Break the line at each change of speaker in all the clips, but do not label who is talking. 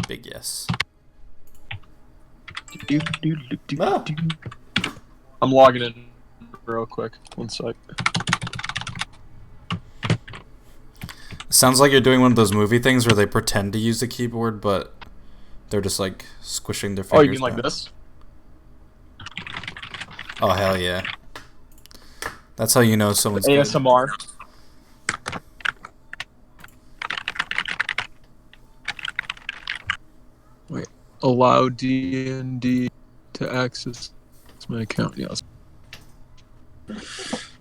Big yes.
Ah.
I'm logging in real quick. One sec.
Sounds like you're doing one of those movie things where they pretend to use the keyboard, but they're just like squishing their fingers.
Oh, you mean like
down.
this?
Oh, hell yeah. That's how you know someone's good.
ASMR. Wait. Allow D&D to access my account. Yes.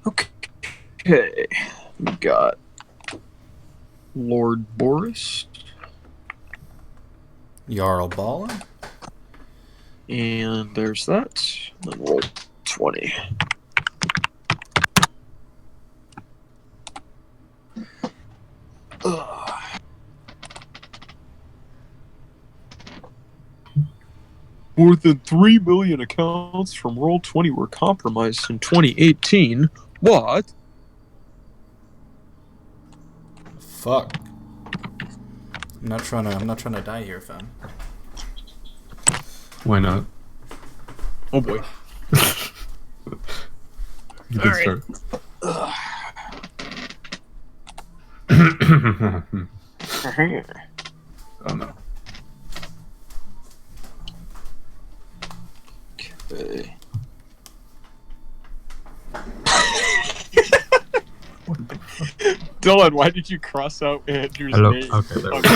Okay. We got Lord Boris.
Jarl Ballin?
And there's that. Then roll 20. Ugh. More than 3 million accounts from Roll20 were compromised in 2018. What?
Fuck. I'm not trying to die here, fam.
Why not?
Oh boy.
You can start. Oh no.
Okay. Dylan, why did you cross out Andrew's
Hello.
name?
Okay, there we go.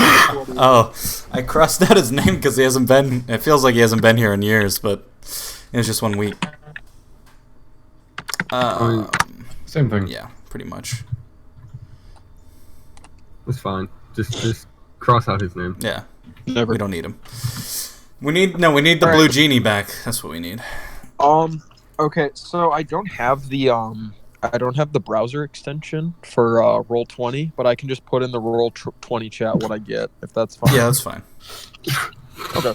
Oh, I crossed out his name because he hasn't been. It feels like he hasn't been here in years, but it was just 1 week.
Same thing.
Yeah, pretty much.
It's fine. Just cross out his name.
Yeah,
Never.
we don't need him. We need the blue genie back. That's what we need.
Okay, so I don't have the browser extension for Roll20, but I can just put in the Roll20 chat what I get, if that's fine.
Yeah, that's fine.
Okay.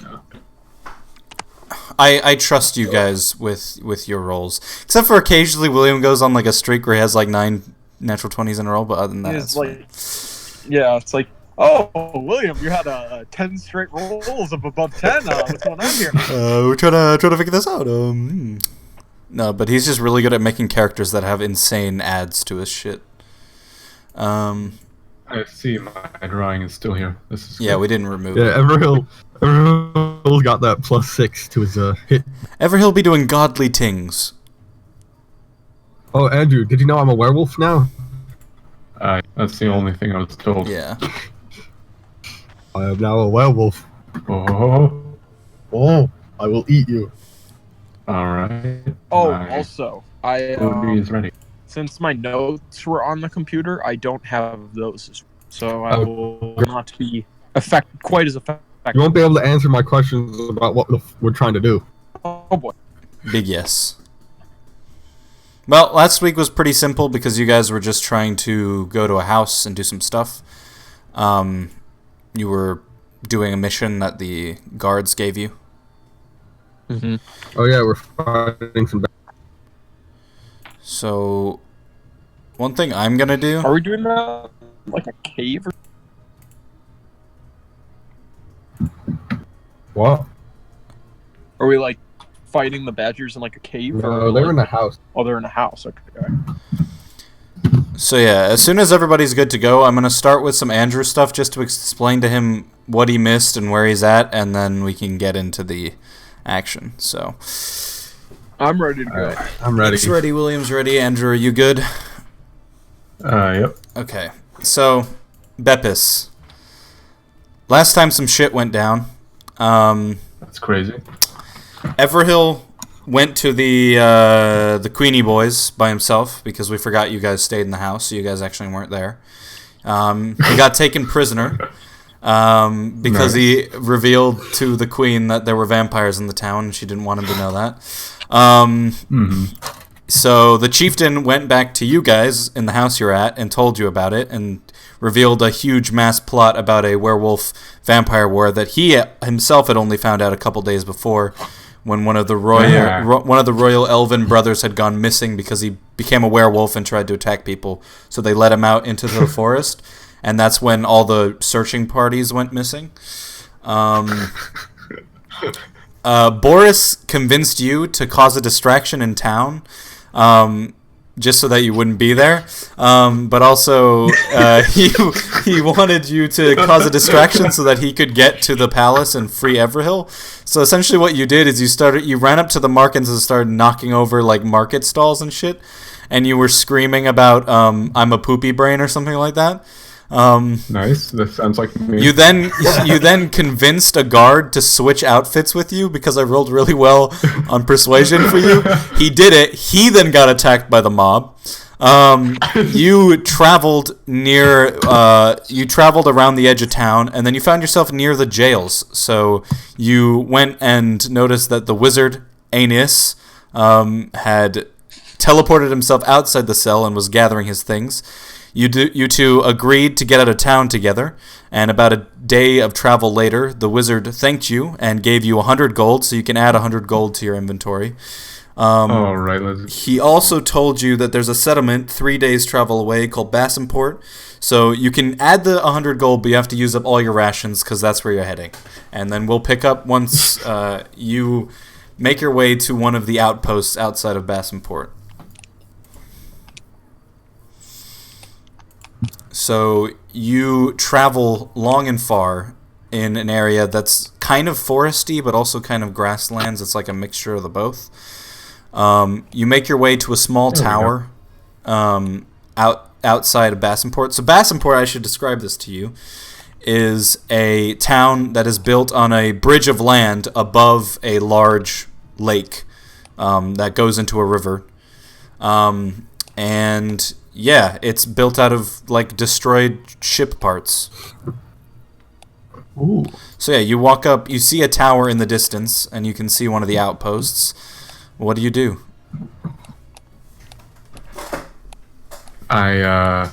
I trust you guys with your rolls, except for occasionally William goes on like a streak where he has like 9 natural 20s in a row. But other than that,
It's
it's
like,
fine.
yeah, it's like, oh, William, you had 10 straight rolls of above 10. What's going on here?
We're trying to figure this out. No, but he's just really good at making characters that have insane adds to his shit.
I see my drawing is still here. This is
Yeah,
good.
we didn't remove
Yeah,
it.
Everhill's got that +6 to his hit.
Everhill be doing godly things.
Oh, Andrew, did you know I'm a werewolf now?
That's the only thing I was told.
Yeah.
I am now a werewolf.
Oh,
Oh, I will eat you.
alright.
Oh,
My
also,
movie is ready.
since my notes were on the computer, I don't have those, so I will not be quite as effective.
You won't be able to answer my questions about what we're trying to do.
Oh boy.
Big yes. Well, last week was pretty simple because you guys were just trying to go to a house and do some stuff. You were doing a mission that the guards gave you.
Mm-hmm.
Oh yeah, we're fighting some.
So, one thing I'm gonna do.
Are we doing that like a cave?
What?
Are we like fighting the badgers in like a cave?
No, they were in the house.
Oh, they're in a house. Okay.
So yeah, as soon as everybody's good to go, I'm gonna start with some Andrew stuff just to explain to him what he missed and where he's at, and then we can get into the action. So,
I'm ready to go.
I'm ready.
Nick's ready, William's ready. Andrew, are you good?
Yep.
Okay. So, Beppis. Last time some shit went down.
That's crazy.
Everhill went to the Queenie boys by himself because we forgot you guys stayed in the house, so you guys actually weren't there. He got taken prisoner because he revealed to the queen that there were vampires in the town, and she didn't want him to know that. So the chieftain went back to you guys in the house you're at and told you about it and revealed a huge mass plot about a werewolf vampire war that he himself had only found out a couple days before, when one of the royal elven brothers had gone missing because he became a werewolf and tried to attack people. So they let him out into the forest, and that's when all the searching parties went missing. Boris convinced you to cause a distraction in town, just so that you wouldn't be there. But also, he wanted you to cause a distraction so that he could get to the palace and free Everhill. So essentially, what you did is you ran up to the markets and started knocking over like market stalls and shit, and you were screaming about "I'm a poopy brain" or something like that.
Nice. That sounds like me.
You then convinced a guard to switch outfits with you because I rolled really well on persuasion for you. He did it. He then got attacked by the mob. You traveled around the edge of town, and then you found yourself near the jails. So you went and noticed that the wizard Aeneas had teleported himself outside the cell and was gathering his things. You two agreed to get out of town together, and about a day of travel later, the wizard thanked you and gave you 100 gold, so you can add 100 gold to your inventory.
All right, let's...
He also told you that there's a settlement 3 days travel away called Bassonport, so you can add the 100 gold, but you have to use up all your rations because that's where you're heading. And then we'll pick up once you make your way to one of the outposts outside of Bassonport. So you travel long and far in an area that's kind of foresty, but also kind of grasslands. It's like a mixture of the both. You make your way to a small tower outside of Bassonport. So Bassonport, I should describe this to you, is a town that is built on a bridge of land above a large lake that goes into a river. And... yeah, it's built out of, like, destroyed ship parts.
Ooh.
So, yeah, you walk up, you see a tower in the distance, and you can see one of the outposts. What do you do?
I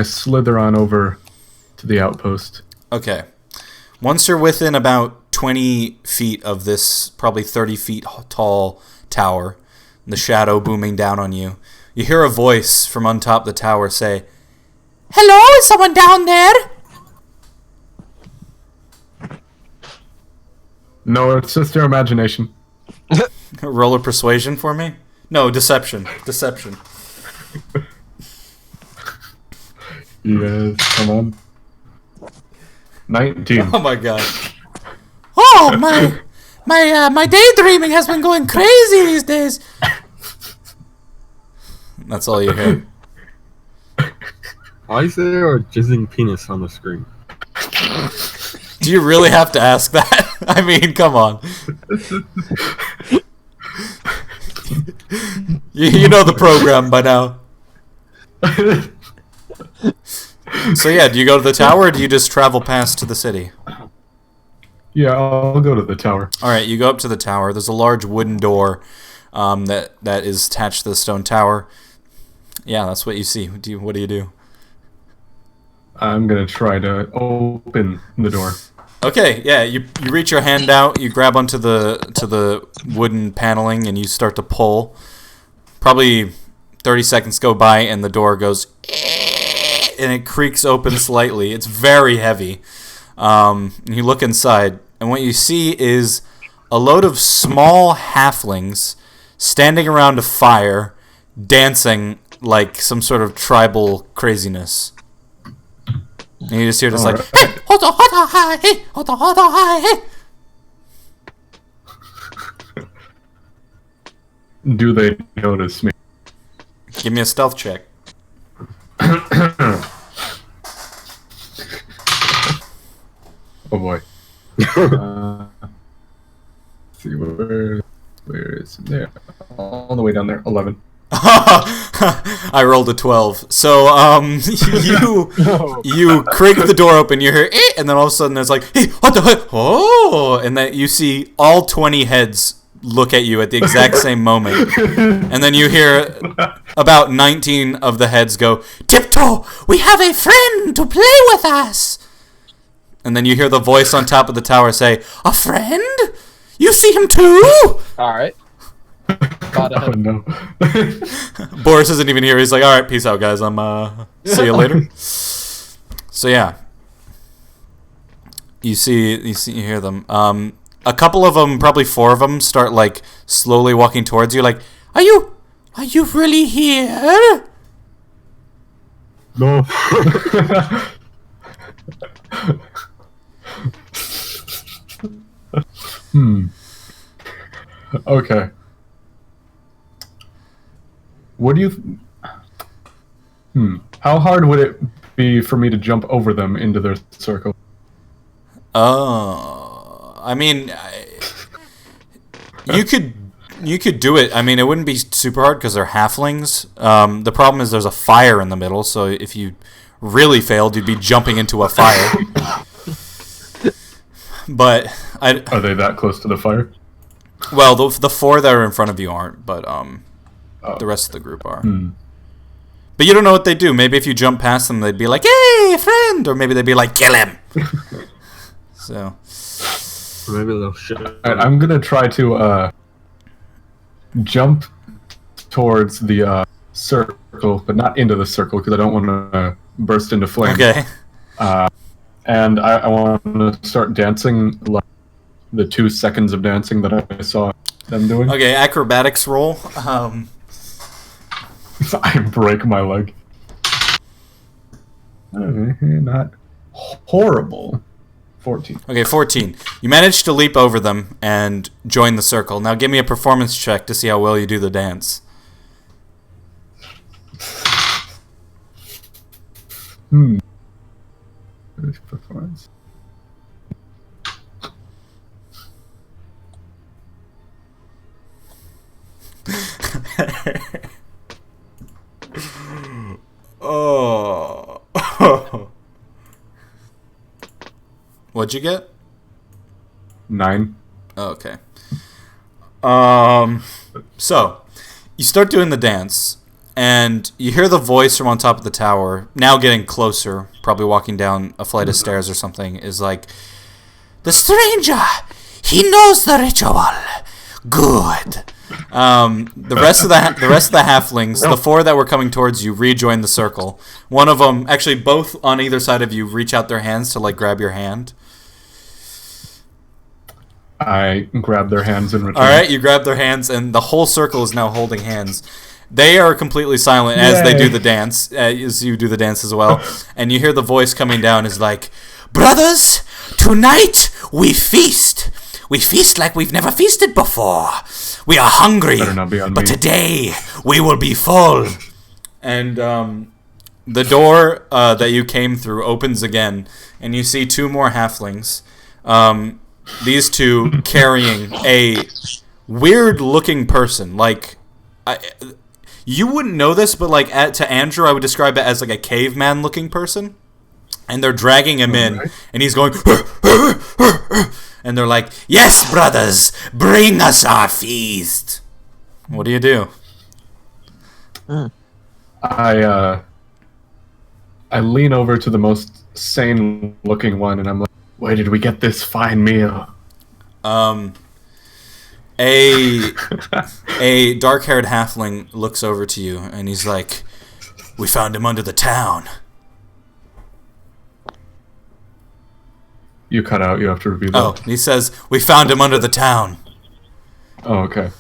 slither on over to the outpost.
Okay. Once you're within about 20 feet of this probably 30 feet tall tower, the shadow booming down on you, you hear a voice from on top of the tower say, "Hello, is someone down there?"
No, it's just your imagination.
Roll a persuasion for me? No, deception. Deception.
Yes, come on. 19.
Oh my god. Oh, my daydreaming has been going crazy these days. That's all you hear.
Why is there a jizzing penis on the screen?
Do you really have to ask that? I mean, come on. You know the program by now. So yeah, do you go to the tower or do you just travel past to the city?
Yeah, I'll go to the tower.
Alright, you go up to the tower. There's a large wooden door that is attached to the stone tower. Yeah, that's what you see. What do you do?
I'm gonna try to open the door.
Okay, yeah, you reach your hand out, you grab onto the wooden paneling, and you start to pull. Probably 30 seconds go by, and the door goes, and it creaks open slightly. It's very heavy. And you look inside, and what you see is a load of small halflings standing around a fire, dancing like some sort of tribal craziness. And you just hear this like, hey, hoda, hoda, hi, hey, hoda, hoda, hi, hey.
Do they notice me?
Give me a stealth check.
Oh boy. Let's see where is it? There, all the way down there. 11.
I rolled a 12. So you creak the door open. You hear and then all of a sudden there's like, hey, what the heck? Oh, and then you see all 20 heads look at you at the exact same moment. And then you hear about 19 of the heads go, "Tiptoe, we have a friend to play with us." And then you hear the voice on top of the tower say, "A friend? You see him too?"
All right.
Oh no.
Boris isn't even here. He's like, "All right, peace out, guys. See you later." So yeah, you hear them. A couple of them, probably 4 of them, start like slowly walking towards you. Like, are you really here?
No.
Okay. What do you? How hard would it be for me to jump over them into their circle?
I mean, you could do it. I mean, it wouldn't be super hard because they're halflings. The problem is there's a fire in the middle, so if you really failed, you'd be jumping into a fire. But
Are they that close to the fire?
well, the 4 that are in front of you aren't, but the rest of the group are. But you don't know what they do. Maybe if you jump past them, they'd be like, "Hey, a friend!" Or maybe they'd be like, "Kill him!" So
Maybe they'll shit.
Alright, I'm gonna try to jump towards the circle, but not into the circle because I don't want to burst into flames.
okay.
And I want to start dancing like the 2 seconds of dancing that I saw them doing.
Okay, acrobatics roll.
I break my leg. Not horrible. 14.
Okay, 14. You managed to leap over them and join the circle. Now give me a performance check to see how well you do the dance.
This performance.
Oh. What'd you get?
9.
Okay. So, you start doing the dance, and you hear the voice from on top of the tower, now getting closer, probably walking down a flight of stairs or something, is like, "The stranger! He knows the ritual! Good!" The rest of the halflings, the 4 that were coming towards you, rejoin the circle. One of them, actually both on either side of you, reach out their hands to like grab your hand.
I grab their hands in return.
All right, you grab their hands, and the whole circle is now holding hands. They are completely silent as they do the dance, as you do the dance as well. And you hear the voice coming down is like, "Brothers, tonight we feast. We feast like we've never feasted before. We are hungry,
Better not be on
but
me.
today we will be full." And the door that you came through opens again, and you see 2 more halflings. These 2 carrying a weird-looking person. Like, you wouldn't know this, but like to Andrew, I would describe it as like a caveman-looking person. And they're dragging him in, and he's going, and they're like, "Yes, brothers, bring us our feast." What do you do?
I lean over to the most sane-looking one, and I'm like, "Where did we get this fine meal?"
A dark-haired halfling looks over to you, and he's like, "We found him under the town."
You cut out. You have to repeat that.
Oh, he says, "We found him under the town."
Oh, okay.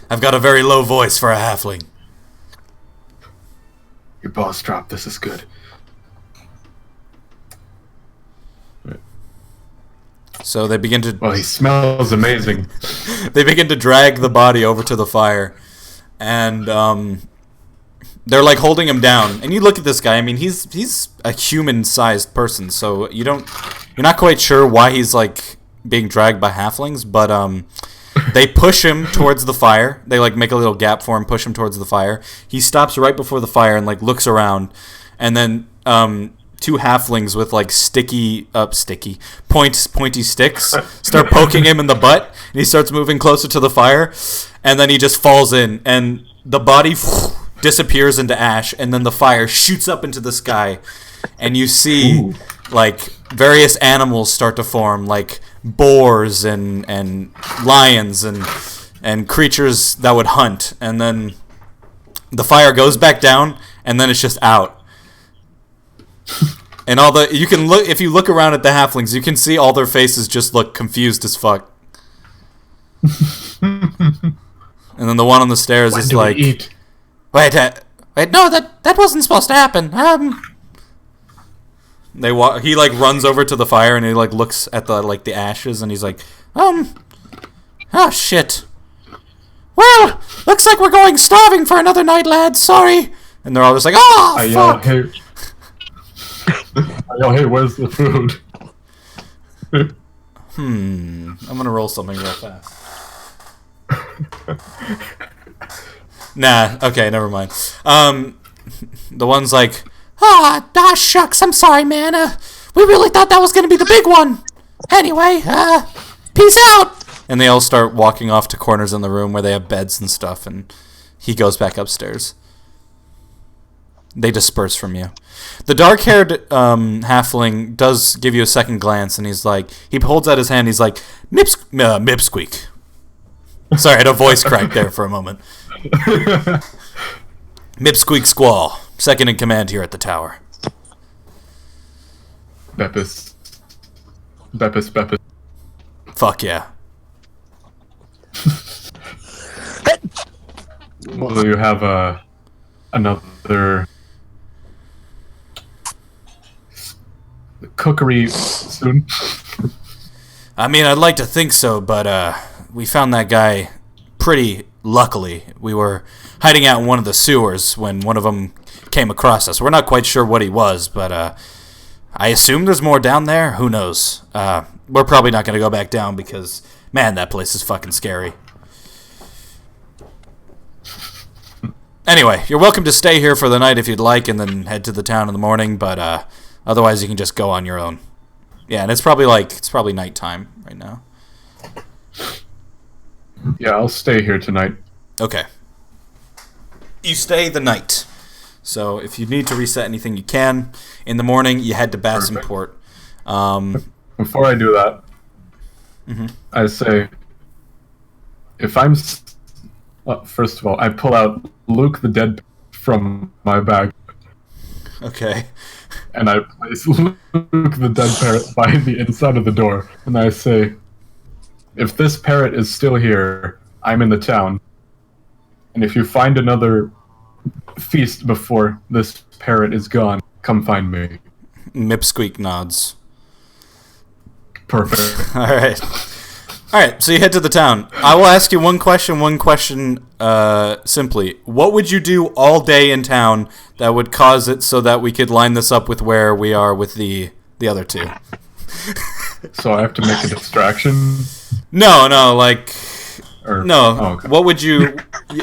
I've got a very low voice for a halfling.
Your balls dropped. This is good.
So they begin to
Well, he smells amazing.
they begin to drag the body over to the fire, and they're like holding him down. And you look at this guy. I mean, he's a human-sized person, so you're not quite sure why he's like being dragged by halflings. But they push him towards the fire. They like make a little gap for him, push him towards the fire. He stops right before the fire and like looks around, and then to two halflings with like pointy sticks start poking him in the butt, and he starts moving closer to the fire, and then he just falls in, and the body disappears into ash, and then the fire shoots up into the sky, and you see like various animals start to form, like boars and lions and creatures that would hunt, and then the fire goes back down, and then it's just out. And you can look, if you look around at the halflings, you can see all their faces just look confused as fuck. And then the one on the stairs is like, wait, no, that wasn't supposed to happen. He like runs over to the fire, and he like looks at the ashes, and he's like, oh shit. Well, looks like we're going starving for another night, lads. Sorry. And they're all just like, oh, fuck.
I yell, hey, where's the food?
I'm gonna roll something real fast. Nah, okay, never mind. The one's like, shucks, I'm sorry, man. We really thought that was gonna be the big one. Anyway, peace out. And they all start walking off to corners in the room where they have beds and stuff, and he goes back upstairs. They disperse from you. The dark-haired halfling does give you a second glance, and he holds out his hand, he's like, Mipsqueak. Sorry, I had a voice crack there for a moment. Mipsqueak Squall, second in command here at the tower.
Beppis.
Fuck yeah.
Will you have another cookery soon?
I mean, I'd like to think so, but we found that guy pretty luckily. We were hiding out in one of the sewers when one of them came across us. We're not quite sure what he was, but I assume there's more down there. Who knows? We're probably not going to go back down because, man, that place is fucking scary. Anyway, you're welcome to stay here for the night if you'd like, and then head to the town in the morning, but otherwise you can just go on your own. Yeah, and it's probably nighttime right now.
Yeah, I'll stay here tonight.
Okay. You stay the night. So if you need to reset anything, you can. In the morning, you head to Bassingport.
Before I do that, I say, if I'm... first of all, I pull out Luke the Dead from my bag.
Okay.
And I place Luke the Dead Parrot by the inside of the door. And I say, if this parrot is still here, I'm in the town. And if you find another feast before this parrot is gone, come find me.
Mipsqueak nods.
Perfect.
Alright, so you head to the town. I will ask you one question simply. What would you do all day in town that would cause it so that we could line this up with where we are with the other two?
So I have to make a distraction?
No.
Oh, okay.
What would you...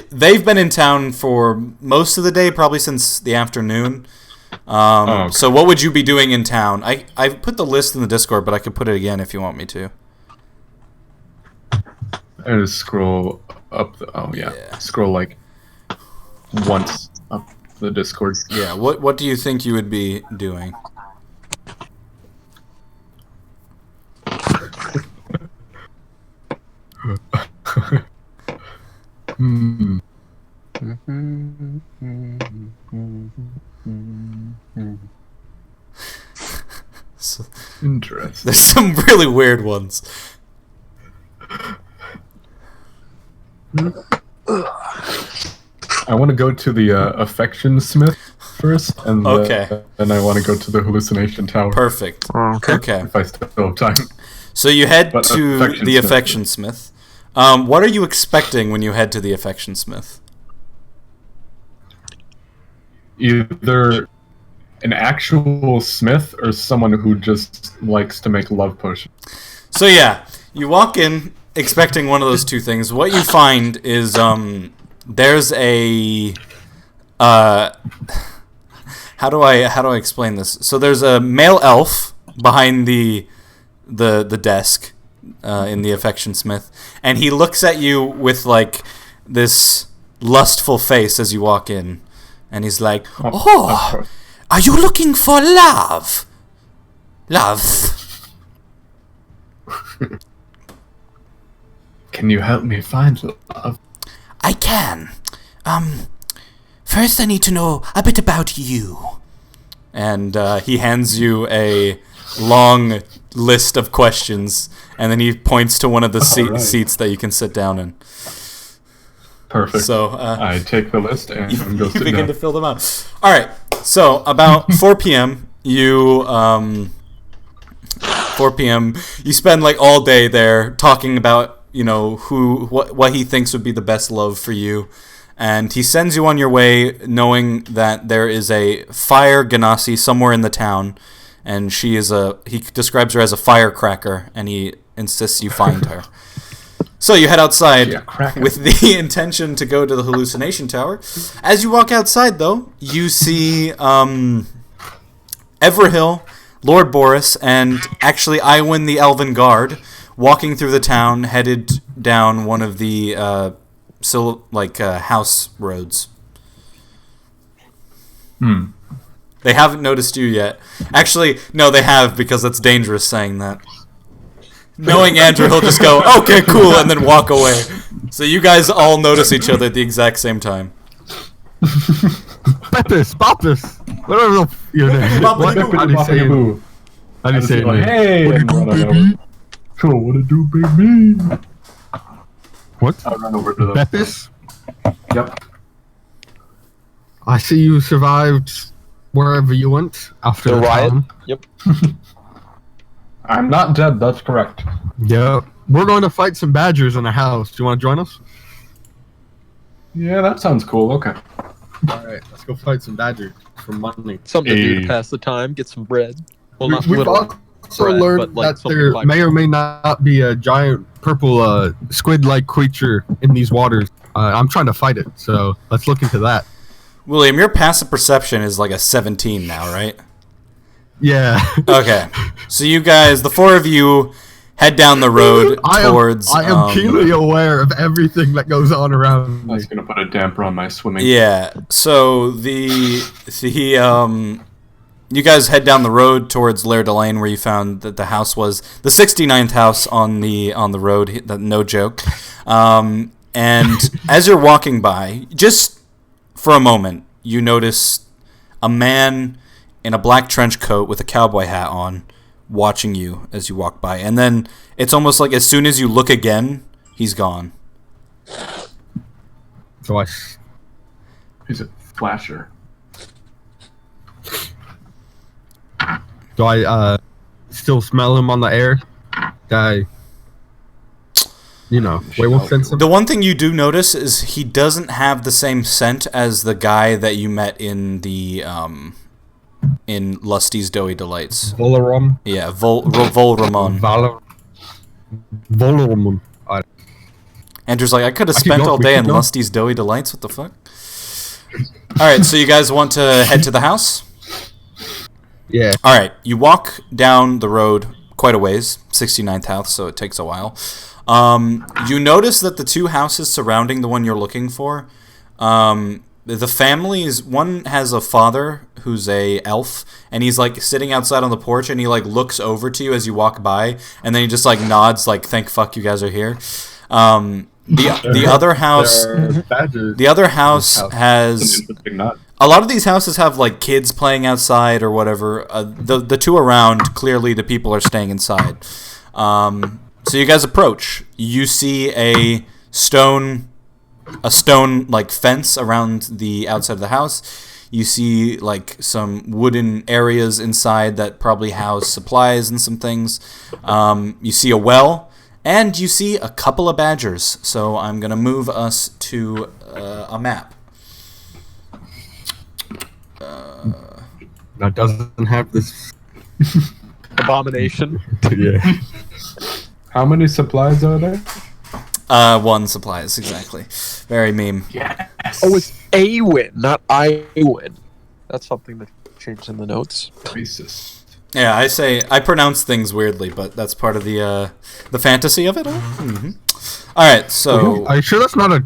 They've been in town for most of the day, probably since the afternoon.
Okay.
So what would you be doing in town? I put the list in the Discord, but I could put it again if you want me to.
I just scroll up scroll like once up the Discord.
Yeah, what do you think you would be doing? So,
interesting.
There's some really weird ones.
I want to go to the Affection Smith first, and then I want to go to the Hallucination Tower.
Perfect. Okay.
If I still have time.
So you head to the Affection Smith. What are you expecting when you head to the Affection Smith?
Either an actual smith or someone who just likes to make love potions.
So yeah, you walk in expecting one of those two things. What you find is there's a how I explain this? So there's a male elf behind the desk in the affection smith, and he looks at you with like this lustful face as you walk in, and he's like, "Oh, are you looking for love? Love."
Can you help me find love?
I can. First I need to know a bit about you. And he hands you a long list of questions, and then he points to one of the
Right.
seats that you can sit down in.
Perfect.
So
I take the list and go
you
sit
begin
down.
to fill them out. All right. So about 4 p.m. you 4 p.m. you spend like all day there talking about what he thinks would be the best love for you, and he sends you on your way knowing that there is a fire Ganassi somewhere in the town, and he describes her as a firecracker, and he insists you find her. So you head outside
Yeah, cracker.
with the intention to go to the hallucination tower. As you walk outside, though, you see Everhill, Lord Boris, and actually Iwin the Elven Guard walking through the town, headed down one of the house roads. They haven't noticed you yet. Actually, no, they have, because it's dangerous saying that. Knowing Andrew, he'll just go, "Okay, cool," and then walk away. So you guys all notice each other at the exact same time.
Baptist, whatever your name. What? How do you say it? How do you say it?
Hey,
What
and
do you
run
do,
over.
baby?
Cool, what to do, baby?
What?
I'll run over to them.
Baptist?
Yep.
I see you survived wherever you went after
The
the
riot?
town.
Yep.
I'm not dead, that's correct.
Yeah. We're going to fight some badgers in a house. Do you want to join us?
Yeah, that sounds cool, okay.
Alright, let's go fight some badgers for money.
Something to do
Hey.
to pass the time, get some bread. Well, not
We've
little.
also
bread,
learned
but, like,
that
something
there
like-
may or may not be a giant purple squid-like creature in these waters. I'm trying to fight it, so let's look into that.
William, your passive perception is like a 17 now, right?
Yeah.
Okay. So you guys, the four of you, head down the road towards...
I am keenly aware of everything that goes on around me.
That's gonna put a damper on my swimming.
Yeah. So you guys head down the road towards Lair de Lane, where you found that the house was the 69th house on the road. No joke. And as you're walking by, just for a moment, you notice a man in a black trench coat with a cowboy hat on, watching you as you walk by. And then it's almost like as soon as you look again, he's gone.
So
He's a flasher.
do I still smell him on the air? Wait, won't sense him?
The one thing you do notice is he doesn't have the same scent as the guy that you met in the in Lusty's Doughy Delights.
Volarum?
Yeah, Volramon.
Volarum.
Andrew's like, I could have
I keep
spent
going,
all
we
day
keep
in
going.
Lusty's Doughy Delights. What the fuck? All right, so you guys want to head to the house?
Yeah.
All right, you walk down the road quite a ways, 69th house, so it takes a while. You notice that the two houses surrounding the one you're looking for, the families, one has a father who's a elf, and he's like sitting outside on the porch, and he like looks over to you as you walk by, and then he just like nods like, thank fuck you guys are here. The other house,
Badgers.
the other house has...
Interesting nut.
A lot of these houses have like kids playing outside or whatever. The two around, clearly the people are staying inside. So you guys approach. You see a stone like fence around the outside of the house. You see like some wooden areas inside that probably house supplies and some things. You see a well, and you see a couple of badgers. So I'm gonna move us to a map.
That doesn't have this.
Abomination.
Yeah.
How many supplies are there?
One supplies, exactly. Very meme.
Oh, it's Awin, not Iwin. That's something to changing the notes.
Racist.
Yeah, I pronounce things weirdly, but that's part of the fantasy of it all. All right, so
Are you sure that's not a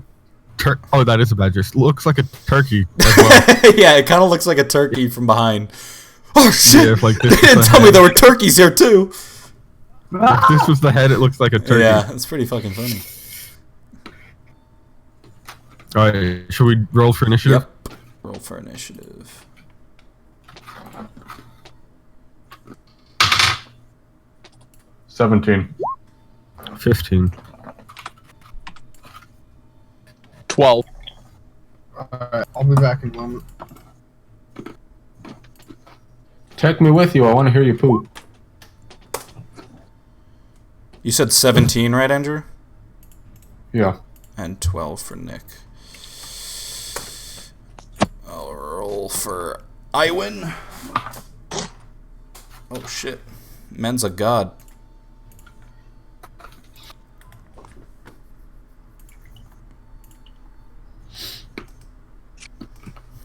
oh, that is a badger. Looks like a turkey as well.
yeah, it kind of looks like a turkey from behind. Oh shit!
Yeah, if, like,
They
this
didn't
was
tell
the
me there
head.
were turkeys here too.
If this was the head, it looks like a turkey.
Yeah, it's pretty fucking funny.
All right, should we roll for initiative?
Yep. Roll for initiative.
$17.
15.
12.
Alright, I'll be back in a moment.
Take me with you. I want to hear you poop.
You said 17, right, Andrew?
Yeah.
And 12 for Nick. I'll roll for Iwin. Oh shit. Men's a god.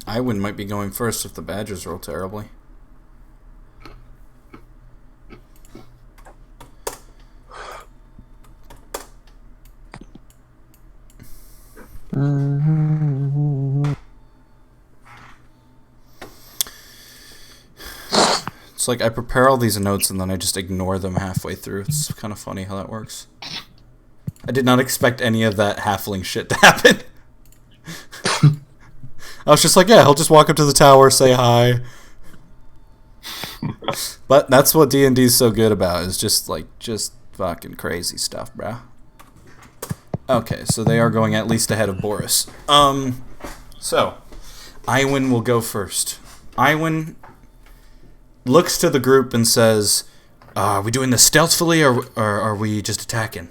Iwin might be going first if the Badgers roll terribly. It's like I prepare all these notes and then I just ignore them halfway through. It's kind of funny how that works. I did not expect any of that halfling shit to happen. I was just like, yeah, he'll just walk up to the tower, say hi. But that's what D&D is so good about, is just fucking crazy stuff, bro. Okay, so they are going at least ahead of Boris. So Iwin will go first. Iwin looks to the group and says, are we doing this stealthily or are we just attacking?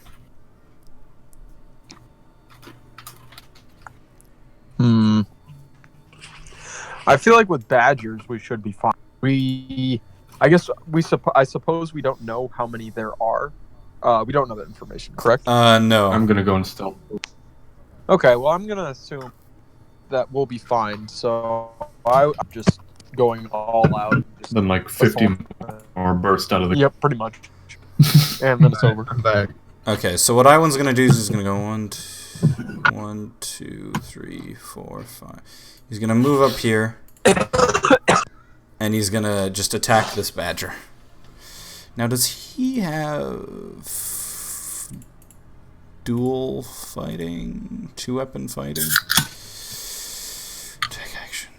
I feel like with badgers we should be fine. I suppose we don't know how many there are. We don't know that information, correct?
No.
I'm going to go in stealth.
Okay, well I'm gonna assume that we'll be fine. So I'm just going all out. And just
Then like 50 more burst out of the...
Yep, pretty much. And then it's over.
I'm back.
Okay, so what Iwan's gonna do is he's gonna go 1, 2, 3, 4, 5. He's gonna move up here, and he's gonna just attack this badger. Now, does he have dual fighting, 2-weapon fighting? Take action.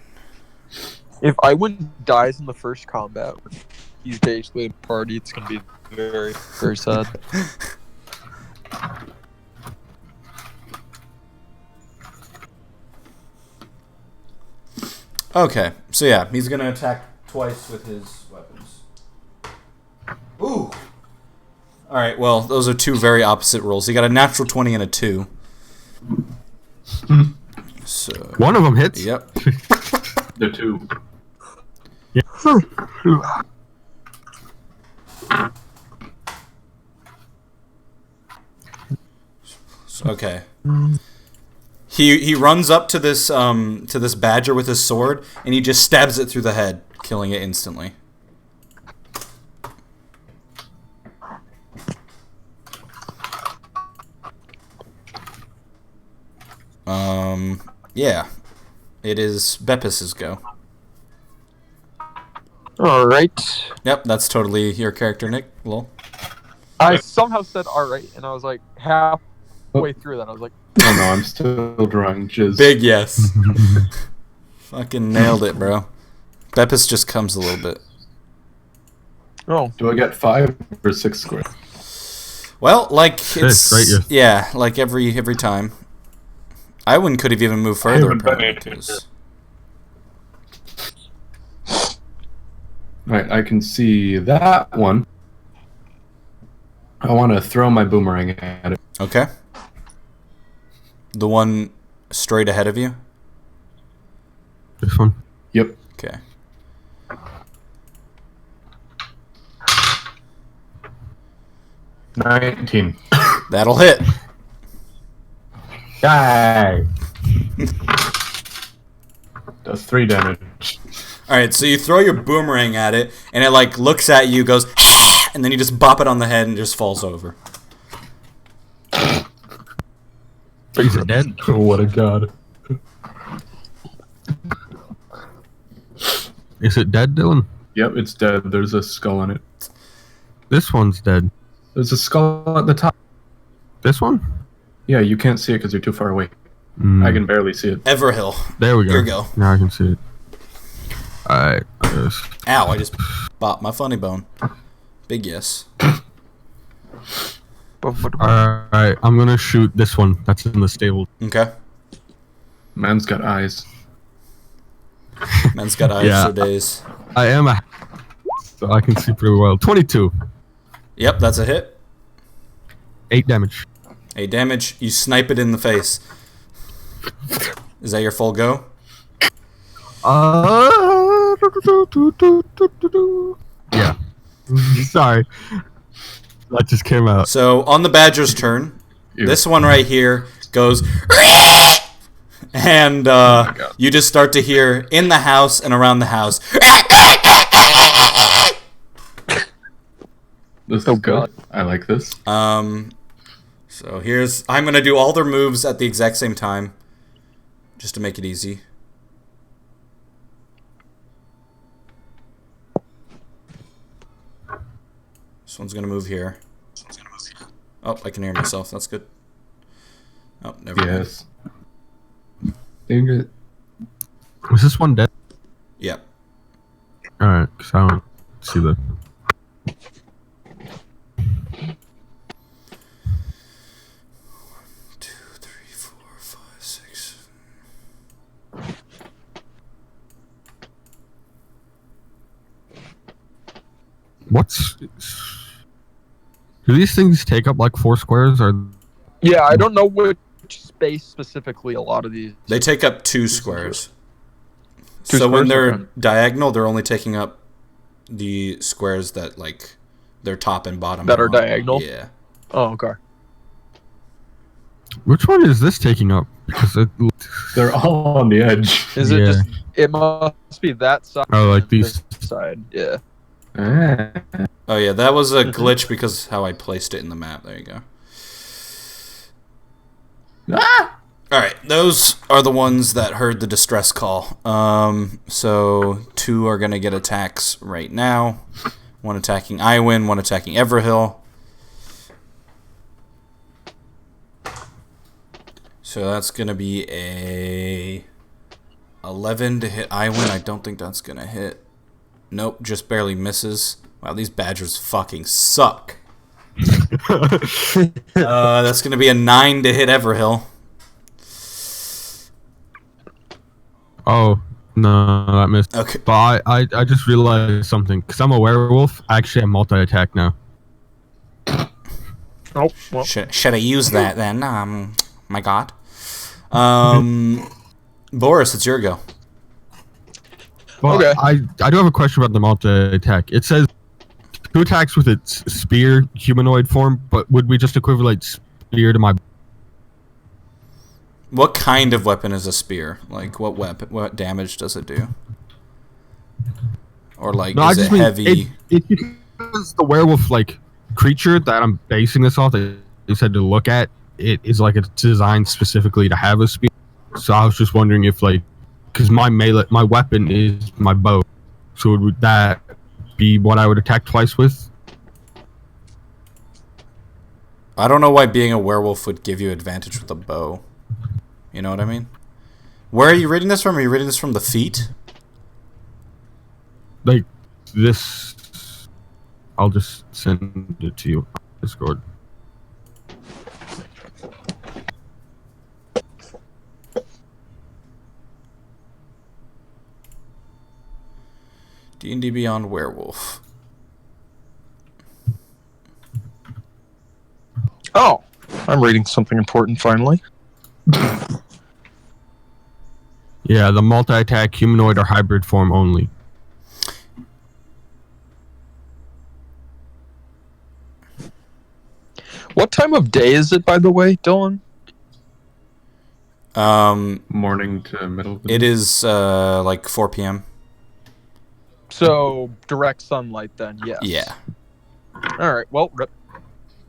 If Iwin dies in the first combat, he's basically a party. It's gonna be very, very sad.
Okay, so yeah, he's gonna attack twice with his weapons. Ooh! Alright, well, those are two very opposite rolls. He got a natural 20 and a 2. So...
One of them hits.
Yep.
The two.
Okay. He runs up to this badger with his sword, and he just stabs it through the head, killing it instantly. Yeah. It is Beppis' go.
All right.
Yep, that's totally your character, Nick. Lol.
I somehow said all right, and I was like halfway through that. I was like,
Oh no, I'm still drawing jizz.
Big yes. Fucking nailed it, bro. Beppis just comes a little bit.
oh,
Do I get 5 or 6 square?
Well, like it's
right,
yeah, like every time. Iwin could have even moved further.
haven't done
Apparently,
anything
'cause-
Right, I can see that one. I want to throw my boomerang at it.
Okay. The one straight ahead of you.
This one.
Yep.
Okay.
$19.
That'll hit.
Die. Does 3 damage.
right, so you throw your boomerang at it, and it like looks at you, goes, and then you just bop it on the head and it just falls over.
Is it dead?
What a god.
Is it dead, Dylan?
Yep, it's dead. There's a skull on it.
This one's dead.
There's a skull at the top.
This one?
Yeah, you can't see it because you're too far away.
Mm,
I can barely see it.
Everhill.
There we go.
Here we go.
Now I can see it. Alright. Yes.
Ow, I just bopped my funny bone. Big yes.
Alright, I'm gonna shoot this one that's in the stable.
Okay.
Man's got eyes.
Man's got eyes
Yeah.
for days.
I am a. So I can see pretty well. 22.
Yep, that's a hit.
8 damage.
8 damage. You snipe it in the face. Is that your full go?
Yeah. Sorry. That just came out.
So, on the badger's turn,
Ew.
this one right here goes... And
God.
you just start to hear in the house and around the house...
This is
Oh,
good.
God.
I like this.
So here's... I'm going to do all their moves at the exact same time. Just to make it easy. This one's going to move here. Oh, I can hear myself. That's good. Oh, never mind.
Yes. Ingrid.
Was this one dead?
Yep.
Alright, because I don't see the.
Two, three, 4, 5, 6.
What's. Do these things take up like 4 squares? Or.
Yeah, I don't know which space specifically a lot of these.
They take up 2 squares.
Two
So when
squares?
they're
Okay.
diagonal, they're only taking up the squares that like their top and bottom
That are
on.
diagonal?
Yeah.
Oh, okay.
Which one is this taking up? Because it.
They're all on the edge.
Is it
Yeah.
just? It must be that side.
Oh, like
and
these.
this side. Yeah.
Ah.
Oh yeah, that was a glitch because how I placed it in the map. There you go.
Ah!
All right, those are the ones that heard the distress call. So 2 are gonna get attacks right now. 1 attacking Iwin, 1 attacking Everhill. So that's gonna be a 11 to hit Iwin. I don't think that's gonna hit. Nope, just barely misses. Wow, these badgers fucking suck. That's gonna be a 9 to hit Everhill.
Oh, no, that missed.
Okay.
But I just realized something. Because I'm a werewolf, I actually have multi-attack now.
Oh, well.
Should I use that then? My God. Boris, it's your go.
But
Okay.
I do have a question about the multi-attack. It says 2 attacks with its spear humanoid form, but would we just equivalent spear to my...
What kind of weapon is a spear? Like, what damage does it do? Or like,
No, I
is
just
it
mean
heavy?
it because the werewolf like creature that I'm basing this off that you said to look at, it is like it's designed specifically to have a spear. So I was just wondering if like, because my weapon is my bow, so would that be what I would attack twice with?
I don't know why being a werewolf would give you advantage with a bow. You know what I mean? Where are you reading this from? Are you reading this from the feet?
Like this, I'll just send it to you on Discord.
D&D Beyond Werewolf.
Oh, I'm reading something important finally.
Yeah, the multi-attack humanoid or hybrid form only.
What time of day is it, by the way, Dylan?
Um,
Morning to middle of the
it is like 4 p.m.
So direct sunlight then, yes.
Yeah.
All right. Well,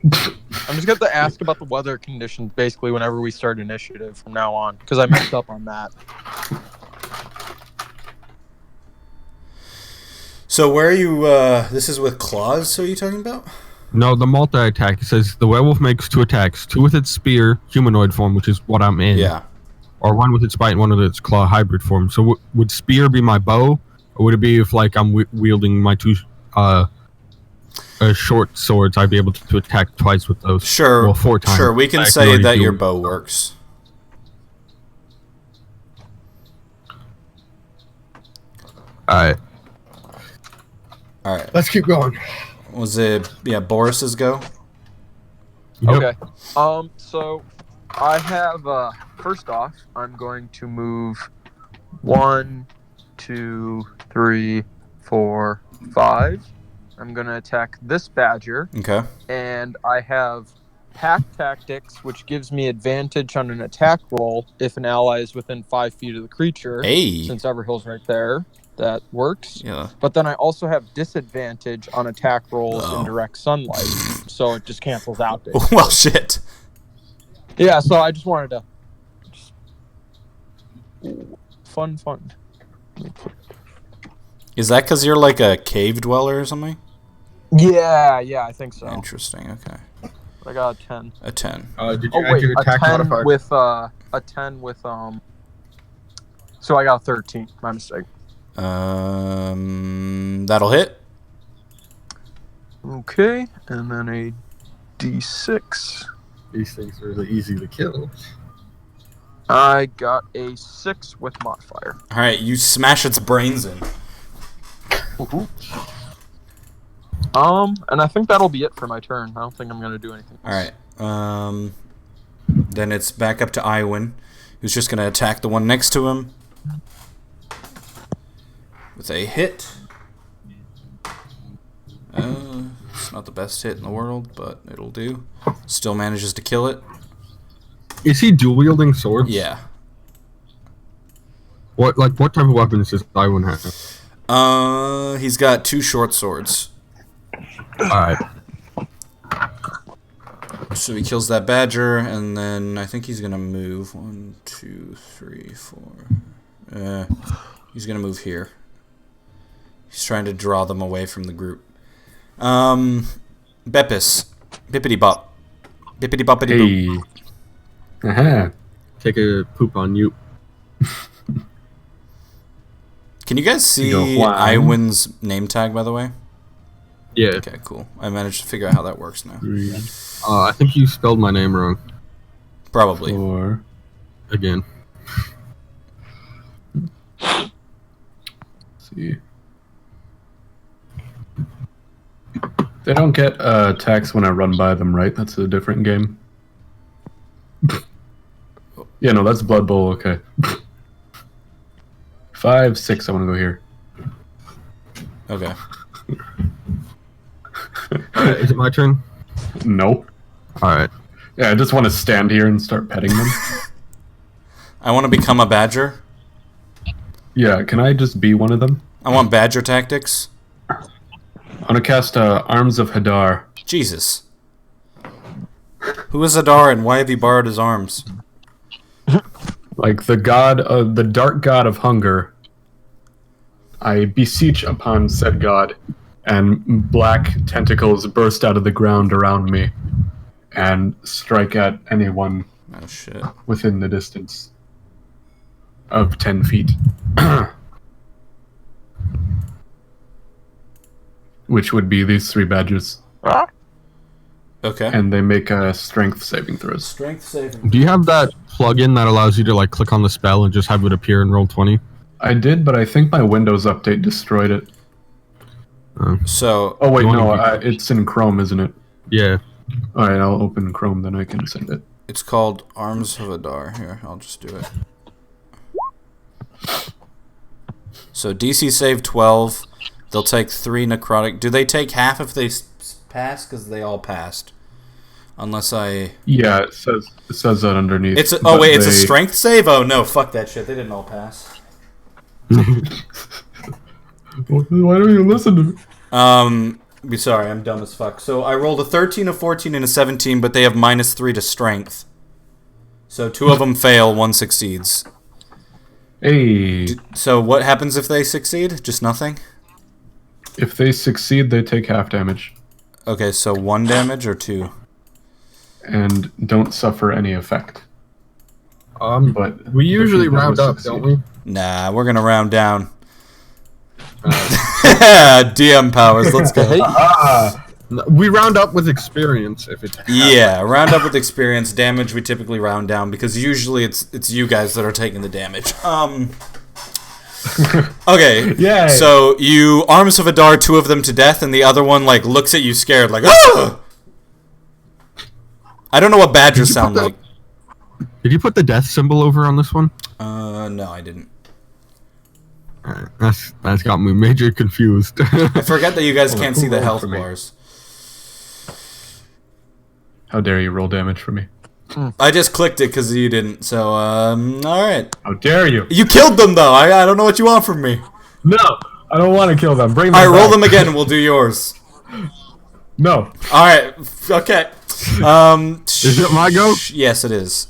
I'm just going to ask about the weather conditions basically whenever we start initiative from now on because I messed up on that.
So where are you? This is with claws. So are you talking about?
No, the multi-attack. It says the werewolf makes 2 attacks. 2 with its spear, humanoid form, which is what I'm in.
Yeah.
Or 1 with its bite and 1 with its claw, hybrid form. So would spear be my bow? Or would it be if, like, I'm wielding my 2 short swords, I'd be able to attack twice with those?
Sure.
Well, 4 times.
Sure, we can
I
say
already
that
do
your
it.
bow works.
Alright.
All right.
Let's keep going.
Was it Boris's go?
Yep.
Okay. So I have first off, I'm going to move 1, 2, 3, 4, 5. I'm going to attack this badger,
Okay.
and I have Pack Tactics, which gives me advantage on an attack roll if an ally is within 5 feet of the creature.
Hey.
Since Everhill's right there, that works.
Yeah.
But then I also have disadvantage on attack rolls
Oh.
in direct sunlight, so it just cancels out. Basically.
Well, shit.
Yeah, so I just wanted to. Fun.
Is that because you're like a cave dweller or something?
Yeah, I think so.
Interesting. Okay.
I got a 10.
A 10.
Did you
Oh
add
wait,
your
a
attack
10
modifier?
with a 10 with So I got a 13. My mistake.
That'll hit.
Okay, and then a D6.
These things are really easy to kill.
I got a 6 with modifier.
All right. You smash its brains in.
And I think that'll be it for my turn. I don't think I'm gonna do anything else.
All right. Then it's back up to Iwin, who's just gonna attack the one next to him with a hit. It's not the best hit in the world, but it'll do. Still manages to kill it.
Is he dual wielding swords?
Yeah.
What type of weapons does Iwan have?
He's got 2 short swords.
Alright.
So he kills that badger, and then I think he's gonna move 1, 2, 3, 4. He's gonna move here. He's trying to draw them away from the group. Beppis, bippity bop, bippity boppity boop.
Hey. Uh-huh.
Take a poop on you.
Can you guys see
go flying.
Iwin's name tag, by the way?
Yeah.
Okay, cool. I managed to figure out how that works now.
3,
I think you spelled my name wrong.
Probably.
4.
Again.
See. They don't get attacks when I run by them, right? That's a different game. Yeah, no, that's Blood Bowl. Okay. 5, 6. I want to go here.
Okay.
Is it my turn?
Nope.
Alright.
Yeah, I just want to stand here and start petting them.
I want to become a badger.
Yeah, can I just be one of them?
I want badger tactics.
I want to cast Arms of Hadar.
Jesus. Who is Adar and why have you borrowed his arms?
Like the god of the dark god of hunger, I beseech upon said god, and black tentacles burst out of the ground around me and strike at anyone
Oh shit.
within the distance of 10 feet. Which would be these 3 badgers.
Okay.
And they make strength saving throws.
Strength saving.
Do you have that plugin that allows you to like click on the spell and just have it appear in Roll20?
I did, but I think my Windows update destroyed it.
So
Oh wait,
You
no,
wanna
it's in Chrome, isn't it?
Yeah.
Alright, I'll open Chrome, then I can send it.
it's called Arms of Adar. Here, I'll just do it. So DC save 12. They'll take 3 necrotic. Do they take half if they pass? Because they all passed. Unless I...
Yeah, it says that underneath.
It's a, oh
but
wait, it's a
they-
strength save? Oh no, fuck that shit. They didn't all pass.
Why don't you listen to me?
Sorry, I'm dumb as fuck. So I rolled a 13, a 14, and a 17, but they have -3 to strength. So 2 of them fail, 1 succeeds.
Hey,
So what happens if they succeed? Just nothing?
if they succeed, they take half damage
Okay, so 1 damage or 2?
and don't suffer any effect. But
We usually
if you
round
never
up,
succeed-
don't we?
Nah, we're gonna round down. DM powers, let's go.
We round up with experience if it's
Yeah, round up with experience. Damage we typically round down because usually it's you guys that are taking the damage. Okay.
Yay.
So you arm Sivadar 2 of them to death, and the other one like looks at you scared, like ah! I don't know what badgers sound like.
Did you put the death symbol over on this one?
No, I didn't.
That's got me major confused.
I forget that you guys can't see the
rolled
health
for me?
bars.
How dare you roll damage for me?
I just clicked it because you didn't. So all right.
How dare you?
You killed them though. I don't know what you want from me.
No, I don't want to kill them. Bring them
All right, roll
back.
them again, and we'll do yours.
No.
All right. Okay.
Is it my go?
Yes, it is.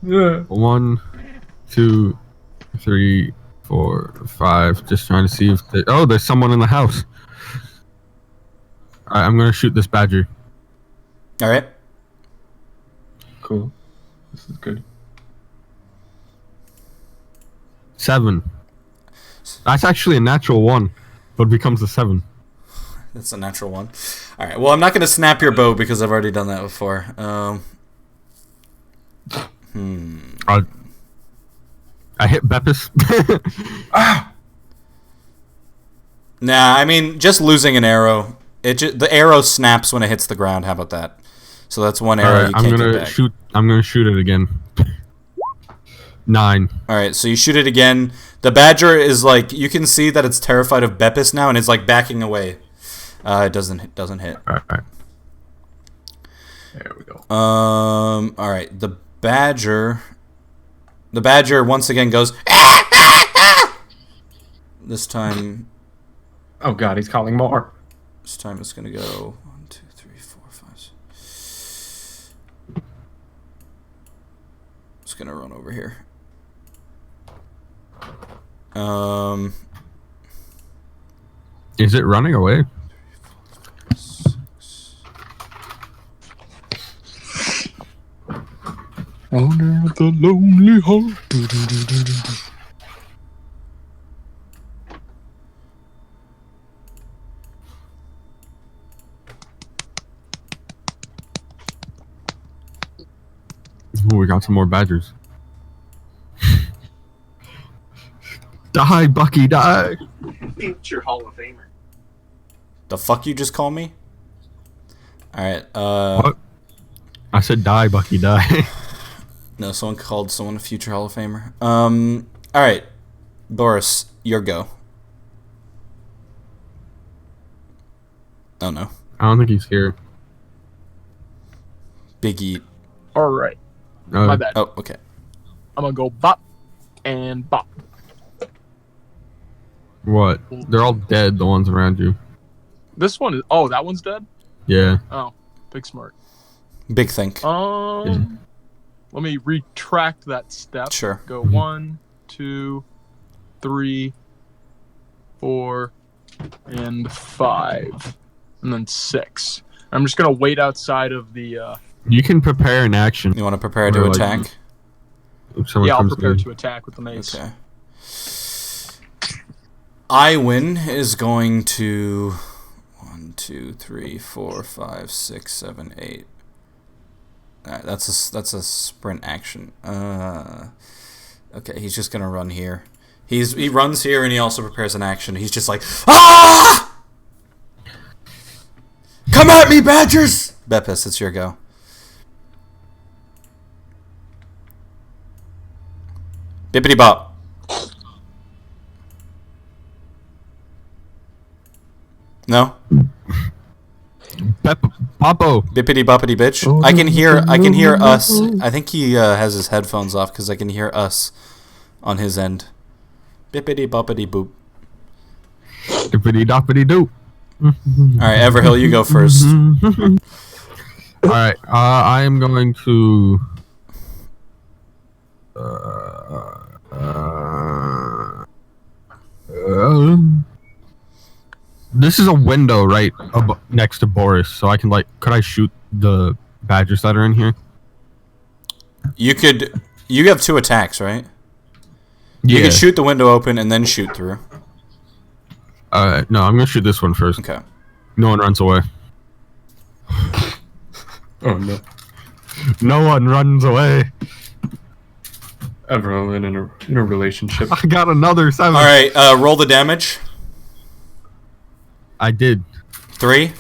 Yeah.
1, 2, 3, 4, 5. Just trying to see if there's someone in the house. Alright, I'm gonna shoot this badger.
All right.
Cool. This is good.
7. That's actually a natural 1, but becomes a 7.
That's a natural one. All right. Well, I'm not going to snap your bow because I've already done that before.
I hit Beppis.
Nah, I mean, just losing an arrow. The arrow snaps when it hits the ground. How about that? So that's one arrow you
I'm
can't
gonna
get back.
shoot. I'm gonna shoot it again. 9.
All right, so you shoot it again. The badger is like, you can see that it's terrified of Beppis now and is like backing away. It doesn't hit.
Alright.
There we go.
All right, the badger once again goes. This time
Oh god, he's calling more.
it's gonna go 1, 2, 3, 4, 5. It's gonna run over here.
Is it running away?
6.
Owner of the lonely heart.
Oh, we got some more badgers. Die, Bucky, die!
Future Hall of Famer.
The fuck you just call me? All right.
What? I said die, Bucky, die.
No, someone called someone a future Hall of Famer. All right, Boris, your go. Oh no,
I don't think he's here.
Big Eat.
All right,
Uh,
my bad.
Oh, okay.
I'm gonna go bop and bop.
What? They're all dead, the ones around you.
This one is. Oh, that one's dead.
Yeah.
Oh, big smart.
Big think.
Let me retract that step.
Sure.
Go 1, 2, 3, 4, and 5, and then 6. I'm just gonna wait outside of the.
You can prepare an action.
You want to prepare to
Or, like,
attack?
If someone
Yeah, I'll
comes
prepare
in.
to attack with the mace.
Okay. Iwin is going to 1, 2, 3, 4, 5, 6, 7, 8. All right, that's a sprint action. Okay, he's just gonna run here. He runs here and he also prepares an action. He's just like, ah! Come at me, badgers! Beppis, it's your go. Bippity bop. No?
Popo!
Bippity boppity bitch. I can hear us. I think he has his headphones off because I can hear us on his end. Bippity boppity boop.
Dippity doppity doo.
All right, Everhill, you go first.
All right, I am going to. This is a window right next to Boris, so I can could I shoot the badgers that are in here?
You could. You have 2 attacks, right? You
Yeah.
can shoot the window open and then shoot through.
No, I'm gonna shoot this one first.
Okay.
No one runs away.
Oh no.
No one runs away.
Everyone in a relationship.
I got another 7.
All right. Roll the damage.
I did.
3.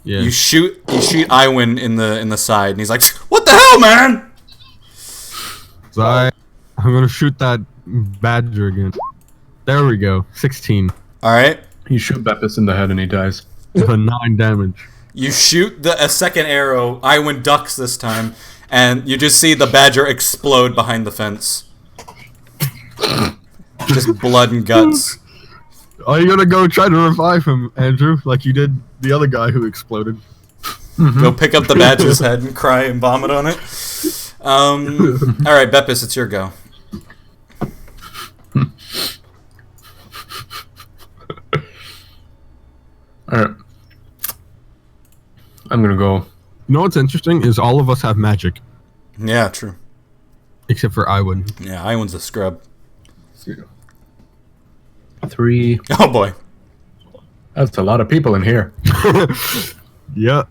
Yeah.
You shoot Iwin in the side, and he's like, "What the hell, man?"
So I'm gonna shoot that badger again. There we go. 16.
All right.
You shoot Beppis in the head and he dies.
For 9 damage.
You shoot a second arrow. Iwin ducks this time, and you just see the badger explode behind the fence. Just blood and guts.
Are you gonna go try to revive him, Andrew, like you did the other guy who exploded?
Go pick up the badger's head and cry and vomit on it. All right, Beppis, it's your go.
Alright. I'm gonna go.
You know what's interesting is all of us have magic,
Yeah, true.
except for Iwin.
Yeah, Iwin's a scrub.
3.
Oh boy.
That's a lot of people in here.
Yeah.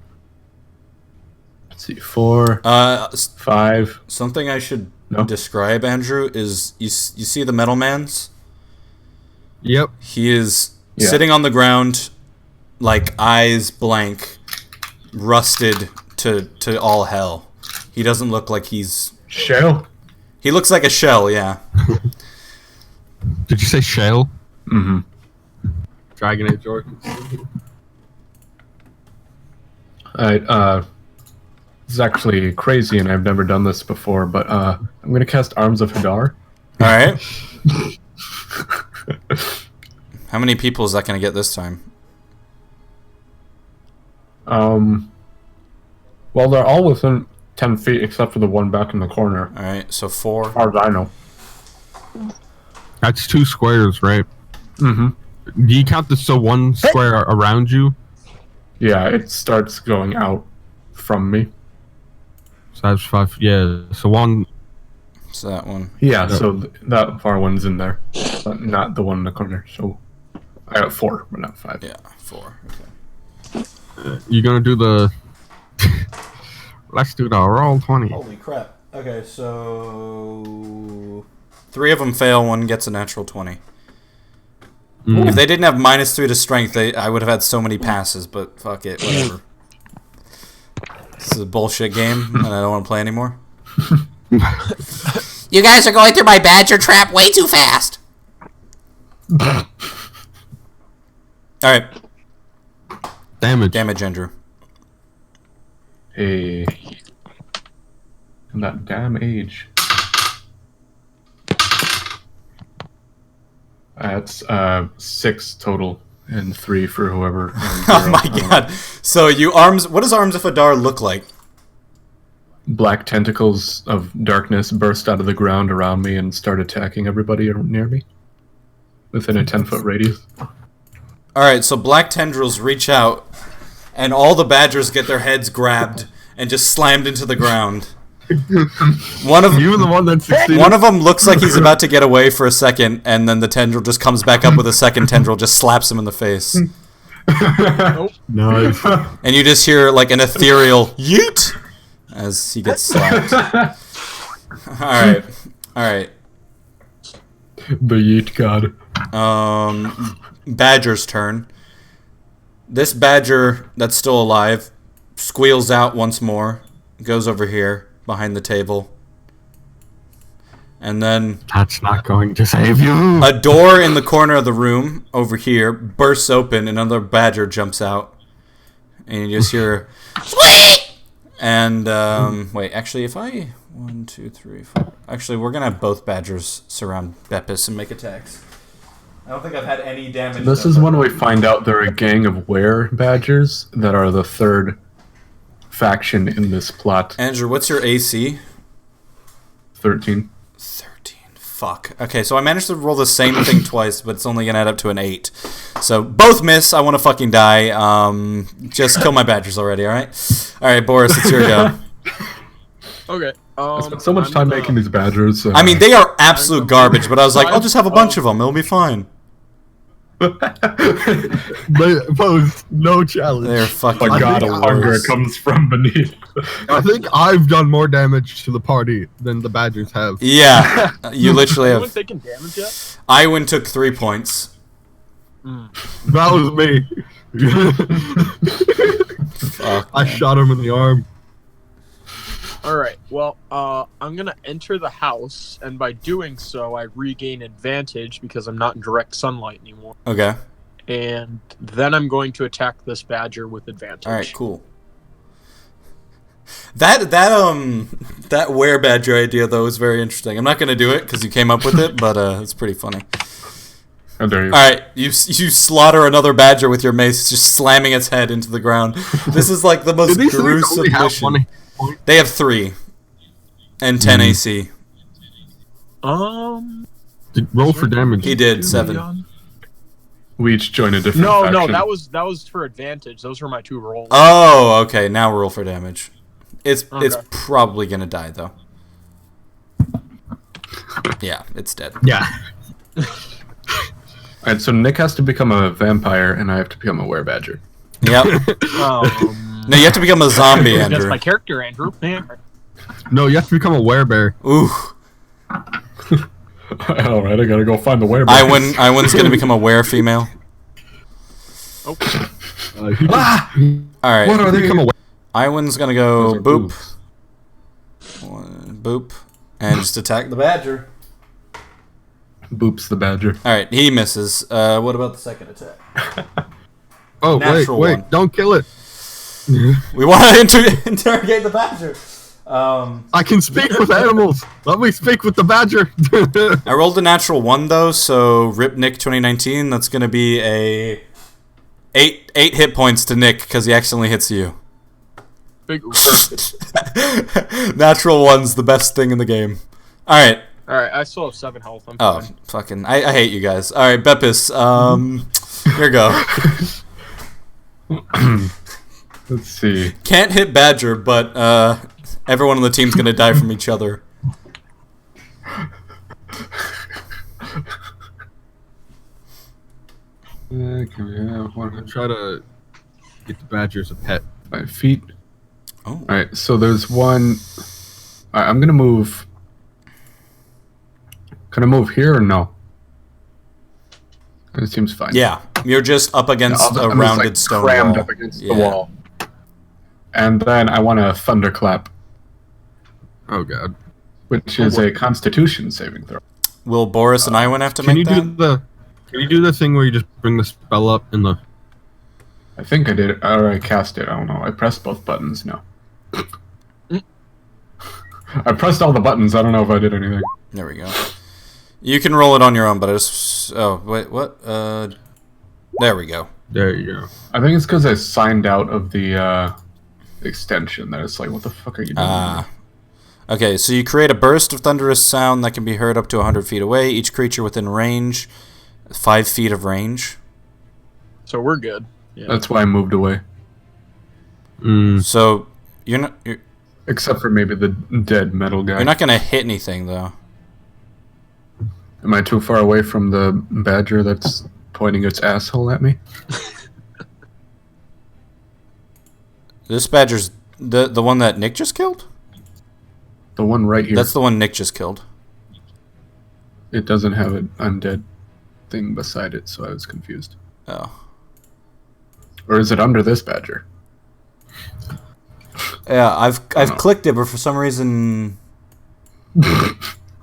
Let's see. 4, 5.
Something I should
No.
describe, Andrew, is you see the metal man's?
Yep.
He is
Yeah.
sitting on the ground, like eyes blank, rusted to all hell. He doesn't look like he's...
Shell?
He looks like a shell, yeah.
Did you say shale?
Mm-hmm.
Dragon Age Orc.
Alright, this is actually crazy and I've never done this before, but I'm gonna cast Arms of Hadar.
Alright. How many people is that going to get this time?
Well, they're all within 10 feet except for the one back in the corner.
Alright, so 4.
As far as I know.
That's 2 squares, right?
Mm-hmm.
Do you count this so one square around you?
Yeah, it starts going out from me.
So that's 5. Yeah. So one.
So that one.
Yeah, so that far one's in there, but not the one in the corner. So I got 4, but not 5.
Yeah, 4. Okay.
You're gonna do the. Let's do the roll 20.
Holy crap. Okay, so 3 of them fail, 1 gets a natural 20. If they didn't have -3 to strength, I would have had so many passes, but fuck it, whatever. This is a bullshit game, and I don't want to play anymore.
You guys are going through my badger trap way too fast.
Alright,
Damage.
damage, Andrew.
Hey. And that damn age. That's 6 total, and 3 for whoever. and
Oh
0.
my god. So what does Arms of Hadar look like?
Black tentacles of darkness burst out of the ground around me and start attacking everybody near me. Within a 10-foot radius.
Alright, so black tendrils reach out, and all the badgers get their heads grabbed and just slammed into the ground. One of
You were the one that succeeded.
One of them looks like he's about to get away for a second, and then the tendril just comes back up with a second tendril, just slaps him in the face.
Nice.
And you just hear like an ethereal yeet as he gets slapped. Alright. Alright.
The Yeet God.
Badger's turn. This badger that's still alive squeals out once more, goes over here behind the table, and then
That's not going to save you.
a door in the corner of the room over here bursts open, and another badger jumps out, and you just hear
Sweet!
and wait, actually, if I 1, 2, 3, 4, actually, we're gonna have both badgers surround Beppis and make attacks. I don't think I've had any damage.
This is when we find out they're a gang of were-badgers that are the third faction in this plot.
Andrew, what's your AC?
13.
13. Fuck. Okay, so I managed to roll the same thing twice, but it's only gonna add up to an 8. So both miss. I want to fucking die. Just kill my badgers already. All right. All right, Boris, it's your go.
Okay.
I spent so much time making these badgers.
I mean, they are absolute garbage, but I was like, I'll just have a bunch of them. It'll be fine.
They pose no challenge.
They're fucking.
the god of
think
hunger comes from beneath.
I think I've done more damage to the party than the Badgers have.
Yeah, you literally
Anyone
have.
taking damage yet?
Iwan took 3 points.
That was me.
Fuck.
I shot him in the arm.
All right. Well, I'm gonna enter the house, and by doing so, I regain advantage because I'm not in direct sunlight anymore.
Okay.
And then I'm going to attack this badger with advantage.
All right. Cool. That were-badger idea though is very interesting. I'm not gonna do it because you came up with it, but it's pretty funny.
Oh, there you
All right, you slaughter another badger with your mace, just slamming its head into the ground. This is like the most
Did these things
gruesome
only have
mission.
one point?
They have 3 and 10 AC.
Roll for damage.
He did 7.
We each join a different
No,
faction.
that was for advantage. Those were my 2 rolls.
Oh, okay. Now roll for damage. It's
Okay.
probably gonna die though. Yeah, it's dead.
Yeah.
Alright, so Nick has to become a vampire, and I have to become a were-badger.
Yep. No, you have to become a zombie,
That's
Andrew.
my character, Andrew. Yeah.
No, you have to become a werebear.
Ooh.
Alright, I gotta go find the were-badger.
Iwan's gonna become a were-female.
He
All right.
What are they?
become a
Iwan's gonna
Those
go
are
boop,
boobs.
boop, and just attack the badger.
Boops the badger.
All right, he misses. What about the second attack?
Oh,
Natural
wait,
one.
don't kill it.
We want to interrogate the badger.
I can speak with animals. Let me speak with the badger.
I rolled a natural 1 though, so rip Nick 2019. That's gonna be a 8 hit points to Nick because he accidentally hits you.
Big.
Natural 1's the best thing in the game. All right.
All right, I still have 7 health. I'm
Oh,
fine.
fucking! I hate you guys. All right, Beppis. Here you go.
Let's see.
Can't hit Badger, but everyone on the team's gonna die from each other.
Can we have one?
Try to get the badger as a pet.
5 feet.
Oh.
Alright, so there's one. Alright, I'm gonna move. Can I move here or no? It seems fine.
Yeah, you're just up against
I'm
a
just,
rounded
like,
stone
crammed
wall.
up against
Yeah.
the wall. And then I want a thunderclap,
Oh god.
which is a Constitution saving throw.
Will Boris and Iwan have to
Can you
make
do
that?
the? Can you do the thing where you just bring the spell up in the?
I think I did it, or I cast it. I don't know. I pressed both buttons. No. I pressed all the buttons. I don't know if I did anything.
There we go. You can roll it on your own, but I just... Oh, wait, what? There we go.
There you go.
I think it's because I signed out of the extension. That it's like, what the fuck are you doing?
Ah. Okay, so you create a burst of thunderous sound that can be heard up to 100 feet away. Each creature within range, 5 feet of range.
So we're good. Yeah.
That's why I moved away.
So you're
Except for maybe the dead metal guy.
not gonna hit anything though.
Am I too far away from the badger that's pointing its asshole at me?
This badger's the one that Nick just killed.
The one right here.
That's the one Nick just killed.
It doesn't have an undead thing beside it, so I was confused.
Oh.
Or is it under this badger?
Yeah, I've clicked it, but for some reason.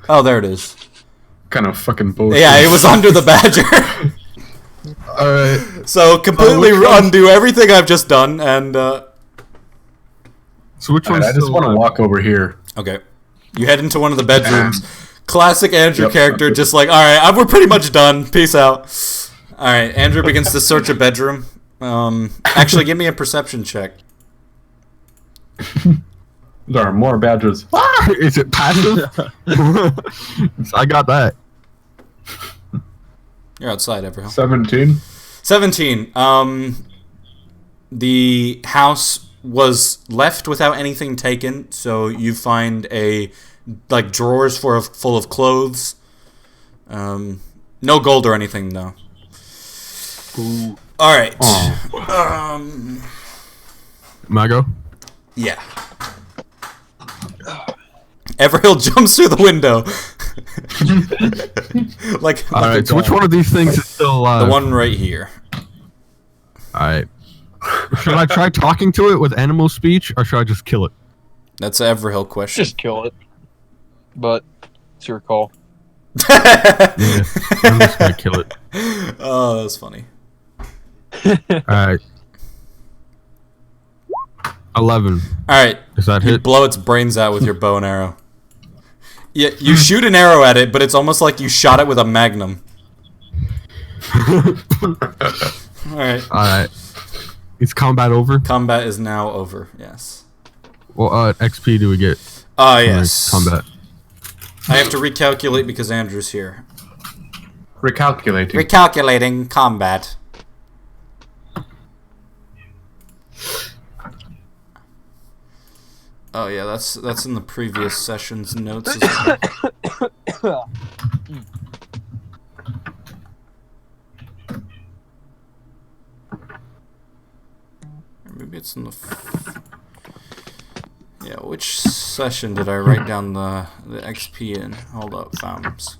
Oh, there it is.
Kind of fucking bullshit.
Yeah, it was under the badger.
All right.
So completely undo everything I've just done, and
So which
Alright,
one's
I just
still
want to
alive?
walk over here.
okay, you head into one of the bedrooms. Classic Andrew
Yep.
character, just like, all right, we're pretty much done. Peace out. All right, Andrew begins to search a bedroom. Actually, give me a perception check.
There are more badgers.
Is it passive? I got that.
You're outside, Everhill.
17.
17. The house was left without anything taken, so you find drawers full of clothes. No gold or anything, though. All right.
May I go?
Yeah. Everhill jumps through the window.
All right. So which one of these things is still alive?
The one right here.
All right. Should I try talking to it with animal speech, or should I just kill it?
That's an Everhill question.
Just kill it. But it's your call.
Yeah, I'm just gonna kill it.
Oh, that's funny.
All right. 11.
All right.
Does that
You
hit?
blow its brains out with your bow and arrow. Yeah, you shoot an arrow at it, but it's almost like you shot it with a magnum. All right.
All right. Is combat over?
Combat is now over. Yes.
What XP do we get?
Yes.
Combat.
I have to recalculate because Andrew's here.
Recalculating.
Recalculating combat. Oh yeah, that's in the previous session's notes as well. Or maybe it's in the yeah, which session did I write down the XP in? Hold up, thumbs.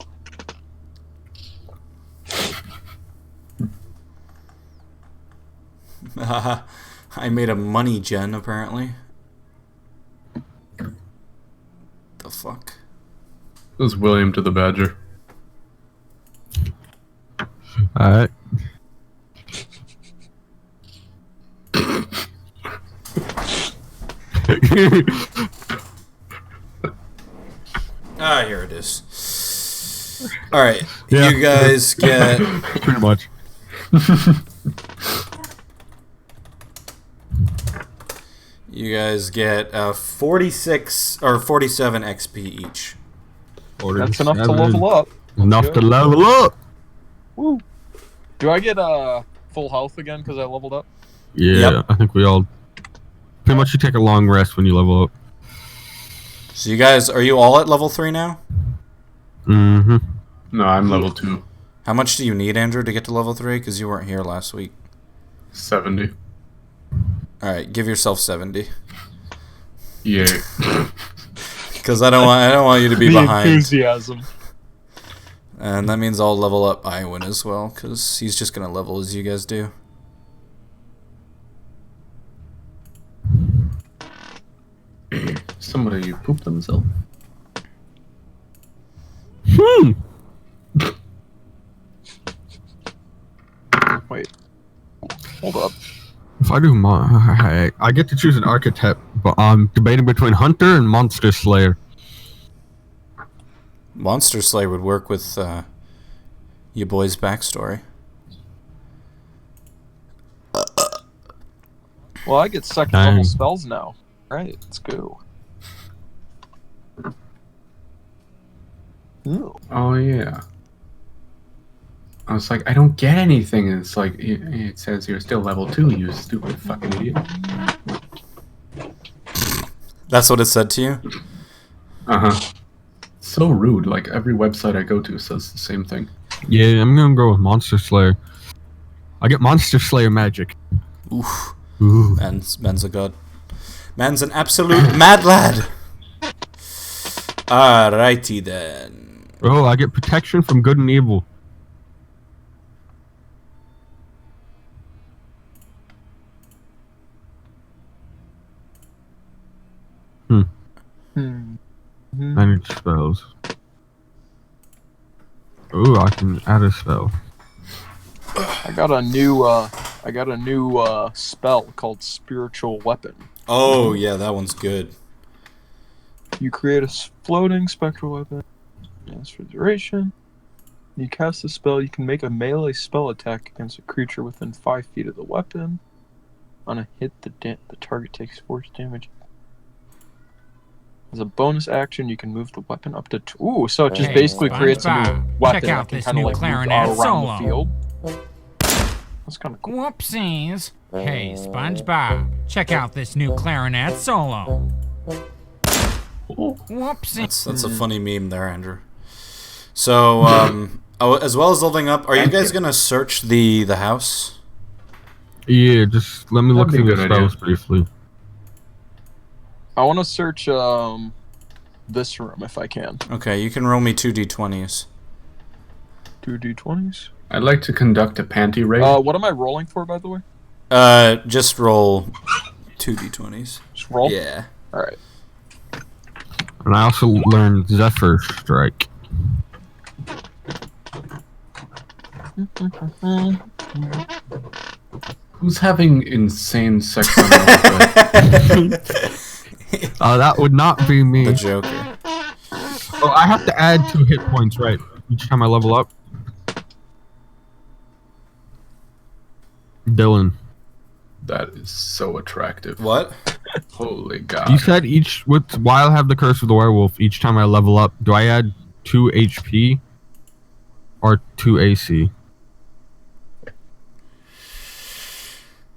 I made a money gen, apparently. The fuck?
It was William to the Badger.
Alright.
Here it is. Alright,
Yeah.
you guys get...
Pretty much.
You guys get 46 or 47 XP each.
That's enough to level up.
Enough to level up.
Woo. Do I get full health again because I leveled up?
Yeah,
Yep.
I think we all. Pretty much, you take a long rest when you level up.
So you guys, are you all at level 3 now?
Mm-hmm.
No, I'm level 2.
How much do you need, Andrew, to get to level 3? Because you weren't here last week.
70.
Alright, give yourself 70.
Yay.
Because I don't want you to be
The
behind.
enthusiasm.
And that means I'll level up Iwan as well, because he's just going to level as you guys do.
Somebody pooped themselves.
Wait. Hold up.
If I do I get to choose an archetype, but I'm debating between Hunter and Monster Slayer.
Monster Slayer would work with your boy's backstory.
Well, I get second
Dang.
level spells now. Alright, let's go. Ooh.
Oh, yeah. I was like, I don't get anything. And it's like, it says you're still level 2, you stupid fucking idiot.
That's what it said to you?
Uh-huh. So rude. Like, every website I go to says the same thing.
Yeah, I'm gonna go with Monster Slayer. I get Monster Slayer magic.
Oof.
Ooh.
Man's a god. Man's an absolute mad lad. Alrighty then.
Oh, I get protection from good and evil. Manage spells. Ooh, I can add a spell.
I got a new spell called Spiritual Weapon.
Oh, yeah, that one's good.
You create a floating spectral weapon. As for duration, you cast a spell, you can make a melee spell attack against a creature within 5 feet of the weapon. On a hit, the target takes force damage. As a bonus action, you can move the weapon up to ooh, so it just basically creates a new weapon
Check out
that can
this
kind of
new
like move
clarinet
all around
solo.
the field. That's kind of cool.
Whoopsies. Hey, SpongeBob, check out this new clarinet solo. Whoopsies.
That's a funny meme there, Andrew. So, as well as leveling up, are you guys gonna search the house?
Yeah, just let me look
That'd be
through
a
the
good idea.
spells briefly.
I want to search this room if I can.
Okay, you can roll me 2d20s.
2d20s.
I'd like to conduct a panty raid.
What am I rolling for, by the way?
Just roll 2d20s.
Just roll?
Yeah.
Alright.
And I also learned Zephyr Strike.
Who's having insane sex on the
That would not be me.
The Joker.
Oh, I have to add 2 hit points, right? Each time I level up. Dylan,
That is so attractive.
What?
Holy God.
you said while I have the Curse of the Werewolf, each time I level up, do I add 2 HP or 2 AC?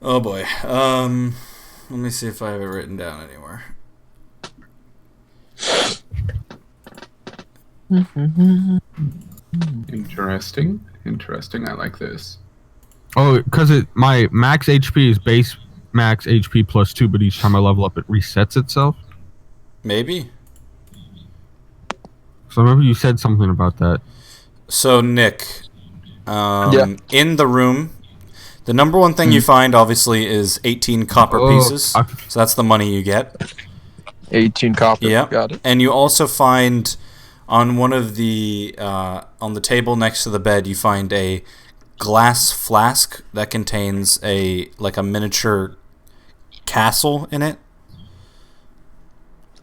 Oh boy. Let me see if I have it written down anywhere.
Interesting. Interesting. I like this.
Oh, because my max HP is base max HP plus 2, but each time I level up, it resets itself.
Maybe.
So I remember you said something about that.
So Nick,
Yeah.
in the room, the number one thing you find obviously is 18 copper pieces. So that's the money you get.
18 copper.
Yeah.
Got it.
And you also find on one of the on the table next to the bed, you find a glass flask that contains a miniature castle in it.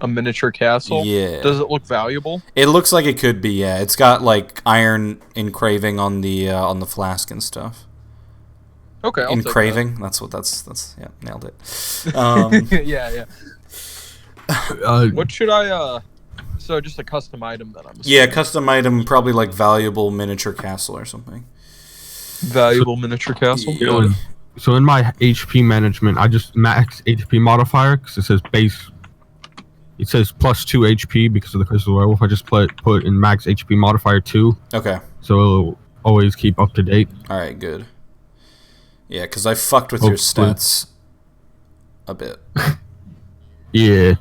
A miniature castle?
Yeah.
Does it look valuable?
It looks like it could be, yeah. It's got like iron engraving on the flask and stuff.
Okay, I'll take
Engraving? That's yeah, nailed it.
that. yeah.
Uh,
What should I, so just a custom item then, I'm assuming.
Yeah, custom item, probably like valuable miniature castle or something.
Valuable miniature castle?
Yeah.
So in my HP management, I just max HP modifier because it says base. It says plus 2 HP because of the Curse of the Werewolf. I just put in max HP modifier 2,
Okay.
so it'll always keep up to date.
Alright, good. Yeah, because I fucked with your
Hopefully.
stats a bit.
Yeah.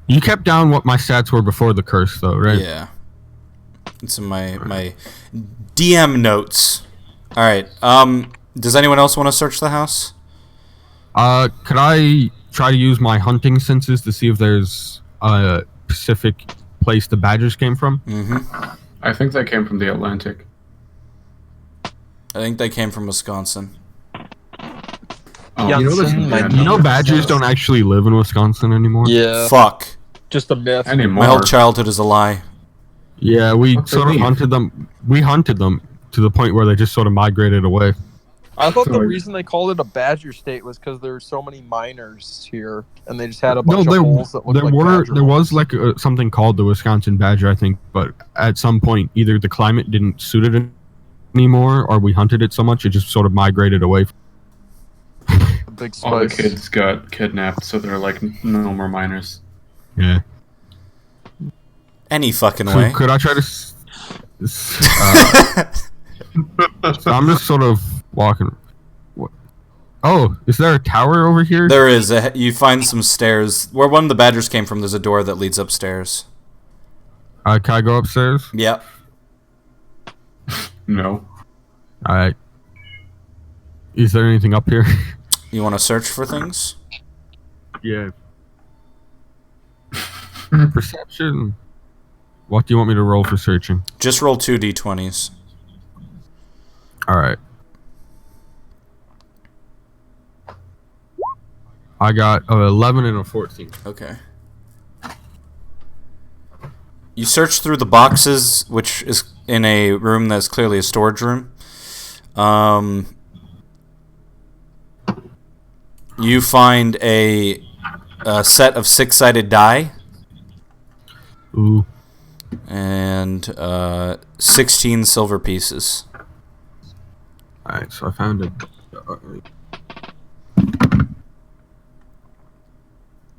You kept down what my stats were before the curse, though, right?
Yeah. It's in my DM notes. Alright, does anyone else want to search the house?
Could I try to use my hunting senses to see if there's a specific place the badgers came from?
Mm-hmm.
I think that came from the Atlantic.
I think they came from Wisconsin.
Oh,
Yeah,
you know this
Wisconsin,
man.
You know badgers don't actually live in Wisconsin anymore?
Yeah.
Fuck.
Just a myth.
Anymore.
My whole childhood is a lie.
Yeah, we
What's
sort
their
of
beef?
hunted them. We hunted them to the point where they just sort of migrated away.
I thought the
Sorry.
reason they called it a badger state was because there were so many miners here, and they just had a bunch
No,
of holes that looked like badger
there was
holes.
like something called the Wisconsin badger, I think, but at some point either the climate didn't suit it anymore, or we hunted it so much it just sort of migrated away.
A big
All the
spice.
kids got kidnapped, so they're like no more minors.
Yeah.
Any fucking
So
way.
could I try to? So I'm just sort of walking. What? Oh, is there a tower over here?
There is. You find some stairs. Where one of the badgers came from, there's a door that leads upstairs.
Can I go upstairs?
Yep.
No.
All right. Is there anything up here?
You want to search for things?
Yeah. Perception. What do you want me to roll for searching?
Just roll 2d20s.
All right. I got 11 and a 14.
Okay. you search through the boxes, which is in a room that's clearly a storage room. You find a set of 6-sided die.
Ooh.
And 16 silver pieces.
Alright, so I found it.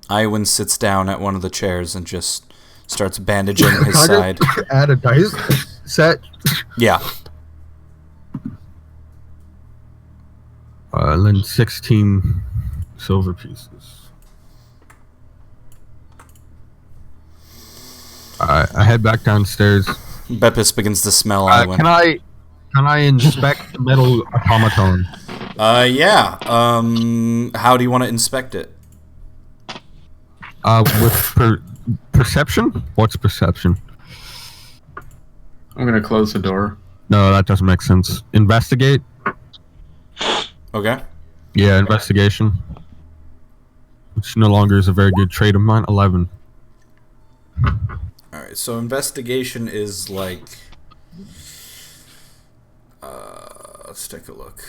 Iwan sits down at one of the chairs and just starts bandaging his side.
Add a dice set.
Yeah.
And then 16 silver pieces. Alright, I head back downstairs.
Beppis begins to smell Iwan.
Can I inspect the metal automaton?
Yeah. How do you want to inspect it?
With perception? What's perception?
I'm gonna close the door.
No, that doesn't make sense. Investigate?
Okay.
Yeah, investigation. Which no longer is a very good trait of mine. 11.
Alright, so investigation is like... let's take a look.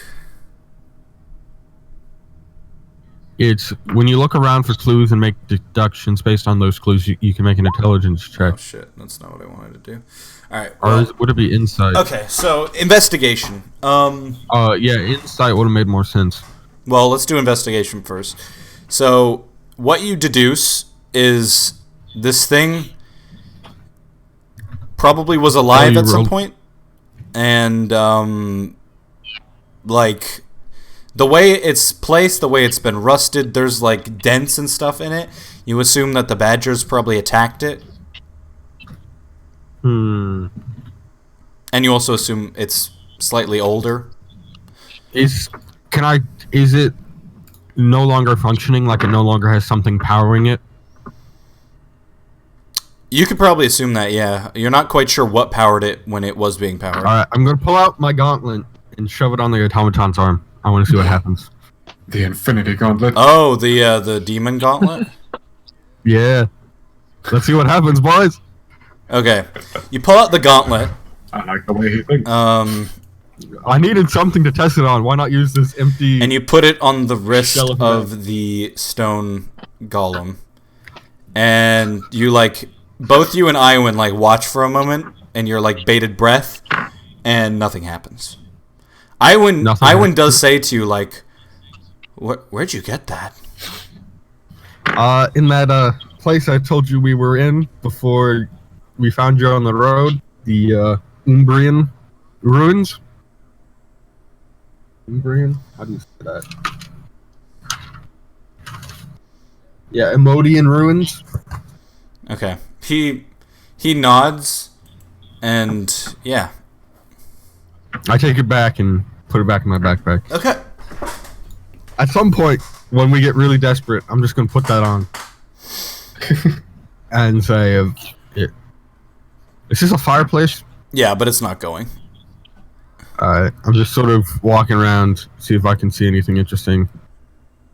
It's when you look around for clues and make deductions based on those clues, you can make an intelligence check.
Oh shit, that's not what I wanted to do. Alright,
Or would it be insight?
okay, so investigation.
Yeah, insight would have made more sense.
Well, let's do investigation first. So, what you deduce is this thing probably was alive
you
at some
rolled-
point, and like the way it's placed, the way it's been rusted, there's like dents and stuff in it. You assume that the badgers probably attacked it,
Hmm.
and you also assume it's slightly older.
Is it no longer functioning? Like it no longer has something powering it?
You could probably assume that, yeah. You're not quite sure what powered it when it was being powered.
Alright, I'm gonna pull out my gauntlet and shove it on the automaton's arm. I want to see what happens.
The Infinity Gauntlet.
Oh, the demon gauntlet?
Yeah. Let's see what happens, boys.
Okay. You pull out the gauntlet.
I like the way he thinks.
I needed something to test it on. Why not use this empty...
And you put it on the wrist
Shell of
of the stone golem. And you, like, both you and Iwan, like, watch for a moment, and you're, like, bated breath, and nothing happens. Iwan does say to you, like, where'd you get that?
In that place I told you we were in before we found you on the road, the Umbrian ruins. Umbrian? How do you say that? Yeah, Emodian ruins.
Okay. He nods, and, yeah.
I take it back and put it back in my backpack.
Okay.
At some point, when we get really desperate, I'm just gonna put that on and say, "Is this a fireplace?"
Yeah, but it's not going.
I'm just sort of walking around, see if I can see anything interesting.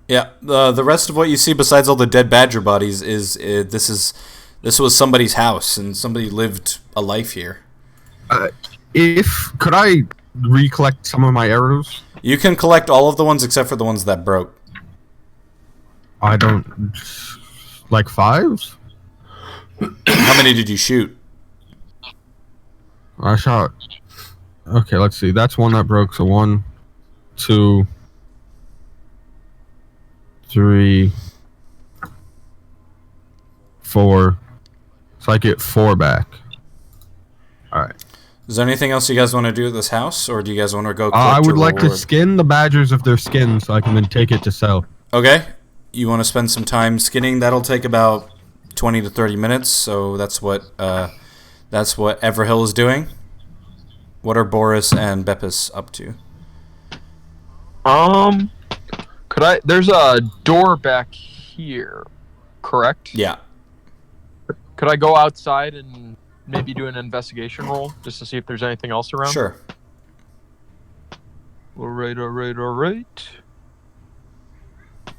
Yeah, the rest of what you see besides all the dead badger bodies is this was somebody's house, and somebody lived a life here.
Could I recollect some of my arrows?
You can collect all of the ones except for the ones that broke.
I don't... Like 5?
How many did you shoot?
I shot... Okay, let's see. That's one that broke, so 1, 2, 3, 4. So I get 4 back. Alright.
Is there anything else you guys want to do at this house, or do you guys want to go collect
I would
your
like to
reward?
skin the badgers of their skin so I can then take it to sell.
Okay. You want to spend some time skinning? That'll take about 20 to 30 minutes, so that's what Everhill is doing. What are Boris and Beppis up to?
There's a door back here, correct?
Yeah.
Could I go outside and maybe do an investigation roll just to see if there's anything else around?
Sure.
Alright.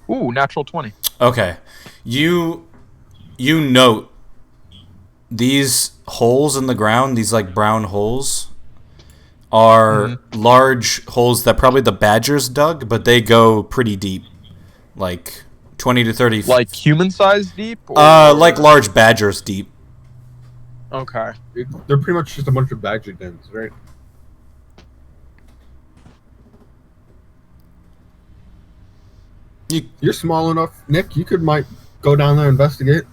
Ooh, natural 20.
Okay. You note these holes in the ground, these like brown holes, are large holes that probably the badgers dug, but they go pretty deep, like 20 to 30 feet.
Like human-sized deep? Or...
Like large badgers deep.
Okay.
They're pretty much just a bunch of badger dens, right? You're small enough, Nick. You might go down there and investigate.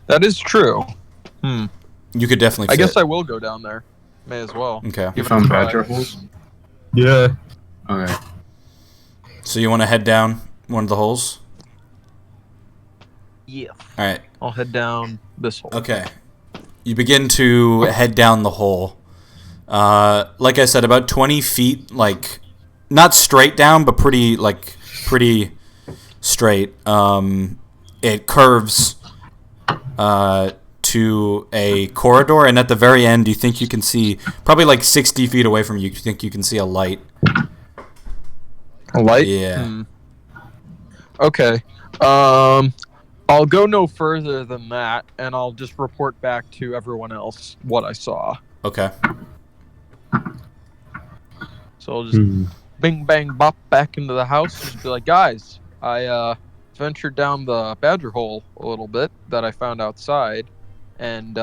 That is true.
You could definitely
I
fit.
guess I will go down there. May as well.
Okay.
You
Give it a
found
try.
badger holes?
Yeah.
Okay.
So you want to head down one of the holes?
Yeah.
All right.
I'll head down this hole.
Okay. You begin to head down the hole. Like I said, about 20 feet, like, not straight down, but pretty straight. It curves to a corridor, and at the very end, you think you can see, probably like 60 feet away from you, you think you can see a light.
A light?
Yeah.
Okay. I'll go no further than that, and I'll just report back to everyone else what I saw.
Okay.
So I'll just bing, bang, bop back into the house and just be like, guys, I ventured down the badger hole a little bit that I found outside, and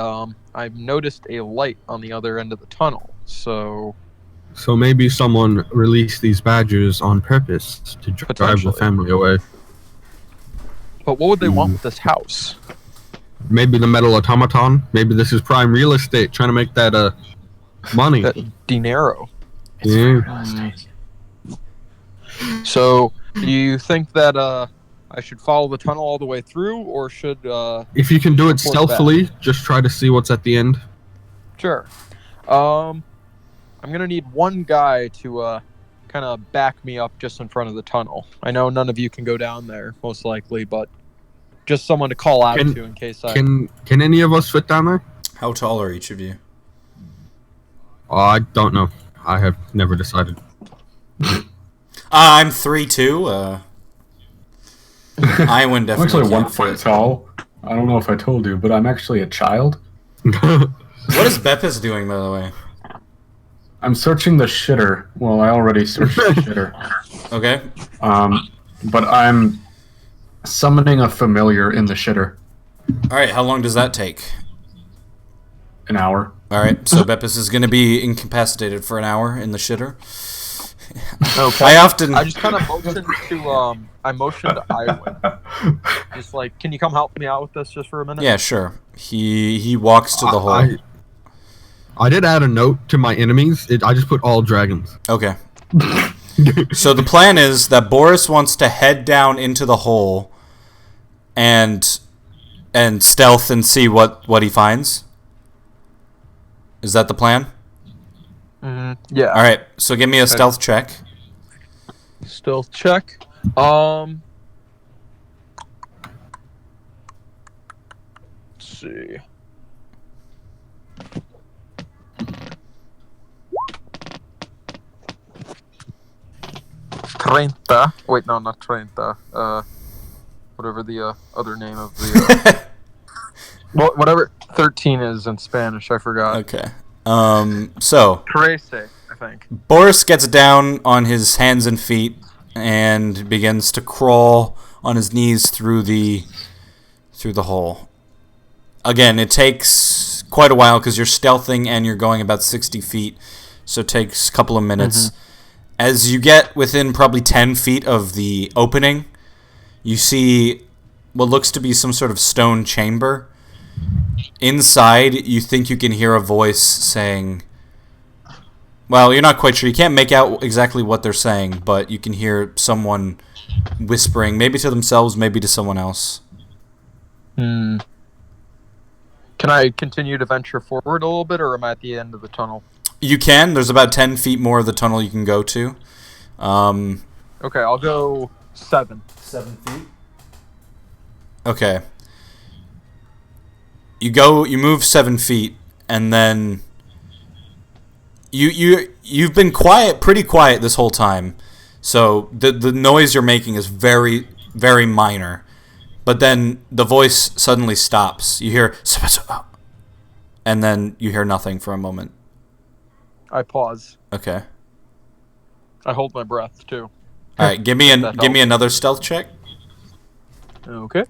I've noticed a light on the other end of the tunnel. So
maybe someone released these badgers on purpose to drive the
Potentially.
family away.
but what would they want with this house?
Maybe the metal automaton. Maybe this is prime real estate, trying to make that money.
That dinero.
Yeah.
So, do you think that I should follow the tunnel all the way through, or should
If you can do it
report back?
stealthily, just try to see what's at the end.
Sure. I'm gonna need one guy to kind of back me up just in front of the tunnel. I know none of you can go down there, most likely, but just someone to call out
Can-
to in case I.
Can any of us fit down there?
How tall are each of you?
I don't know. I have never decided.
I'm 3'2". Iwan
I'm
definitely
actually
can't
1 foot
fit.
tall. I don't know if I told you, but I'm actually a child.
What is Beppis doing, by the way?
I'm searching the shitter. Well, I already searched the shitter.
Okay.
But I'm summoning a familiar in the shitter.
All right. How long does that take?
An hour.
All right. So Beppis is going to be incapacitated for an hour in the shitter.
Okay.
I
just kind of motioned to I motioned to Iwan. Just like, can you come help me out with this just for a minute?
Yeah, sure. He walks to the hole.
I did add a note to my enemies. I just put all dragons.
Okay. So the plan is that Boris wants to head down into the hole and stealth and see what he finds. Is that the plan?
Yeah.
All right. So give me a stealth check.
Stealth check. Let's see. Treinta. Wait, no, not Treinta. Whatever the other name of the. Whatever 13 is in Spanish, I forgot.
Okay. So
Trece, I think.
Boris gets down on his hands and feet and begins to crawl on his knees through the hole. Again, it takes quite a while because you're stealthing and you're going about 60 feet, so it takes a couple of minutes. As you get within probably 10 feet of the opening, you see what looks to be some sort of stone chamber. Inside, you think you can hear a voice saying... Well, you're not quite sure. You can't make out exactly what they're saying, but you can hear someone whispering, maybe to themselves, maybe to someone else.
Can I continue to venture forward a little bit, or am I at the end of the tunnel?
You can. There's about 10 feet more of the tunnel you can go to.
Okay, I'll go 7.
7 feet? Okay. You move 7 feet, and then you've been pretty quiet this whole time. So the noise you're making is very, very minor. But then the voice suddenly stops. You hear, and then you hear nothing for a moment.
I pause.
Okay.
I hold my breath too.
All right. Give me another stealth check.
Okay.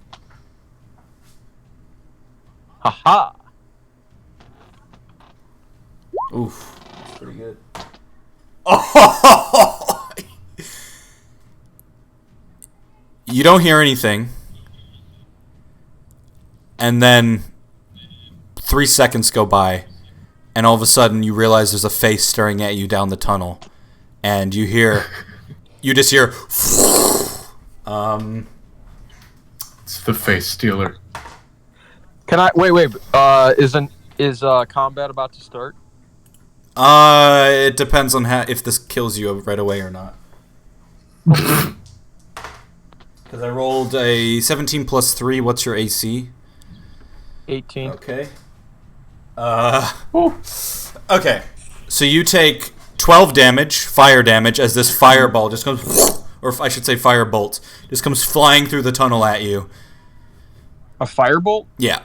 Haha.
Oof. That's pretty good. Oh! You don't hear anything. And then 3 seconds go by. And all of a sudden you realize there's a face staring at you down the tunnel. And you just hear
It's the face stealer.
Can I wait? Is combat about to start?
It depends on if this kills you right away or not. Because I rolled a 17 plus 3. What's your AC?
18.
Okay. Okay. So you take 12 damage, fire damage, as this fireball just comes, or I should say firebolt, just comes flying through the tunnel at you.
A firebolt?
Yeah.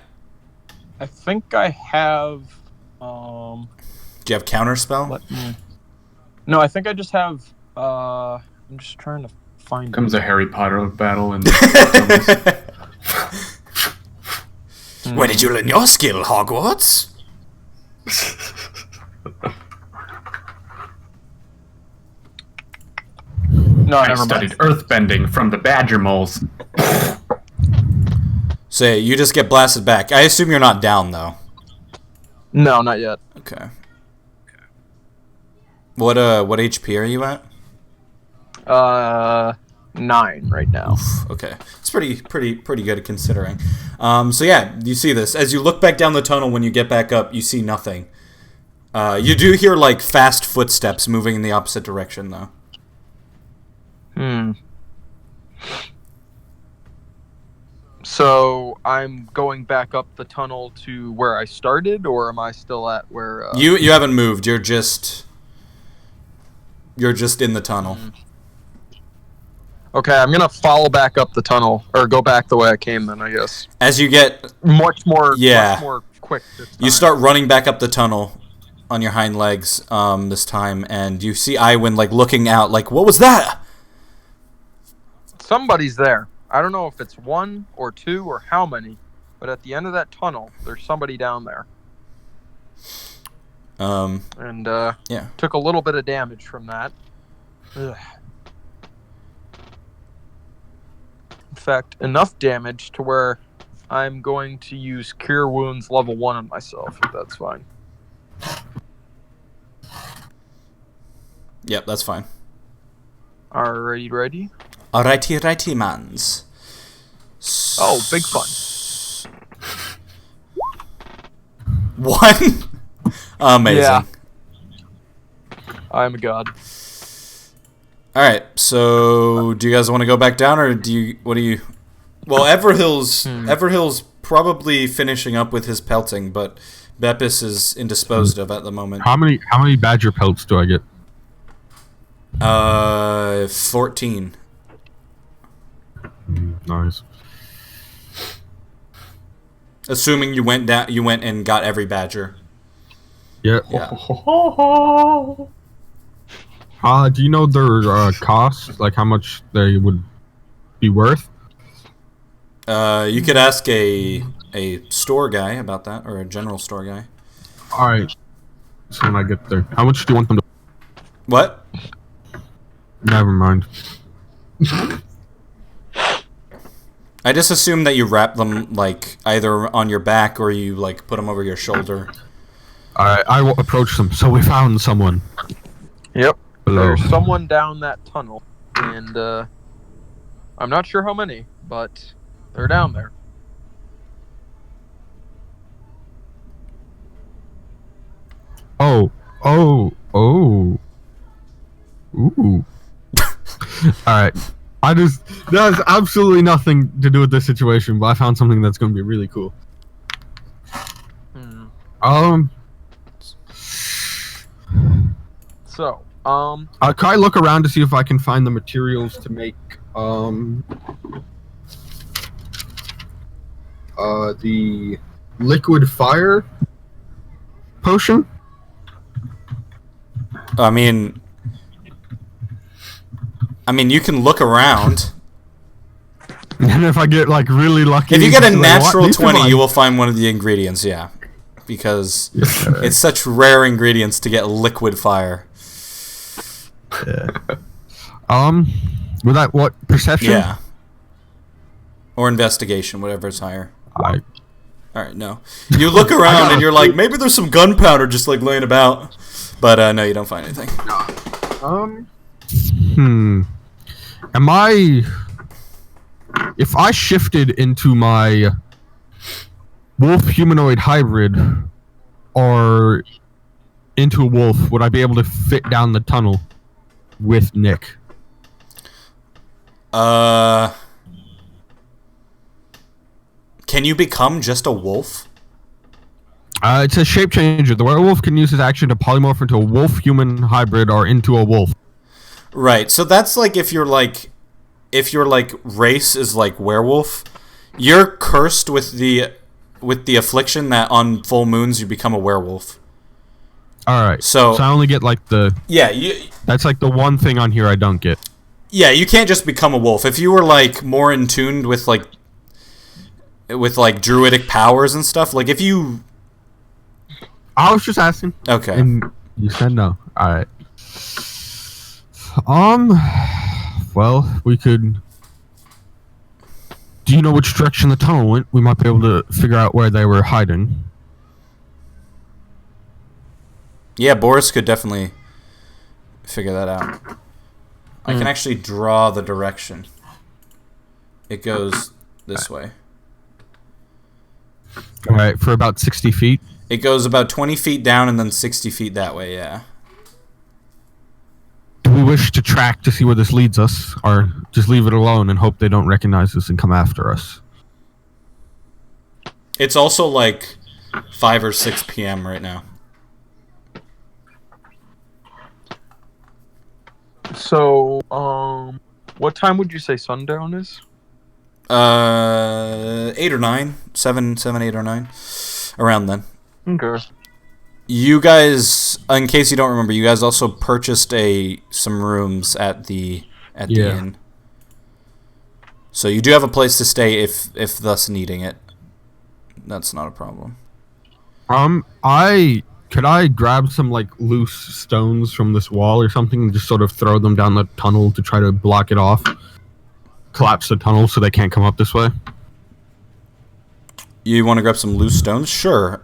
I think I have.
Do you have counterspell?
No, I think I just have. I'm just trying to find.
Comes a Harry Potter battle and.
Where did you learn your skill, Hogwarts?
No,
I
never
studied
mind.
earthbending from the badger moles.
So you just get blasted back. I assume you're not down, though.
No, not yet.
Okay. What HP are you at?
9 right now.
Okay, it's pretty good considering. So yeah, you see this as you look back down the tunnel. When you get back up, you see nothing. You do hear like fast footsteps moving in the opposite direction, though.
So I'm going back up the tunnel to where I started, or am I still at where?
You haven't moved. You're just in the tunnel.
Okay, I'm gonna follow back up the tunnel, or go back the way I came. Then I guess
As you get,
much more quick. This time.
you start running back up the tunnel on your hind legs this time, and you see Iwin like looking out, like, what was that?
Somebody's there. I don't know if it's 1 or 2 or how many, but at the end of that tunnel, there's somebody down there. And
yeah.
took a little bit of damage from that. Ugh. In fact, enough damage to where I'm going to use Cure Wounds level 1 on myself, if that's fine.
Yep, that's fine.
Alrighty, ready?
Alrighty, mans.
Oh, big fun.
1? Amazing.
Yeah. I'm a god.
Alright, so do you guys want to go back down, or Well, Everhill's probably finishing up with his pelting, but Beppis is indisposed of at the moment.
How many badger pelts do I get?
14.
Nice.
Assuming you went and got every badger.
Yeah.
Yeah.
Do you know their cost? Like how much they would be worth?
You could ask a store guy about that, or a general store guy.
All right. So when I get there, how much do you want them to?
What?
Never mind.
I just assume that you wrap them like either on your back or you like put them over your shoulder.
All right, I will approach them. So we found someone.
Yep.
Hello.
There's someone down that tunnel, and I'm not sure how many, but they're down there.
Oh. Ooh. Alright. That has absolutely nothing to do with this situation, but I found something that's going to be really cool.
So,
can I look around to see if I can find the materials to make, the liquid fire potion.
I mean, you can look around.
And if I get like really lucky,
If you get a
like,
natural
what? These people
20, you will find one of the ingredients, yeah. Because it's such rare ingredients to get liquid fire.
With that, what, perception?
Yeah. Or investigation, whatever is higher.
I
Alright, no. You look around and you're like, maybe there's some gunpowder just like laying about. But no, you don't find anything.
Am I... If I shifted into my wolf humanoid hybrid or into a wolf, would I be able to fit down the tunnel with Nick?
Can you become just a wolf?
It's a shape changer. The werewolf can use his action to polymorph into a wolf-human hybrid or into a wolf.
Right, so that's like if your race is like werewolf, you're cursed with the affliction that on full moons you become a werewolf.
Alright,
So
I only get like the...
Yeah,
That's like the one thing on here I don't get.
yeah, you can't just become a wolf. If you were like more in tuned with like druidic powers and stuff, like if you...
I was just asking.
Okay.
And you said no. Alright. Well, we could... Do you know which direction the tunnel went? We might be able to figure out where they were hiding.
Yeah, Boris could definitely figure that out. I can actually draw the direction. It goes this way.
Alright, for about 60 feet.
It goes about 20 feet down and then 60 feet that way, yeah.
Do we wish to track to see where this leads us, or just leave it alone and hope they don't recognize us and come after us?
It's also like 5 or 6 p.m. right now.
So, what time would you say sundown is?
8 or 9. 7, 8 or 9. Around then.
Okay.
You guys, in case you don't remember, you guys also purchased some rooms at the inn. So you do have a place to stay if thus needing it. That's not a problem.
Could I grab some like loose stones from this wall or something and just sort of throw them down the tunnel to try to block it off? Collapse the tunnel so they can't come up this way?
You want to grab some loose stones? Sure.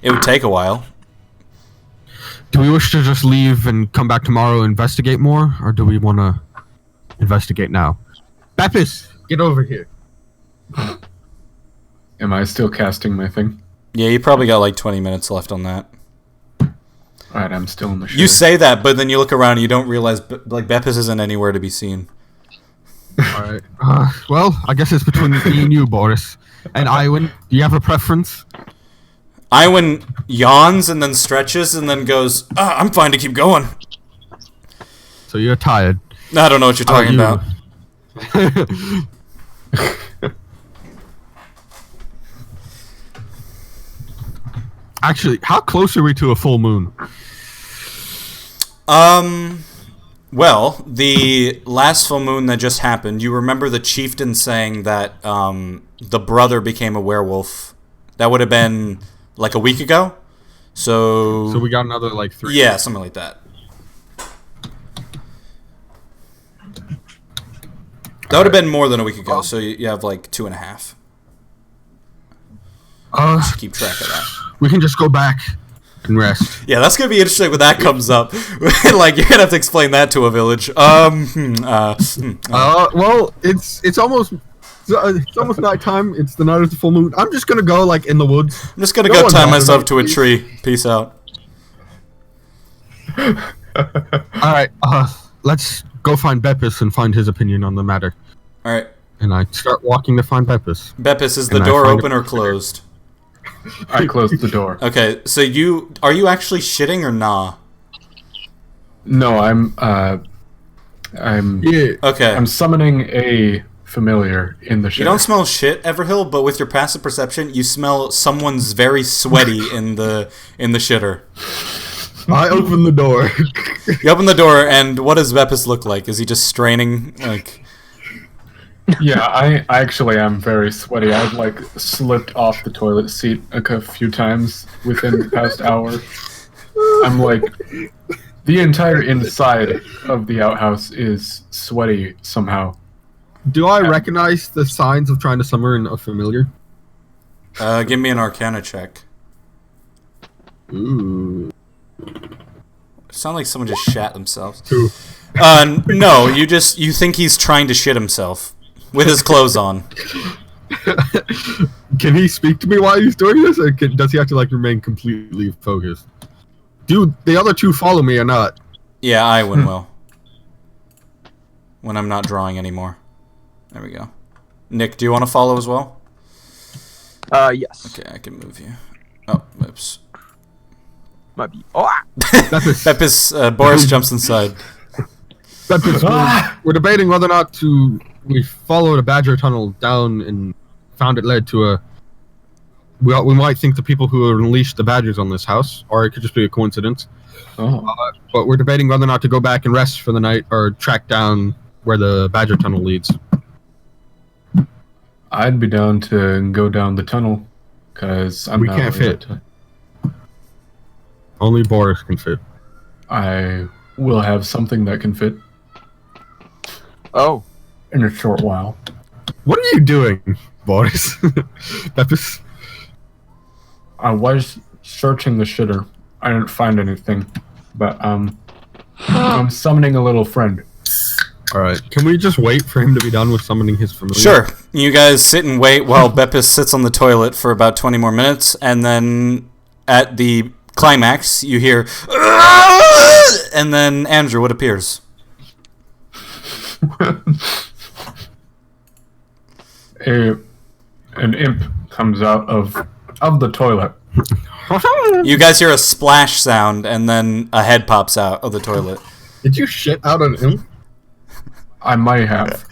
It would take a while.
Do we wish to just leave and come back tomorrow and investigate more, or do we want to investigate now? Baptist, get over here.
Am I still casting my thing?
Yeah, you probably got like 20 minutes left on that.
Alright, I'm still in the show.
You say that, but then you look around and you don't realize like Bepis isn't anywhere to be seen.
Alright. Well, I guess it's between me and you, Boris. And Iwan, do you have a preference?
Iwan yawns and then stretches and then goes, I'm fine to keep going.
So you're tired.
I don't know what you're talking about.
Actually, how close are we to a full moon?
Well, the last full moon that just happened, you remember the chieftain saying that the brother became a werewolf. That would have been like a week ago. So
we got another like 3.
Yeah, something like that. That would have been more than a week ago, so you have like 2.5. Just keep track of that.
We can just go back and rest.
Yeah, that's gonna be interesting when that comes up. Like you're gonna have to explain that to a village.
Well, it's almost night time. It's the night of the full moon. I'm just gonna go like in the woods.
I'm just gonna go tie myself to a tree. Peace out.
All right, let's go find Bepis and find his opinion on the matter.
All right.
And I start walking to find Bepis.
Bepis, is the door open or closed?
I closed the door.
Okay, so are you actually shitting or nah?
No, I'm
Yeah.
Okay.
I'm summoning a familiar in the shitter.
You don't smell shit, Everhill, but with your passive perception, you smell someone's very sweaty in the shitter.
I open the door.
You open the door, and what does Bepis look like? Is he just straining? Like,
Yeah, I actually am very sweaty. I've like slipped off the toilet seat a few times within the past hour. I'm like, the entire inside of the outhouse is sweaty somehow.
Do I recognize the signs of trying to summon a familiar?
give me an Arcana check.
Ooh.
Sound like someone just shat themselves.
2.
No, you think he's trying to shit himself with his clothes on.
Can he speak to me while he's doing this, or does he have to like remain completely focused? Do the other 2 follow me or not?
Yeah, I will. When I'm not drawing anymore. There we go. Nick, do you want to follow as well?
Yes.
Okay, I can move you. Oh, oops.
Might be. Oh!
Bepis, Boris jumps inside.
We're debating whether or not we followed a badger tunnel down and found it led to a. We might think the people who unleashed the badgers on this house, or it could just be a coincidence.
Oh.
But we're debating whether or not to go back and rest for the night, or track down where the badger tunnel leads.
I'd be down to go down the tunnel, because
We can't fit. Only Boris can fit.
I will have something that can fit
Oh.
in a short while.
What are you doing, Boris? Bepis?
I was searching the shitter. I didn't find anything, but I'm summoning a little friend.
Alright, can we just wait for him to be done with summoning his familiar?
Sure. You guys sit and wait while Bepis sits on the toilet for about 20 more minutes, and then at the climax, you hear, and then Andrew, what appears?
An imp comes out of the toilet.
You guys hear a splash sound, and then a head pops out of the toilet.
Did you shit out on him?
I might have.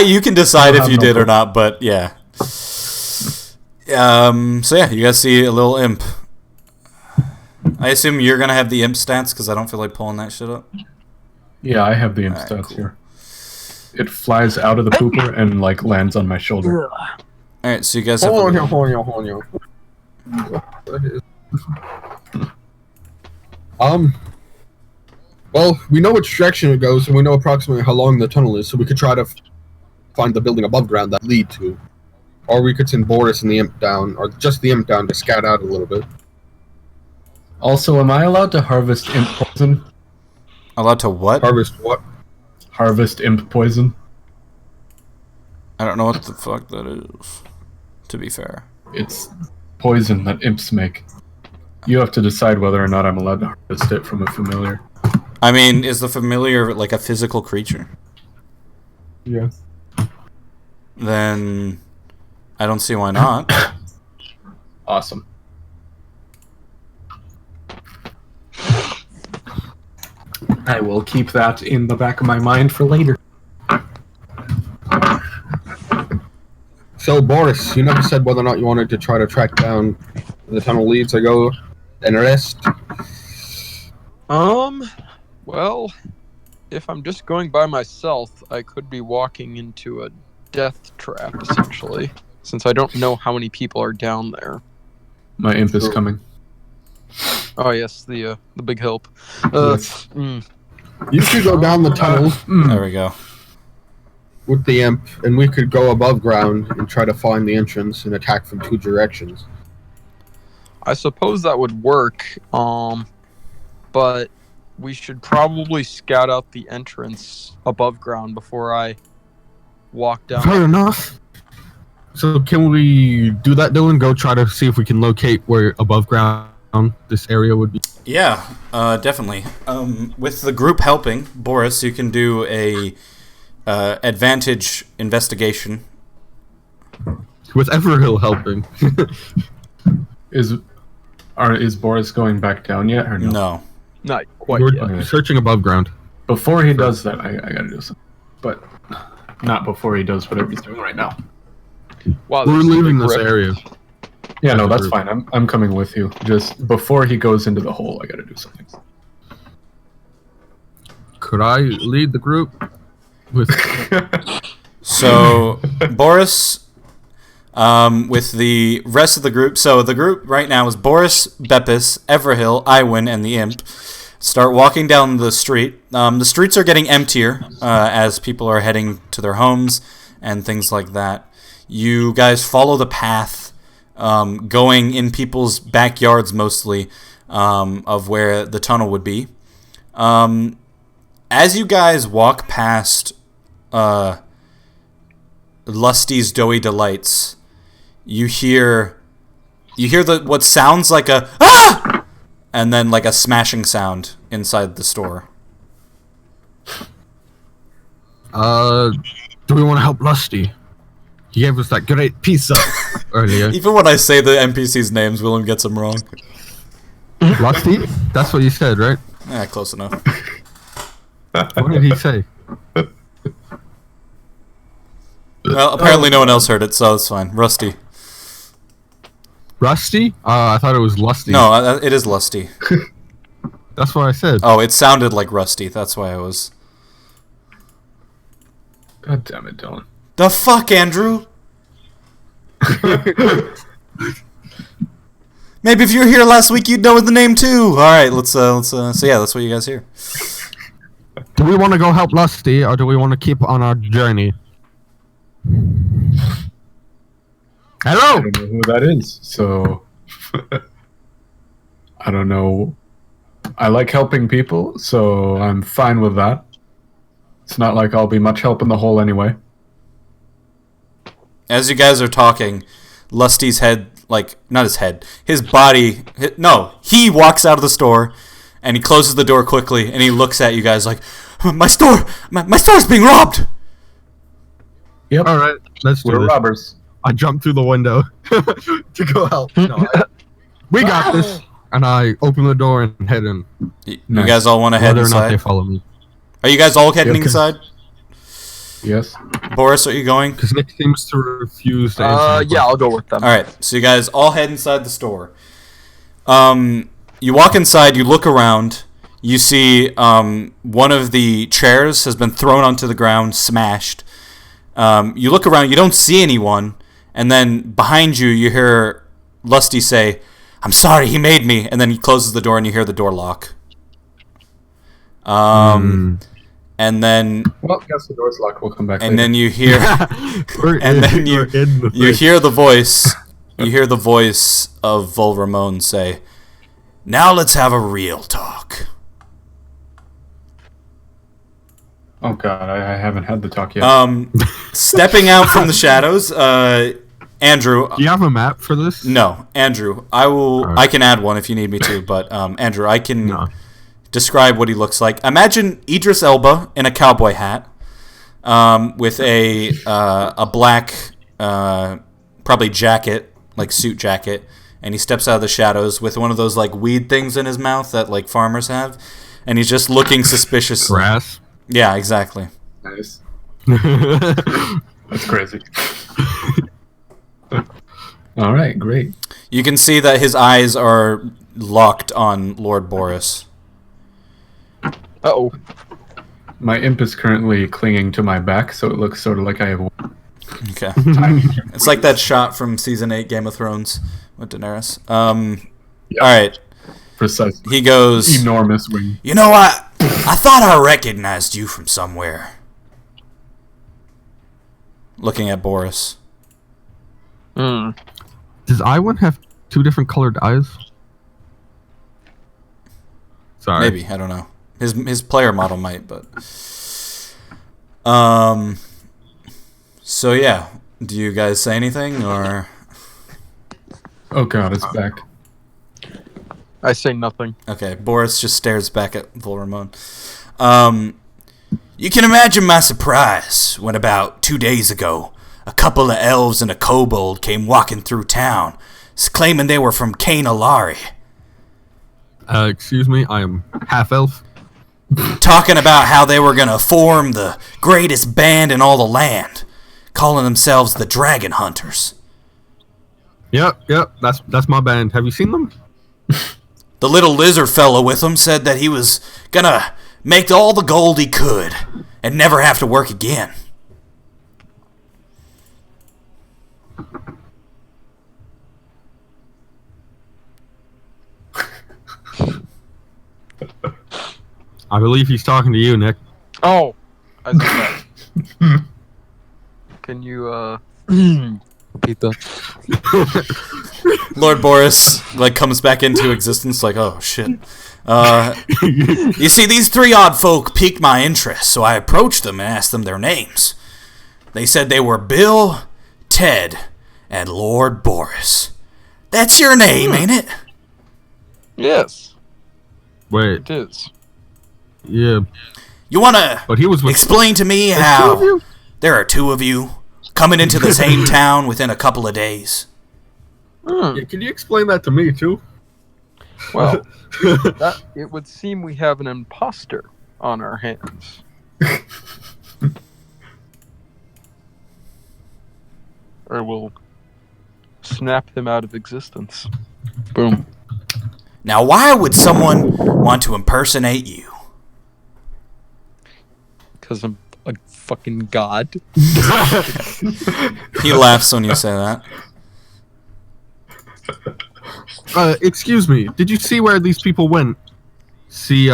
You can decide if you
no
did or
clue.
not, but yeah. So yeah, you guys see a little imp. I assume you're gonna have the imp stats because I don't feel like pulling that shit up.
Yeah, I have the imp
Alright,
stats
cool.
here. It flies out of the pooper and like lands on my shoulder.
All right, so you guys have. a little-
Well, we know which direction it goes, and we know approximately how long the tunnel is, so we could try to find the building above ground that lead to. Or we could send Boris and the imp down, or just the imp down to scout out a little bit.
Also, am I allowed to harvest imp poison?
Allowed to what?
Harvest what?
Harvest imp poison?
I don't know what the fuck that is. To be fair.
It's poison that imps make. You have to decide whether or not I'm allowed to harvest it from a familiar.
I mean, is the familiar like a physical creature?
Yeah.
Then I don't see why not.
Awesome. I will keep that in the back of my mind for later.
So, Boris, you never said whether or not you wanted to try to track down the tunnel leads or go and rest.
Well, if I'm just going by myself, I could be walking into a death trap, essentially, since I don't know how many people are down there.
My imp is coming.
Oh yes, the big help.
Yes.
You could go down the tunnel
There we go.
with the imp, and we could go above ground and try to find the entrance and attack from 2 directions.
I suppose that would work. But we should probably scout out the entrance above ground before I walk down.
Fair enough. So can we do that, Dylan? Go try to see if we can locate where above ground this area would be.
Yeah, definitely. With the group helping, Boris, you can do a advantage investigation.
With Everhill helping.
Is Boris going back down yet or no?
No.
Not quite
We're
yet.
searching above ground.
Before he does that, I gotta do something. But not before he does whatever he's doing right now.
Wow,
We're
there's a
leaving
big
this
rip.
area.
Yeah, no,
As a
that's
group.
fine. I'm coming with you. Just before he goes into the hole, I gotta do something.
Could I lead the group? With
So, Boris, with the rest of the group. So, the group right now is Boris, Beppis, Everhill, Iwin, and the Imp. Start walking down the street. The streets are getting emptier as people are heading to their homes and things like that. You guys follow the path, going in people's backyards mostly, of where the tunnel would be. As you guys walk past Lusty's Doughy Delights, you hear what sounds like a ah, and then like a smashing sound inside the store.
do we want to help Lusty? He gave us that great pizza earlier.
Even when I say the NPCs' names, Willem gets them wrong.
Lusty? That's what you said, right?
Close enough.
What did he say?
Well, apparently no one else heard it, so it's fine. Rusty.
Rusty? I thought it was Lusty.
No, it is Lusty.
That's what I said.
Oh, it sounded like Rusty. That's why I was.
God damn it, Dylan.
The fuck, Andrew? Maybe if you were here last week, you'd know the name too. All right, let's. So yeah, that's what you guys hear.
Do we want to go help Lusty, or do we want to keep on our journey?
I
Hello!
don't know who that is, so I don't know. I like helping people, so I'm fine with that. It's not like I'll be much help in the hole anyway.
As you guys are talking, Lusty's head, like, not his head, his body, he walks out of the store, and he closes the door quickly, and he looks at you guys like, my store's being robbed!
Yep,
Alright, let's do
we're
this.
robbers.
I jumped through the window to go help. No, we got this! And I open the door and head in.
You
Nice.
guys all want to head
Whether or not they
inside?
follow me.
Are you guys all heading
Okay.
inside?
Yes.
Boris, are you going?
Because Nick seems to refuse to answer.
Yeah, I'll go with them.
Alright, so you guys all head inside the store. You walk inside, you look around, you see one of the chairs has been thrown onto the ground, smashed. You look around, you don't see anyone, and then behind you, you hear Lusty say, I'm sorry, he made me, and then he closes the door and you hear the door lock. And then
Well, guess the door's locked. We'll come back.
and
later.
then you hear and then you hear the voice of Volramon say, now let's have a real talk.
Oh god, I haven't had the talk yet.
Stepping out from the shadows, Andrew.
Do you have a map for this?
No, Andrew. I will.
Alright.
I can add one if you need me to. But Andrew, I can
No.
describe what he looks like. Imagine Idris Elba in a cowboy hat, with a black, probably jacket, like suit jacket, and he steps out of the shadows with one of those like weed things in his mouth that like farmers have, and he's just looking suspicious.
Grass.
Yeah, exactly.
Nice. That's crazy. All right, great.
You can see that his eyes are locked on Lord Boris.
Uh-oh.
My imp is currently clinging to my back, so it looks sort of like I have a
Okay. It's like that shot from season 8 Game of Thrones with Daenerys. Alright.
precise,
He goes,
enormous wing.
you know what? I thought I recognized you from somewhere. Looking at Boris.
Does Iwan have two different colored eyes? Sorry.
Maybe, I don't know. His player model might, but so yeah. Do you guys say anything or
Oh god, it's back.
I say nothing.
okay, Boris just stares back at Volramon. You can imagine my surprise when about 2 days ago, a couple of elves and a kobold came walking through town, claiming they were from Cain Alari.
Excuse me, I am half elf.
talking about how they were going to form the greatest band in all the land, calling themselves the Dragon Hunters.
Yep, that's my band. Have you seen them?
The little lizard fellow with them said that he was going to make all the gold he could and never have to work again.
I believe he's talking to you, Nick.
Oh, I see that. Can you repeat that?
Lord Boris comes back into existence like, oh shit. You see, these three odd folk piqued my interest, so I approached them and asked them their names. They said they were Bill, Ted, and Lord Boris. That's your name, ain't it?
Yes,
Wait,
it is.
yeah,
You want to
but he was with
explain to me
two of
how
you?
there are two of you coming into the same town within a couple of days?
Hmm.
Yeah, can you explain that to me too?
Well, it would seem we have an imposter on our hands. Or we'll snap him out of existence. Boom.
Now, why would someone want to impersonate you?
Because I'm a fucking god.
He laughs when you say that.
Excuse me, did you see where these people went? See,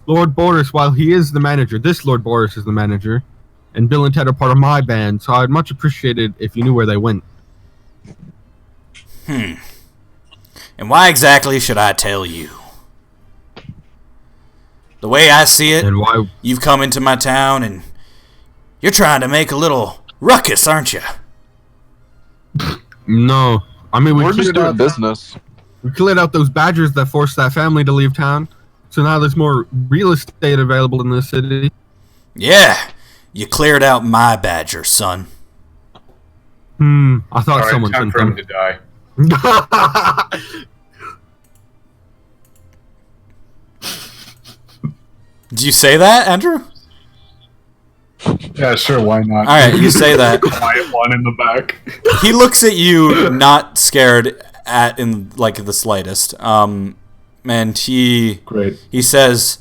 Lord Boris, while he is the manager, this Lord Boris is the manager, and Bill and Ted are part of my band, so I'd much appreciate it if you knew where they went.
And why exactly should I tell you? The way I see it,
And why?
you've come into my town and you're trying to make a little ruckus, aren't you?
No. I mean,
We're just doing business.
we cleared out those badgers that forced that family to leave town, so now there's more real estate available in the city.
Yeah, you cleared out my badger, son.
I thought
Alright,
someone
time
sent
for him
them.
to die.
Did you say that, Andrew?
Yeah, sure, why not?
Alright, you say that.
Quiet one in the back.
He looks at you, not scared in the slightest. And he
Great.
says,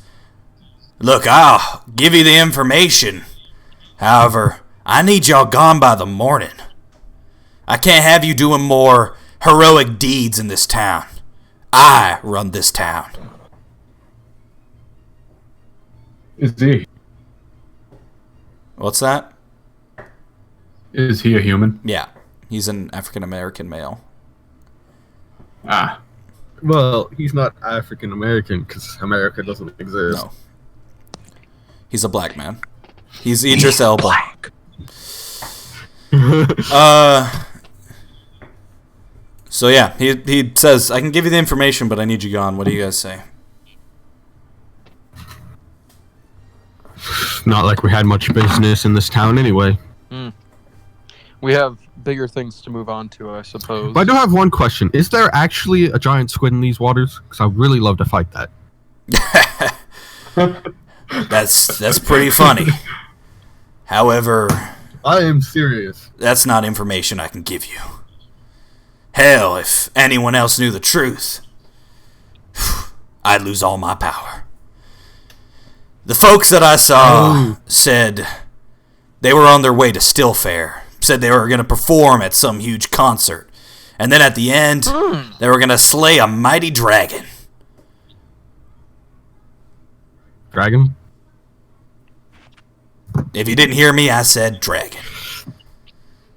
"Look, I'll give you the information. However, I need y'all gone by the morning. I can't have you doing more heroic deeds in this town. I run this town."
Is he?
What's that?
Is he a human?
Yeah, he's an African American male.
Ah.
Well, he's not African American because America doesn't exist.
No. He's a black man. He's Idris Elba. So yeah, he says, "I can give you the information, but I need you gone." What do you guys say?
Not like we had much business in this town anyway.
We have bigger things to move on to, I suppose.
But I do have one question. Is there actually a giant squid in these waters? Because I'd really love to fight that.
That's pretty funny. However,
I am serious.
that's not information I can give you. Hell, if anyone else knew the truth, I'd lose all my power. The folks that I saw said they were on their way to Stillfair. Said they were going to perform at some huge concert. And then at the end, they were going to slay a mighty dragon.
Dragon?
If you didn't hear me, I said dragon.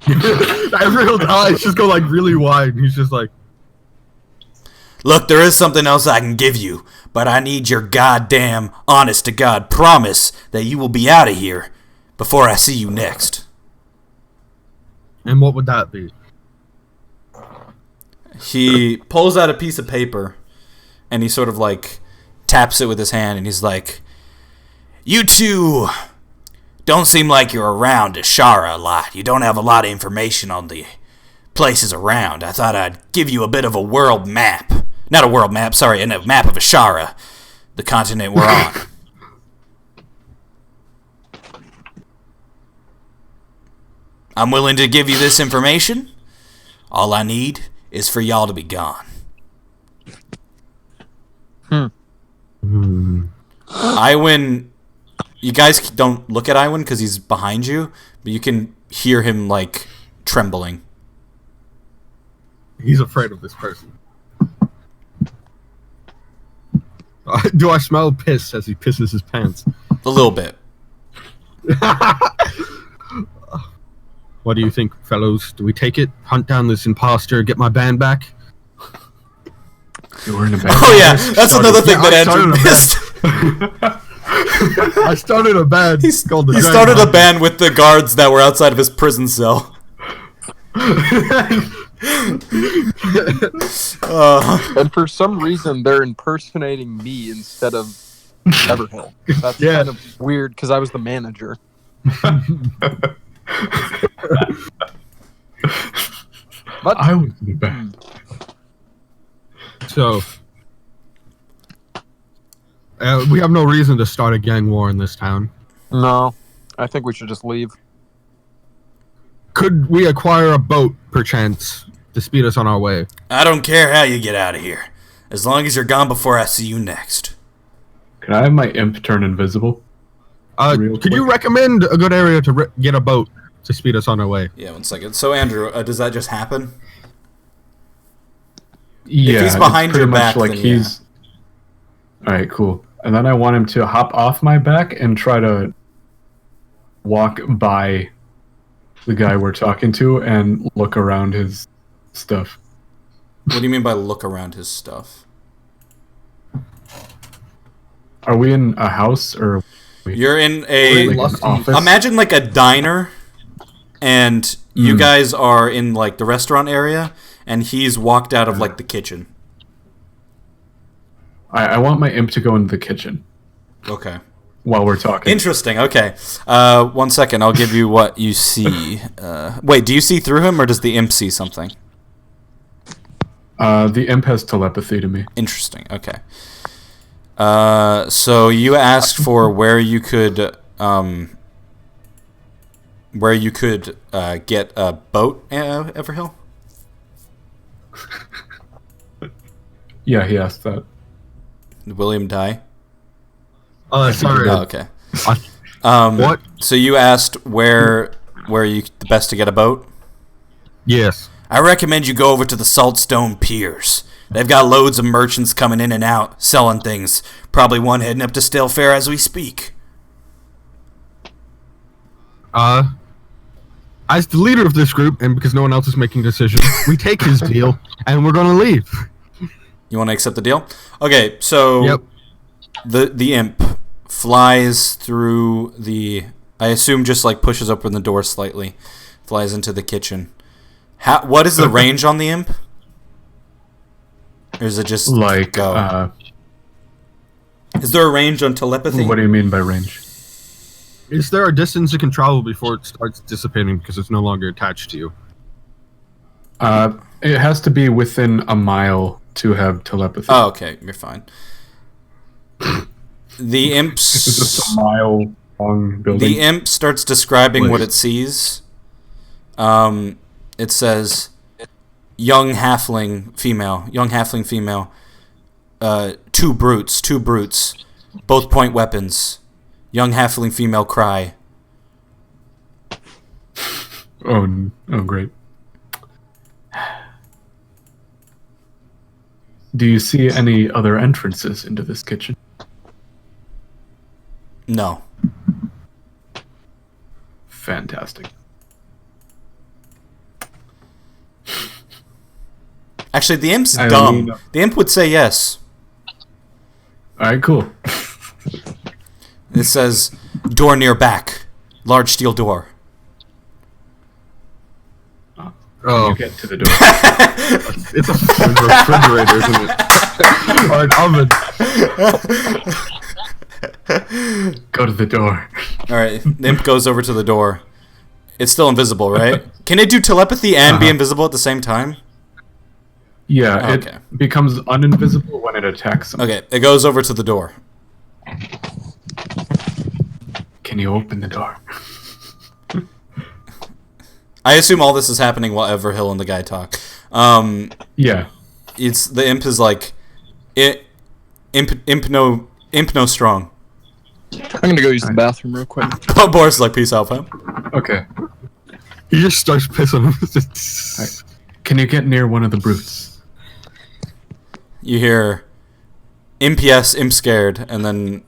Everyone's eyes just go like really wide. And he's just like,
Look, there is something else I can give you, but I need your goddamn honest-to-God promise that you will be out of here before I see you next.
and what would that be?
He pulls out a piece of paper, and he sort of taps it with his hand, and he's like, "You two don't seem like you're around Ashara a lot. You don't have a lot of information on the places around. I thought I'd give you a bit of a world map. Not a world map, sorry, a map of Ashara. the continent we're on. I'm willing to give you this information. All I need is for y'all to be gone. Iwin, you guys don't look at Iwin because he's behind you, but you can hear him, like, trembling.
He's afraid of this person. Do I smell piss as he pisses his pants?
A little bit.
What do you think, fellows? Do we take it? Hunt down this imposter, get my band back?
You were in a bad.
Oh yeah, that's another thing that Andrew missed.
I started a band called the
He started a band with the guards that were outside of his prison cell.
And for some reason, they're impersonating me instead of Everhill. That's kind of weird because I was the manager. But
I was in the bad.
So, we have no reason to start a gang war in this town.
no, I think we should just leave.
Could we acquire a boat, perchance, to speed us on our way?
I don't care how you get out of here, as long as you're gone before I see you next.
Can I have my imp turn invisible? Real
Could you
quick.
recommend a good area to get a boat to speed us on our way?
Yeah, 1 second. So Andrew, does that just happen?
Yeah,
he's behind
it's pretty
your
much
back,
like
then
he's. All right, cool. And then I want him to hop off my back and try to walk by the guy we're talking to and look around his stuff.
What do you mean by look around his stuff?
Are we in a house or?
You're in
Like
a...
an office?
Imagine like a diner, and you guys are in like the restaurant area, and he's walked out of like the kitchen.
I want my imp to go into the kitchen
Okay.
while we're talking.
Interesting. Okay. 1 second. I'll give you what you see. Wait, do you see through him, or does the imp see something?
The imp has telepathy to me.
Interesting. Okay. So you asked for where you could get a boat, Everhill?
Yeah, he asked that.
Did William die?
Sorry.
Oh, okay.
What?
So you asked where you the best to get a boat?
Yes.
I recommend you go over to the Saltstone Piers. They've got loads of merchants coming in and out, selling things. Probably one heading up to Stale Fair as we speak.
As the leader of this group, and because no one else is making decisions, we take his deal, and we're gonna leave.
You want to accept the deal? Okay, so
Yep.
the imp flies through the... I assume just like pushes open the door slightly. Flies into the kitchen. What is the range on the imp? Or is it just
Like,
go? Is there a range on telepathy?
what do you mean by range?
Is there a distance it can travel before it starts dissipating because it's no longer attached to you?
It has to be within a mile to have telepathy.
Oh, okay, you're fine. The
It's just
imp's
a mile long building.
the imp starts describing what
Please.
it sees. It says, young halfling female, two brutes, both point weapons. Young halfling female cry.
Oh, great. Do you see any other entrances into this kitchen?
No.
Fantastic.
Actually, the imp's
I
dumb.
mean-
The imp would say yes.
Alright, cool.
It says, door near back. Large steel door.
Oh,
You get to the door.
it's a refrigerator, isn't it? Or an oven.
Go to the door.
Alright, the imp goes over to the door. It's still invisible, right? Can it do telepathy and be invisible at the same time?
Yeah,
Okay.
it becomes uninvisible when it attacks them.
Okay, it goes over to the door.
Can you open the door?
I assume all this is happening while Everhill and the guy talk.
Yeah.
It's the imp is like, imp no strong.
I'm gonna go use the bathroom real quick.
Boris is like, peace out, fam.
Okay.
He just starts pissing him.
Can you get near one of the brutes?
You hear, imp yes, imp scared, and then,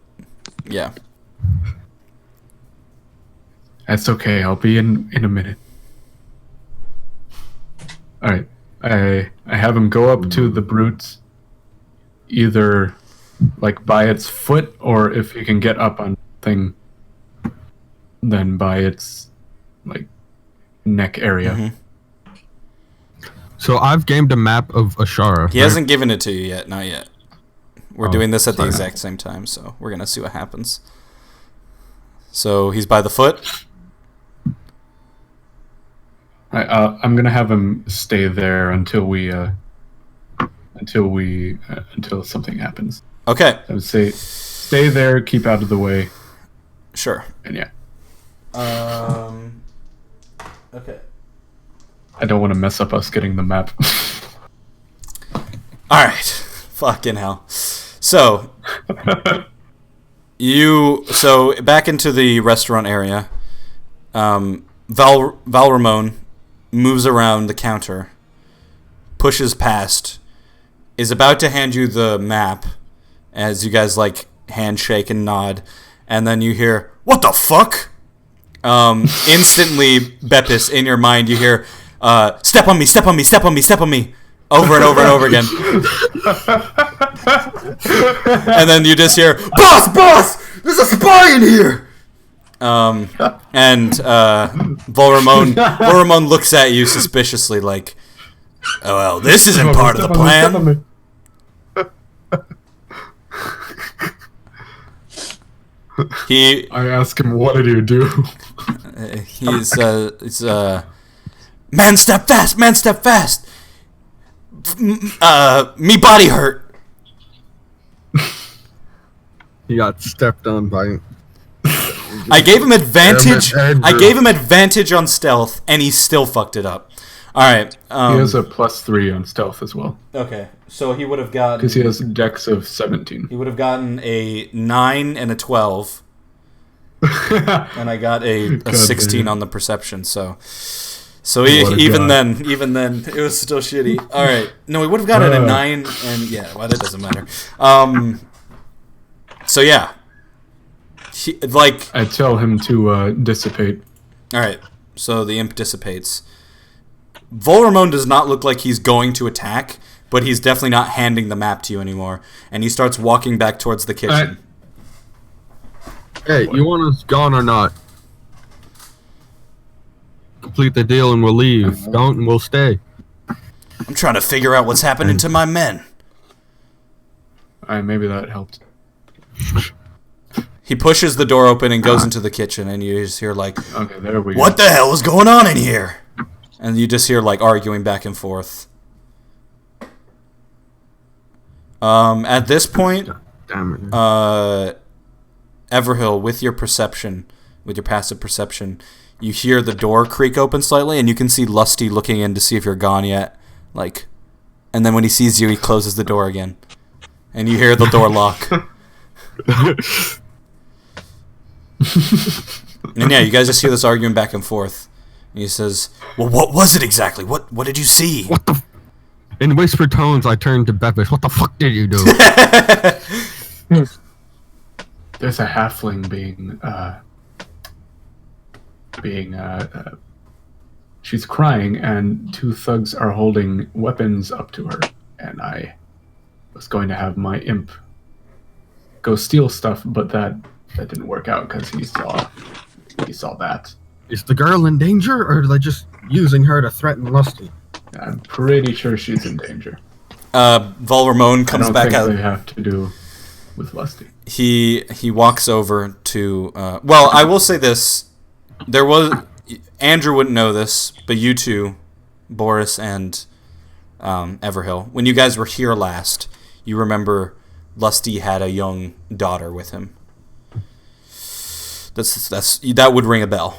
yeah.
That's okay. I'll be in a minute. All right. I have him go up to the brute, either like by its foot, or if he can get up on thing, then by its like neck area.
Mm-hmm.
So I've gamed a map of Ashara.
He hasn't given it to you yet, not yet. We're
Oh,
doing this at the
sorry.
exact same time, so we're gonna see what happens. So he's by the foot.
I'm gonna have him stay there until something happens.
Okay,
I would say, stay there, keep out of the way,
sure.
and yeah,
Okay.
I don't want to mess up us getting the map.
All right. Fucking hell. So back into the restaurant area. Val Ramon moves around the counter, pushes past, is about to hand you the map as you guys like handshake and nod, and then you hear, "What the fuck?" Instantly, Beppis, in your mind, you hear, "Step on me, step on me, step on me, step on me," over and over and over again. And then you just hear, "Boss! There's a spy in here!" And Volramon looks at you suspiciously like, "Oh, well, this isn't part of the plan."
I ask him, "What did you do?"
He's man, step fast! Man, step fast! Me body hurt.
He got stepped on by.
I gave him advantage.
Damn it,
I gave him advantage on stealth, and he still fucked it up. All right.
He has a +3 on stealth as well,
Okay, so he would have gotten.
because he has dex of 17.
He would have gotten a 9 and a 12, and I got a
God
16
damn.
on the perception. So
What a
even
god.
then, it was still shitty. All right, no, he would have gotten a 9, and yeah, well, that doesn't matter. So yeah,
I tell him to dissipate.
all right. So the imp dissipates. Volramon does not look like he's going to attack, but he's definitely not handing the map to you anymore, and he starts walking back towards the kitchen.
Hey, you want us gone or not? Complete the deal and we'll leave. Don't and we'll stay.
I'm trying to figure out what's happening to my men.
Maybe that helped.
He pushes the door open and goes into the kitchen, and you just hear like,
Okay, there we go.
"What the hell is going on in here?" And you just hear like arguing back and forth. At this point,
Damn it.
Everhill, with your perception, with your passive perception, you hear the door creak open slightly, and you can see Lusty looking in to see if you're gone yet. Like, and then when he sees you, he closes the door again, and you hear the door lock. And yeah, you guys just hear this arguing back and forth. And he says, "Well, what was it exactly? What did you see?"
What the? In whispered tones, I turned to Beppis. What the fuck did you do?
There's a halfling she's crying, and 2 thugs are holding weapons up to her, and I was going to have my imp go steal stuff, but that didn't work out because he saw that.
Is the girl in danger, or are they just using her to threaten Lusty?
I'm pretty sure she's in danger.
Volramon
I
comes
don't
back
think
out.
they have to do with Lusty.
He walks over to. Well, I will say this: there was Andrew wouldn't know this, but you two, Boris and Everhill. When you guys were here last, you remember Lusty had a young daughter with him. That would ring a bell.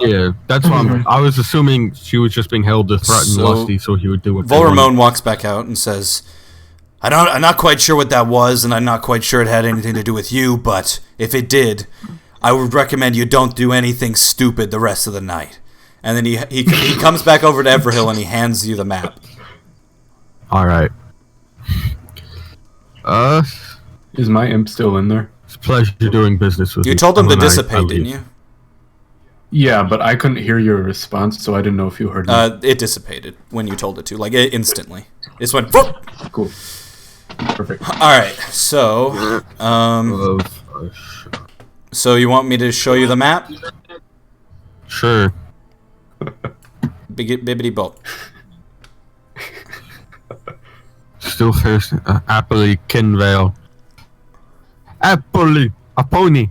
Yeah, that's why I was assuming she was just being held to threaten Lusty, so he would do what.
Volramone walks back out and says, I'm not quite sure what that was, and I'm not quite sure it had anything to do with you, but if it did, I would recommend you don't do anything stupid the rest of the night. And then he comes back over to Everhill and he hands you the map.
All right.
Is my imp still in there?
It's a pleasure doing business with you.
You told him to dissipate, didn't you?
Yeah, but I couldn't hear your response, so I didn't know if you heard me.
It dissipated when you told it to, like instantly. It just went. Whoop!
Cool. Perfect.
All right, so so you want me to show you the map?
Sure.
Bibbity bolt.
Still first, Appley, Kinvale. Appley, a pony.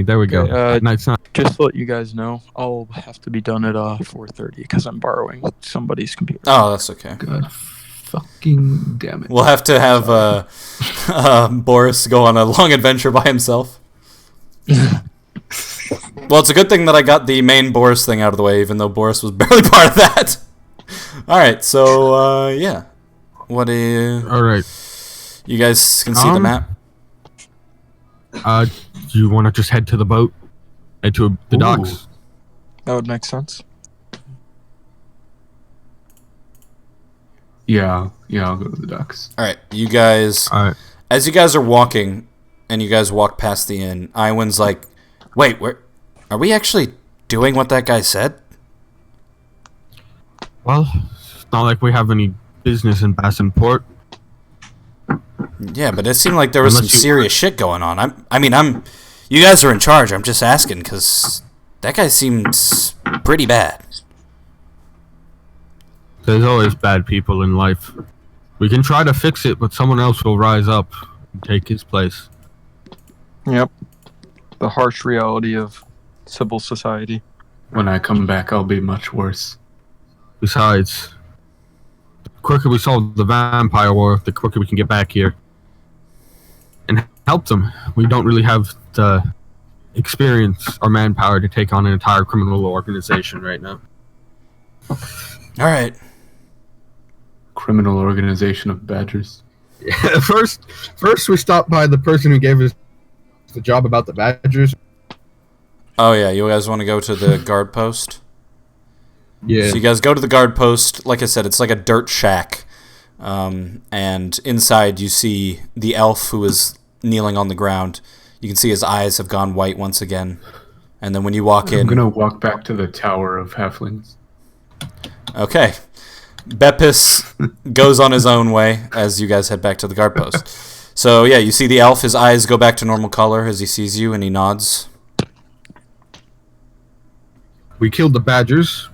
There we go. Night's not.
Just to let you guys know, I'll have to be done at 4:30 because I'm borrowing somebody's computer.
Oh, that's okay.
God fucking damn it.
We'll have to have Boris go on a long adventure by himself. Well, it's a good thing that I got the main Boris thing out of the way, even though Boris was barely part of that. All right, so yeah, what do you?
All right,
you guys can see the map.
Do you want to just head to the boat? Head to the docks?
That would make sense.
Yeah, I'll go to the docks.
All right, you guys.
All right.
As you guys are walking, and you guys walk past the inn, Iwan's like, "Wait, are we actually doing what that guy said?"
Well, it's not like we have any business in Bassenport.
Yeah, but it seemed like there was some serious shit going on. You guys are in charge. I'm just asking because that guy seems pretty bad.
There's always bad people in life. We can try to fix it, but someone else will rise up and take his place.
Yep. The harsh reality of civil society.
When I come back, I'll be much worse.
Besides, the quicker we solve the vampire war, the quicker we can get back here and help them. We don't really have the experience or manpower to take on an entire criminal organization right now.
All right.
Criminal organization of badgers.
Yeah, first we stopped by the person who gave us the job about the badgers.
Oh yeah, you guys want to go to the guard post?
Yeah.
So you guys go to the guard post. Like I said, it's like a dirt shack. And inside you see the elf who is kneeling on the ground. You can see his eyes have gone white once again. And then when you walk in...
I'm going to walk back to the Tower of Halflings.
Okay. Beppis goes on his own way as you guys head back to the guard post. So yeah, you see the elf. His eyes go back to normal color as he sees you and he nods.
We killed the badgers.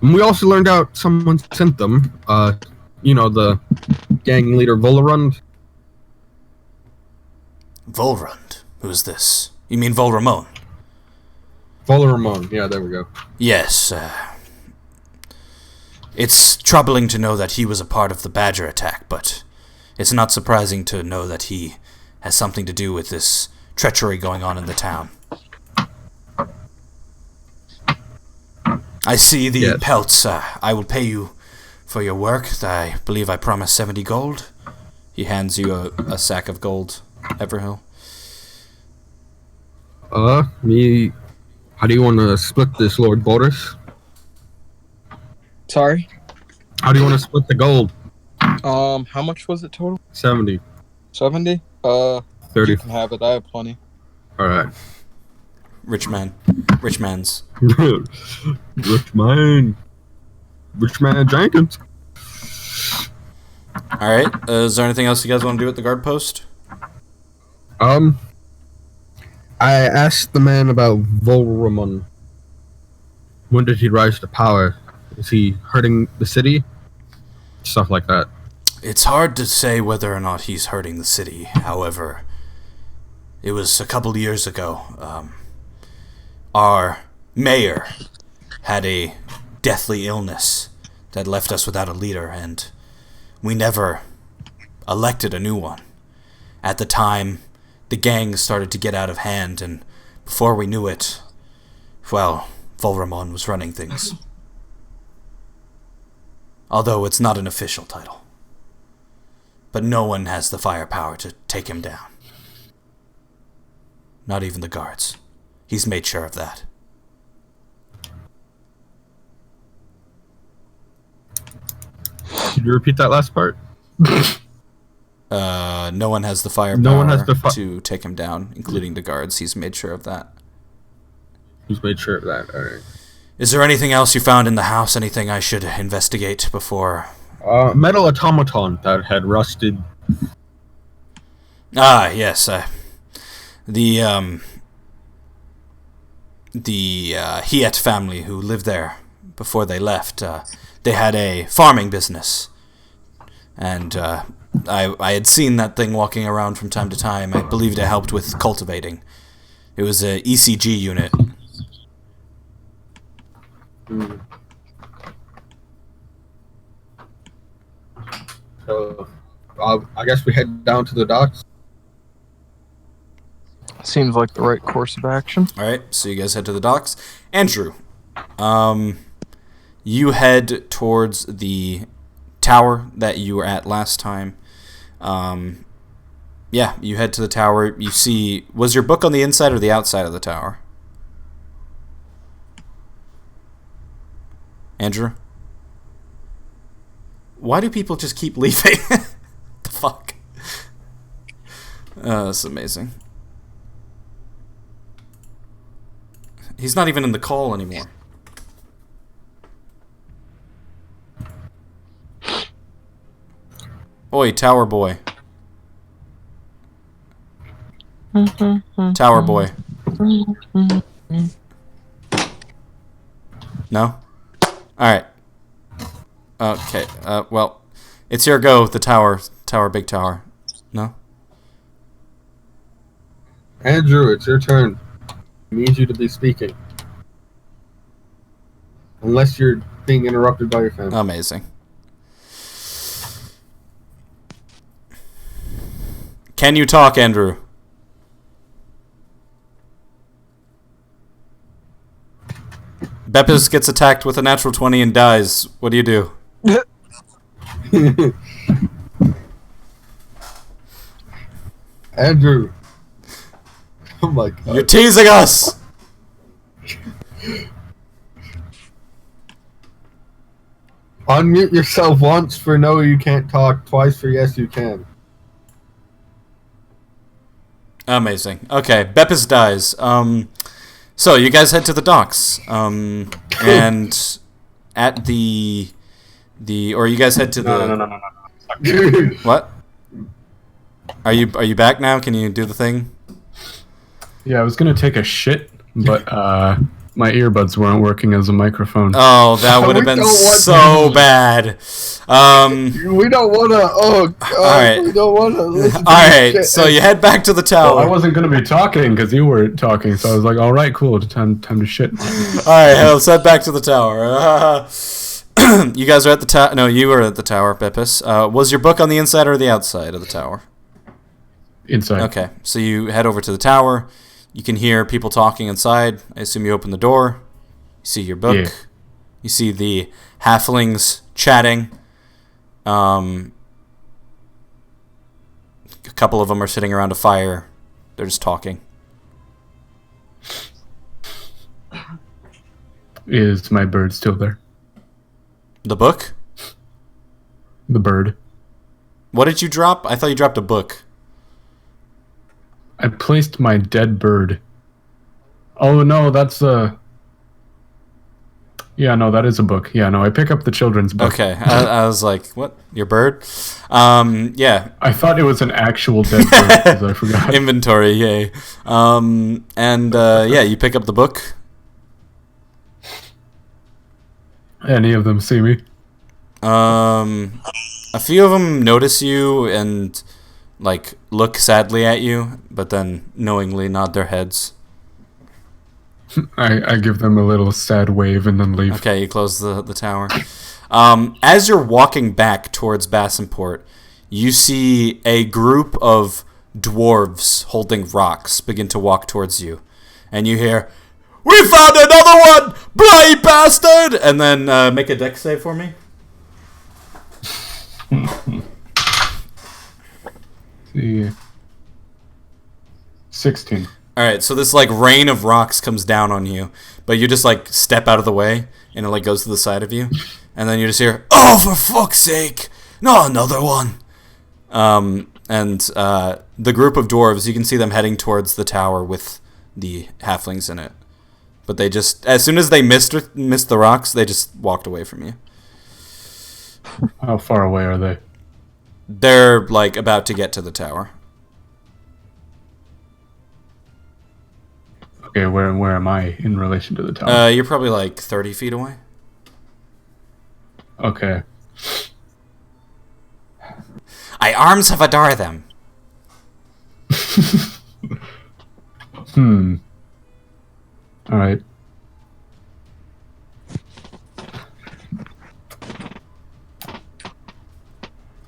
And we also learned out someone sent them. The gang leader Volarund.
Volrund? Who's this? You mean Volramone?
Volarund, yeah, there we go.
Yes, it's troubling to know that he was a part of the Badger attack, but it's not surprising to know that he has something to do with this treachery going on in the town. I see the pelts. I will pay you for your work. I believe I promised 70 gold. He hands you a sack of gold, Everhill.
How do you want to split this, Lord Boris?
Sorry?
How do you want to split the gold?
How much was it total?
70.
70?
30.
You can have it. I have plenty.
Alright.
Rich man's.
Rich man Jenkins.
Alright, is there anything else you guys want to do at the guard post?
I asked the man about Volramon. When did he rise to power? Is he hurting the city? Stuff like that.
It's hard to say whether or not he's hurting the city. However, it was a couple years ago. Our mayor had a deathly illness that left us without a leader, and we never elected a new one. At the time, the gang started to get out of hand, and before we knew it, well, Volramon was running things. Although it's not an official title. But no one has the firepower to take him down. Not even the guards. He's made sure of that.
Could you repeat that last part?
No one has the firepower to take him down, including the guards. He's made sure of that.
He's made sure of that. All right.
Is there anything else you found in the house? Anything I should investigate before?
Metal automaton that had rusted.
Ah, yes. The Hiet family who lived there before they left, they had a farming business. And I had seen that thing walking around from time to time. I believed it helped with cultivating. It was a ECG unit.
So, I guess we head down to the docks.
Seems like the right course of action.
Alright, so you guys head to the docks. Andrew, you head towards the tower that you were at last time. Yeah, you head to the tower. You see, was your book on the inside or the outside of the tower? Andrew? Why do people just keep leaving? The fuck? That's amazing. He's not even in the call anymore. Oi, tower boy. Tower boy. No? Alright. Okay, well, it's your go, the tower, big tower. No?
Andrew, it's your turn. I need you to be speaking. Unless you're being interrupted by your family.
Amazing. Can you talk, Andrew? Beppis gets attacked with a natural 20 and dies. What do you do?
Andrew. Oh my god.
You're teasing us!
Unmute yourself once for no you can't talk, twice for yes you can.
Amazing. Okay, Beppis dies. So you guys head to the docks. And at the or you guys head to the
No.
What? Are you back now? Can you do the thing?
Yeah, I was gonna take a shit, but my earbuds weren't working as a microphone.
Oh, that would have been so bad.
We don't wanna oh god,
Alright.
we don't wanna listen to
Alright,
this
so
shit.
you head back to the tower.
Well, I wasn't gonna be talking because you were talking, so I was like, "All right, cool, time to shit."
Alright, let's head back to the tower. You guys are at the tower. No, you were at the tower, Beppis. Was your book on the inside or the outside of the tower?
Inside.
Okay, so you head over to the tower. You can hear people talking inside. I assume you open the door. You see your book.
Yeah.
You see the halflings chatting. A couple of them are sitting around a fire. They're just talking.
Is my bird still there?
The book?
The bird.
What did you drop? I thought you dropped a book.
I placed my dead bird. Oh no, that's a. Yeah, no, that is a book. Yeah, no, I pick up the children's book.
Okay, I was like, what? Your bird? Yeah.
I thought it was an actual dead bird because I forgot.
Inventory, yay. Yeah, you pick up the book.
Any of them see me?
A few of them notice you and like look sadly at you, but then knowingly nod their heads.
I give them a little sad wave and then leave.
Okay, you close the tower. As you're walking back towards Bassenport, you see a group of dwarves holding rocks begin to walk towards you. And you hear, "We found another one! Bloody bastard!" And then make a dex save for me.
See. 16.
Alright, so this like rain of rocks comes down on you, but you just like step out of the way and it like goes to the side of you, and then you just hear, "Oh, for fuck's sake, not another one!" The group of dwarves, you can see them heading towards the tower with the halflings in it, but they just, as soon as they missed the rocks, they just walked away from you.
How far away are they?
They're like about to get to the tower.
Okay, where am I in relation to the tower?
You're probably like 30 feet away.
Okay.
I arms have adore them.
Alright.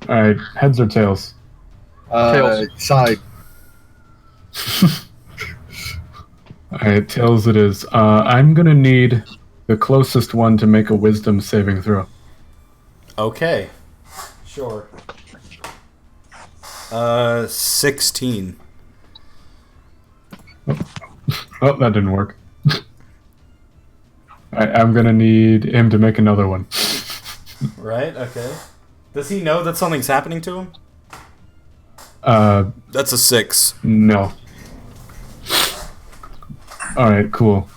Alright, heads or tails?
Tails.
Side.
Alright, tails it is. I'm gonna need the closest one to make a wisdom saving throw.
Okay. Sure. 16.
Oh, that didn't work. I'm gonna need him to make another one.
Right, okay. Does he know that something's happening to him? That's a 6.
No. Alright, cool.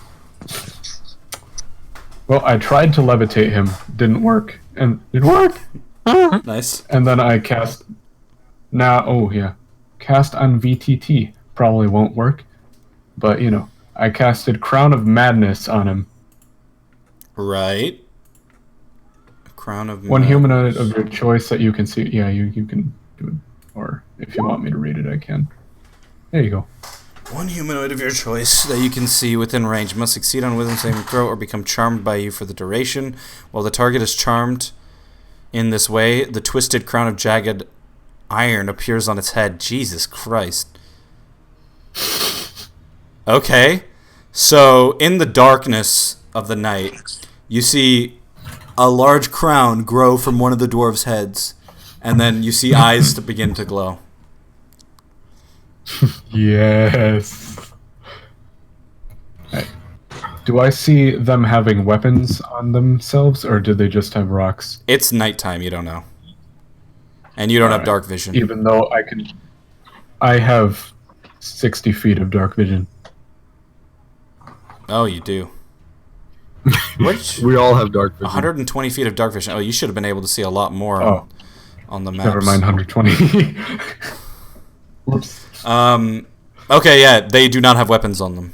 Well, I tried to levitate him. Didn't work. And it worked!
Nice.
And then I cast... Cast on VTT. Probably won't work. But, you know, I casted Crown of Madness on him.
Right. Crown of
One
Madness.
humanoid of your choice that you can see. Yeah, you can do it. Or if you want me to read it, I can. There you go.
One humanoid of your choice that you can see within range must succeed on wisdom saving throw or become charmed by you for the duration. While the target is charmed in this way, the twisted crown of jagged iron appears on its head. Jesus Christ. Okay. So, in the darkness of the night, you see a large crown grow from one of the dwarves' heads, and then you see eyes to begin to glow.
Yes. Right. Do I see them having weapons on themselves, or do they just have rocks?
It's nighttime, you don't know. And you don't have
Alright.
dark vision.
Even though I have 60 feet of dark vision.
Oh, you do. Which?
We all have dark vision.
120 feet of dark vision. Oh, you should have been able to see a lot more
Oh.
on the maps.
Never mind 120. Whoops.
Okay, yeah, they do not have weapons on them.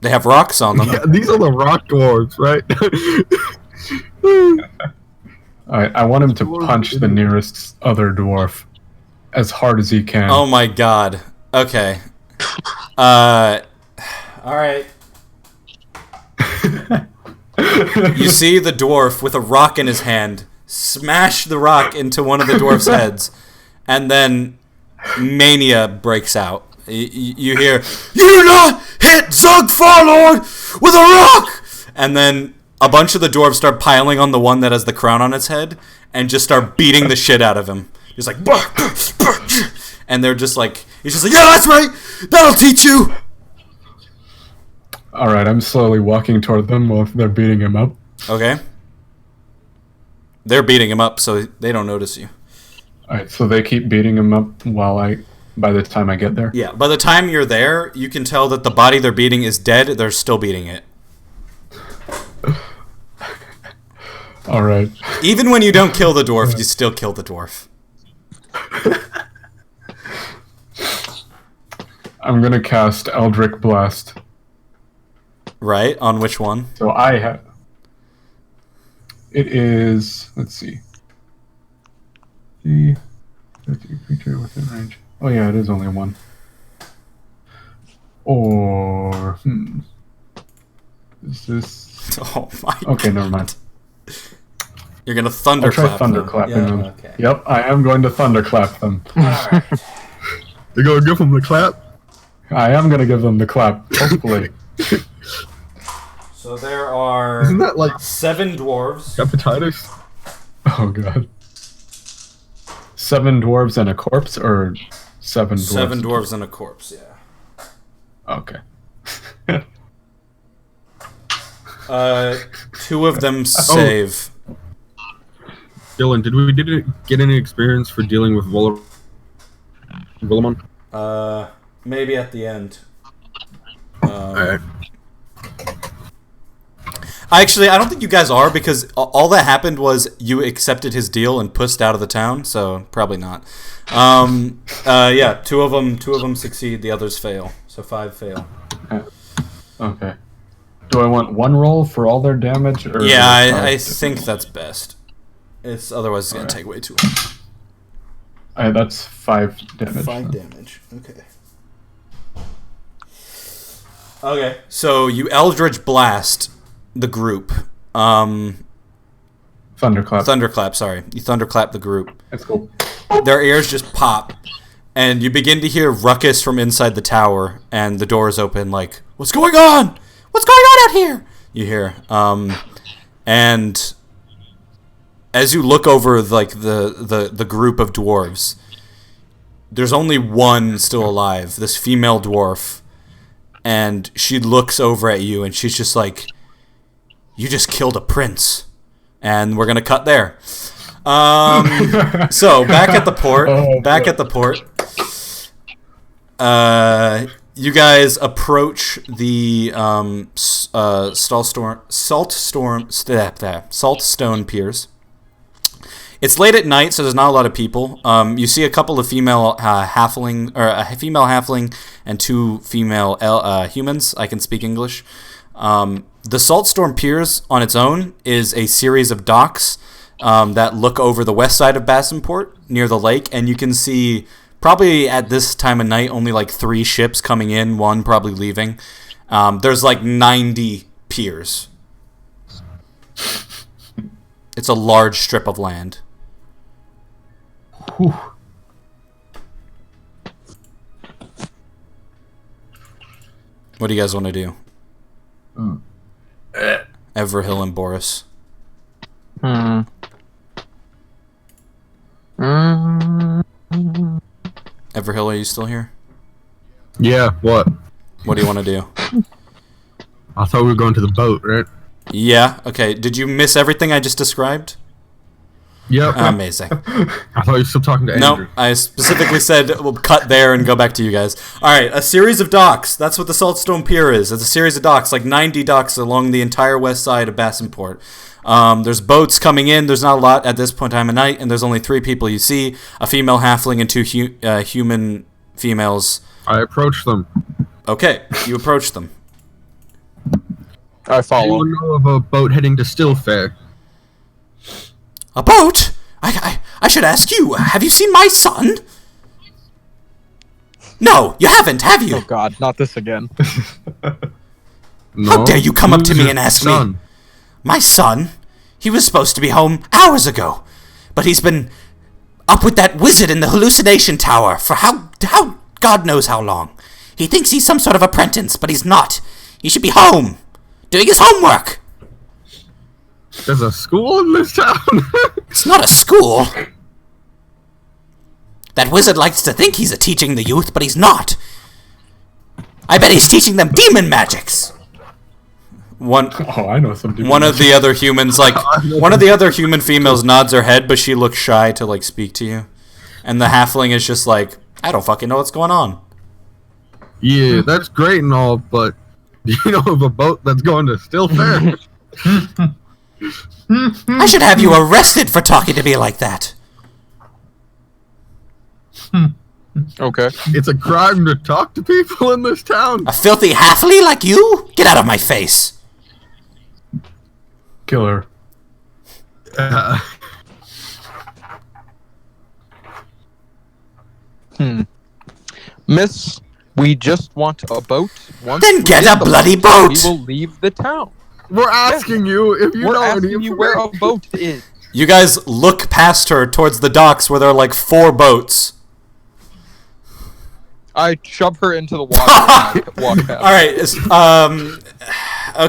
They have rocks on them.
Yeah, these are the rock dwarves, right?
Alright, I want him to punch the nearest other dwarf as hard as he can.
Oh my god. Okay. Alright. You see the dwarf with a rock in his hand smash the rock into one of the dwarf's heads, and then mania breaks out. You hear, "You not hit Zug Farlord with a rock!" And then a bunch of the dwarves start piling on the one that has the crown on its head and just start beating the shit out of him. He's like, "Bah, bah, bah," and they're just like, he's just like, "Yeah, that's right! That'll teach you!"
Alright, I'm slowly walking toward them while they're beating him up.
Okay. They're beating him up, so they don't notice you.
Alright, so they keep beating him up by the time I get there?
Yeah, by the time you're there, you can tell that the body they're beating is dead. They're still beating it.
Alright.
Even when you don't kill the dwarf, you still kill the dwarf.
I'm gonna cast Eldritch Blast.
Right? On which one?
So I have... It is... Let's see. The creature within range. Oh yeah, it is only one. Or... Is this...
Oh my
Okay, never mind.
You're gonna
I'll
thunderclap.
try thunderclapping
them.
them.
Yeah, okay.
Yep, I am going to thunderclap them.
Alright.
You gonna give him the clap?
I am going to give them the clap, hopefully.
So there are
Isn't that like
7 dwarves.
hepatitis?
Oh god. 7 dwarves and a corpse, or 7 dwarves?
7 dwarves and a corpse, yeah.
Okay.
2 of them save.
Dylan, did we get any experience for dealing with Willimon?
Maybe at the end.
Alright.
Actually, I don't think you guys are, because all that happened was you accepted his deal and pushed out of the town, so probably not. Yeah, two of them succeed, the others fail. So 5 fail.
Okay. Do I want 1 roll for all their damage? Or
Yeah, I
5
think that's best. It's otherwise it's gonna take way too long.
That's 5 damage.
5 damage. Okay. Okay, so you Eldritch Blast the group.
Thunderclap.
Thunderclap, sorry. You thunderclap the group.
That's cool.
Their ears just pop, and you begin to hear ruckus from inside the tower, and the doors open like, "What's going on? What's going on out here?" You hear. And as you look over like the group of dwarves, there's only one still alive, this female dwarf, and she looks over at you and she's just like, "You just killed a prince." And we're gonna cut there. So back at the port. You guys approach the Saltstone Piers. It's late at night, so there's not a lot of people. You see a couple of female halfling, or a female halfling, and 2 female humans. I can speak English. The Saltstorm Piers on its own is a series of docks that look over the west side of Bassenport near the lake, and you can see probably at this time of night only like 3 ships coming in, 1 probably leaving. There's like 90 piers. It's a large strip of land.
Whew.
What do you guys want to do? Everhill and Boris. Everhill, are you still here?
Yeah, what?
What do you want to do?
I thought we were going to the boat, right?
Yeah, okay. Did you miss everything I just described?
Yep.
Amazing.
I thought you were still talking to Andrew.
No, I specifically said we'll cut there and go back to you guys. Alright, a series of docks. That's what the Saltstone Pier is. It's a series of docks, like 90 docks along the entire west side of Bassenport. There's boats coming in. There's not a lot at this point in time of night, and there's only 3 people you see. A female halfling and 2 human females.
I approached them.
Okay, you approach them.
I follow.
Anyone know of a boat heading to Stillfair?
A boat? I should ask you, have you seen my son? No, you haven't, have you?
Oh god, not this again.
No.
How dare you come up to
Who's
me
your
and ask
son?
me? My son? He was supposed to be home hours ago. But he's been up with that wizard in the hallucination tower for how God knows how long. He thinks he's some sort of apprentice, but he's not. He should be home, doing his homework.
There's a school in this town?
It's not a school. That wizard likes to think he's teaching the youth, but he's not. I bet he's teaching them demon magics.
I know some dude.
One of the other humans, like, one of the other human females nods her head, but she looks shy to, like, speak to you. And the halfling is just like, I don't fucking know what's going on.
Yeah, that's great and all, but do you know of a boat that's going to Stillfair?
I should have you arrested for talking to me like that.
Okay.
It's a crime to talk to people in this town.
A filthy halfling like you? Get out of my face.
Killer.
Miss, we just want a boat. Once
Then
we
get a
the
bloody
We
boat.
will leave the town.
We're asking you if you
We're
know any
asking you where a boat is.
You guys look past her towards the docks where there are like 4 boats.
I shove her into the water and I walk past.
All right.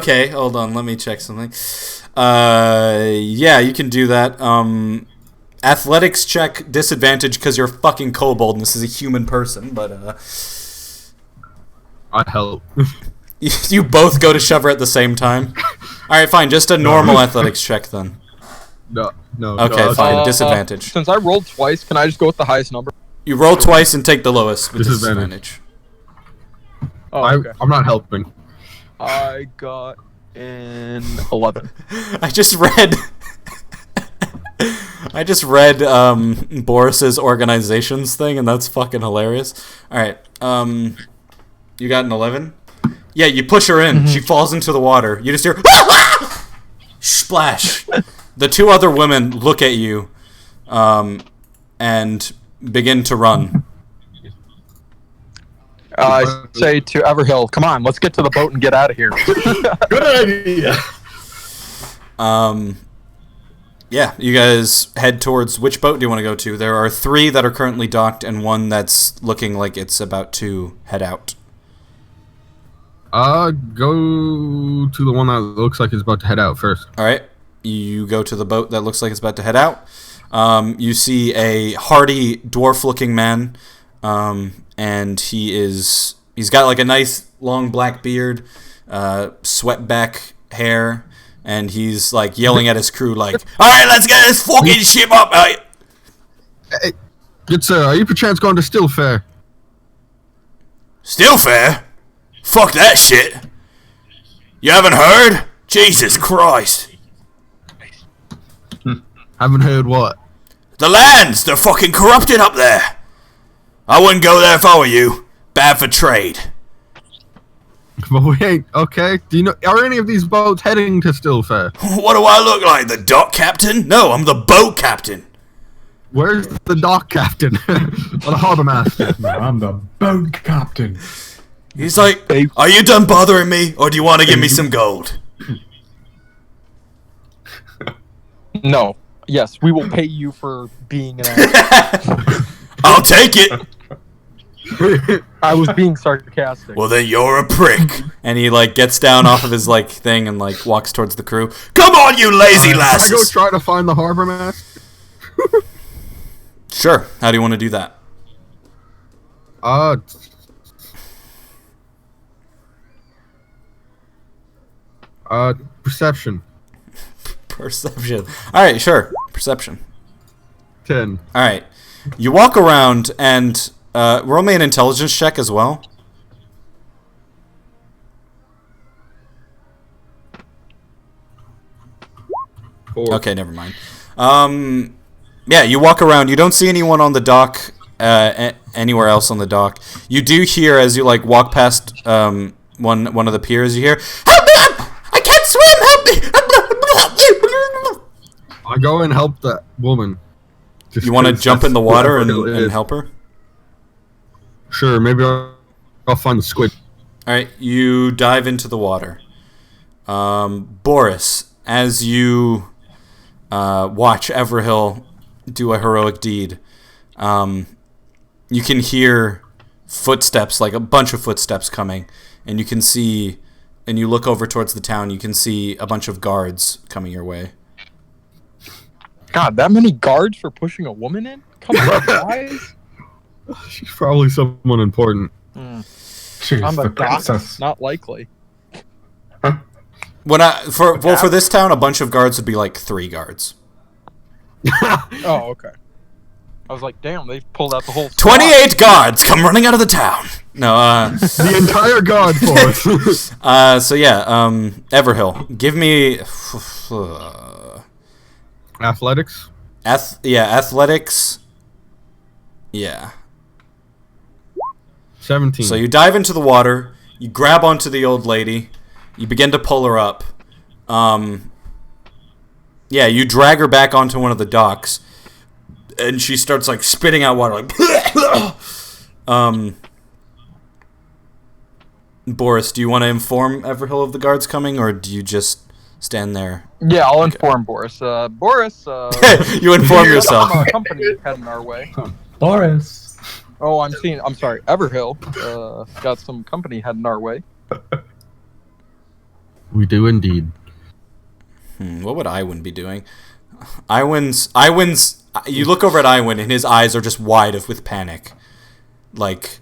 Okay, hold on. Let me check something. Yeah, you can do that. Athletics check disadvantage because you're a fucking kobold and this is a human person, but
I help.
you both go to shove her at the same time. All right, fine. Just a normal athletics check then.
No.
Okay,
no,
fine. Disadvantage.
Since I rolled twice, can I just go with the highest number?
You roll twice and take the lowest with
Disadvantage.
disadvantage.
Oh, okay.
I'm not helping.
I got an 11.
I just read. Boris's organizations thing, and that's fucking hilarious. All right, you got an 11. Yeah, you push her in. She falls into the water. You just hear splash. The 2 other women look at you, and begin to run.
I say to Everhill, come on, let's get to the boat and get out of here.
Good idea.
Yeah, you guys head towards which boat do you want to go to? There are 3 that are currently docked and 1 that's looking like it's about to head out.
Go to the one that looks like it's about to head out first.
All right, you go to the boat that looks like it's about to head out. You see a hardy dwarf-looking man, and he's got like a nice long black beard, swept back hair, and he's like yelling at his crew like, "All right, let's get this fucking ship up!"
Hey, good sir, are you perchance going to Stillfair?
Stillfair? Fuck that shit. You haven't heard? Jesus Christ.
Haven't heard what?
The lands, they're fucking corrupted up there. I wouldn't go there if I were you. Bad for trade.
But we ain't okay. Do you know? Are any of these boats heading to Stillfair?
What do I look like, the dock captain? No, I'm the boat captain.
Where's the dock captain or the harbor master?
I'm the boat captain.
He's like, are you done bothering me, or do you want to give me some gold?
No. Yes, we will pay you for being an ass.
I'll take it.
I was being sarcastic.
Well, then you're a prick.
And he like gets down off of his like thing and like walks towards the crew.
Come on, you lazy
Can I go
lasses.
try to find the harbor master?
Sure. How do you want to do that?
Perception.
Perception. All right, sure. Perception.
10.
All right. You walk around and roll me an intelligence check as well.
4.
Okay, never mind. Yeah, you walk around. You don't see anyone on the dock. Anywhere else on the dock. You do hear as you like walk past one of the piers. You hear, "Help me! I can't swim! Help me!"
I go and help that woman. Just
You want to
'cause
jump
that's
in the water
what
and
it is.
help her?
Sure, maybe I'll find the squid.
All right, you dive into the water. Boris, as you watch Everhill do a heroic deed, you can hear footsteps, like a bunch of footsteps coming, and you can see, and you look over towards the town, you can see a bunch of guards coming your way.
God, that many guards for pushing a woman in? Come on, guys.
She's probably someone important.
She's
I'm
the
a doc.
princess.
Not likely.
For this town, a bunch of guards would be like 3 guards.
Oh, okay. I was like, damn, they've pulled out the whole
28 guards come running out of the town.
No,
The entire guard force.
so yeah, Everhill, give me
Athletics.
athletics. Yeah.
17.
So you dive into the water, you grab onto the old lady, you begin to pull her up. Yeah, you drag her back onto one of the docks, and she starts like spitting out water, like. Boris, do you want to inform Everhill of the guards coming, or do you just stand there.
Yeah, I'll inform Boris. Boris,
You inform yourself.
some company heading our way.
Boris.
Oh, I'm sorry, Everhill. Got some company heading our way.
We do indeed.
What would Iwin be doing? Iwin's. You look over at Iwin, and his eyes are just wide with panic. Like,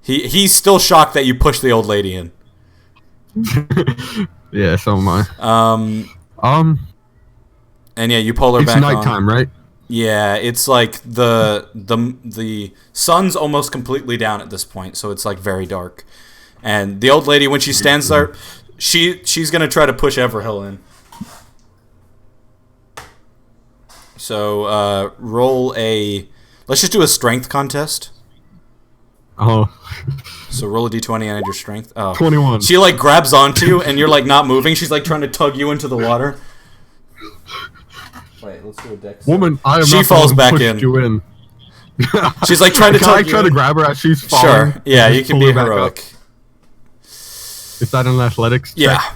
he's still shocked that you pushed the old lady in.
Yeah, so am I.
And yeah, you pull her
It's
back
nighttime,
on.
right?
Yeah, it's like the sun's almost completely down at this point, so it's like very dark. And the old lady, when she stands there, she's gonna try to push Everhill in. So roll a. Let's just do a strength contest.
Oh.
So roll a d20 and add your strength. Oh.
21.
She like grabs onto you, and you're like not moving. She's like trying to tug you into the water. Wait, let's do a dex.
Woman, I am
She
not the
falls
one who
back
pushed
in.
You in.
She's like trying to
Can
tug
I
you
try to
in.
grab her as she's falling?
Sure. Yeah,
and
you
just
can
pull
be
her back
heroic.
up? Is that an athletics check?
Yeah.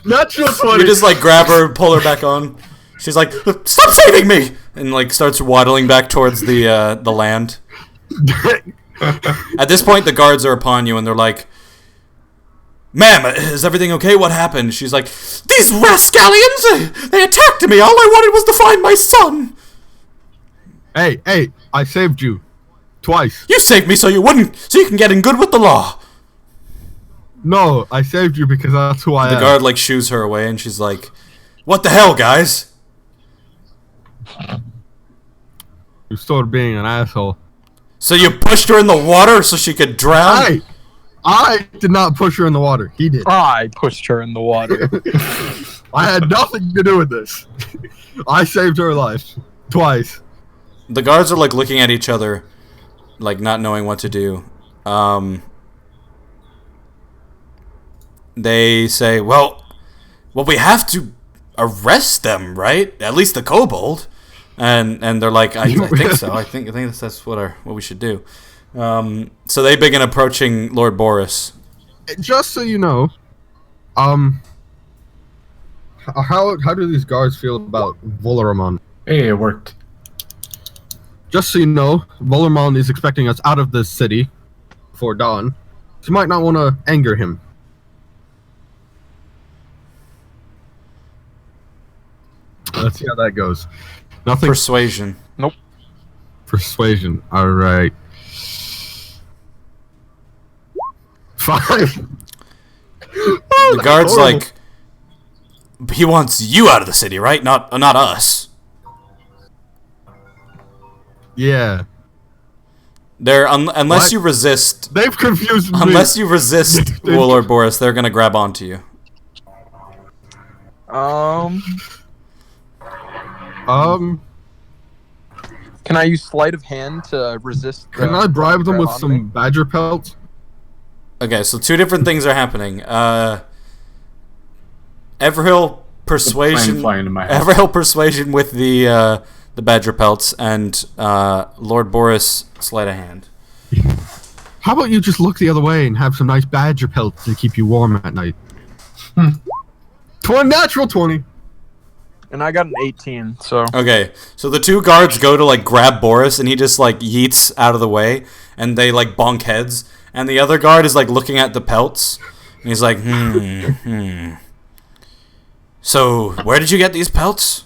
Natural 20.
You just like grab her, pull her back on. She's like, "Stop saving me!" and like starts waddling back towards the land. At this point, the guards are upon you, and they're like, "Ma'am, is everything okay? What happened?" She's like, "These rascallions! They attacked me! All I wanted was to find my son!"
Hey, I saved you. Twice.
"You saved me so you can get in good with the law."
No, I saved you because that's who I
The
am.
guard like shoos her away, and she's like, "What the hell, guys?"
You started being an asshole.
So you pushed her in the water so she could drown?
I did not push her in the water. He did.
I pushed her in the water.
I had nothing to do with this. I saved her life. Twice.
The guards are like looking at each other, like not knowing what to do. They say, well, we have to arrest them, right? At least the kobold." And they're like, I think so. I think that's what we should do. So they begin approaching Lord Boris.
Just so you know, how do these guards feel about Volaramon?
Hey, it worked.
Just so you know, Volaramon is expecting us out of the city before dawn. So you might not want to anger him. Let's see how that goes. Nothing.
Persuasion.
Persuasion. All right. 5.
The guard's like, he wants you out of the city, right? Not us.
Yeah.
Unless
What?
you resist.
They've confused me.
Unless you resist Lord Boris, they're gonna grab onto you.
Can I use sleight of hand to resist?
Can I bribe them with
grab
some
onto me?
badger pelts?
Okay, so two different things are happening. Everhill persuasion.
Fly into my house.
Everhill persuasion with the badger pelts, and Lord Boris sleight of hand.
How about you just look the other way and have some nice badger pelts to keep you warm at night? Natural 20.
And I got an 18, so
Okay, so the two guards go to like grab Boris, and he just like yeets out of the way, and they like bonk heads. And the other guard is like looking at the pelts, and he's like, So where did you get these pelts?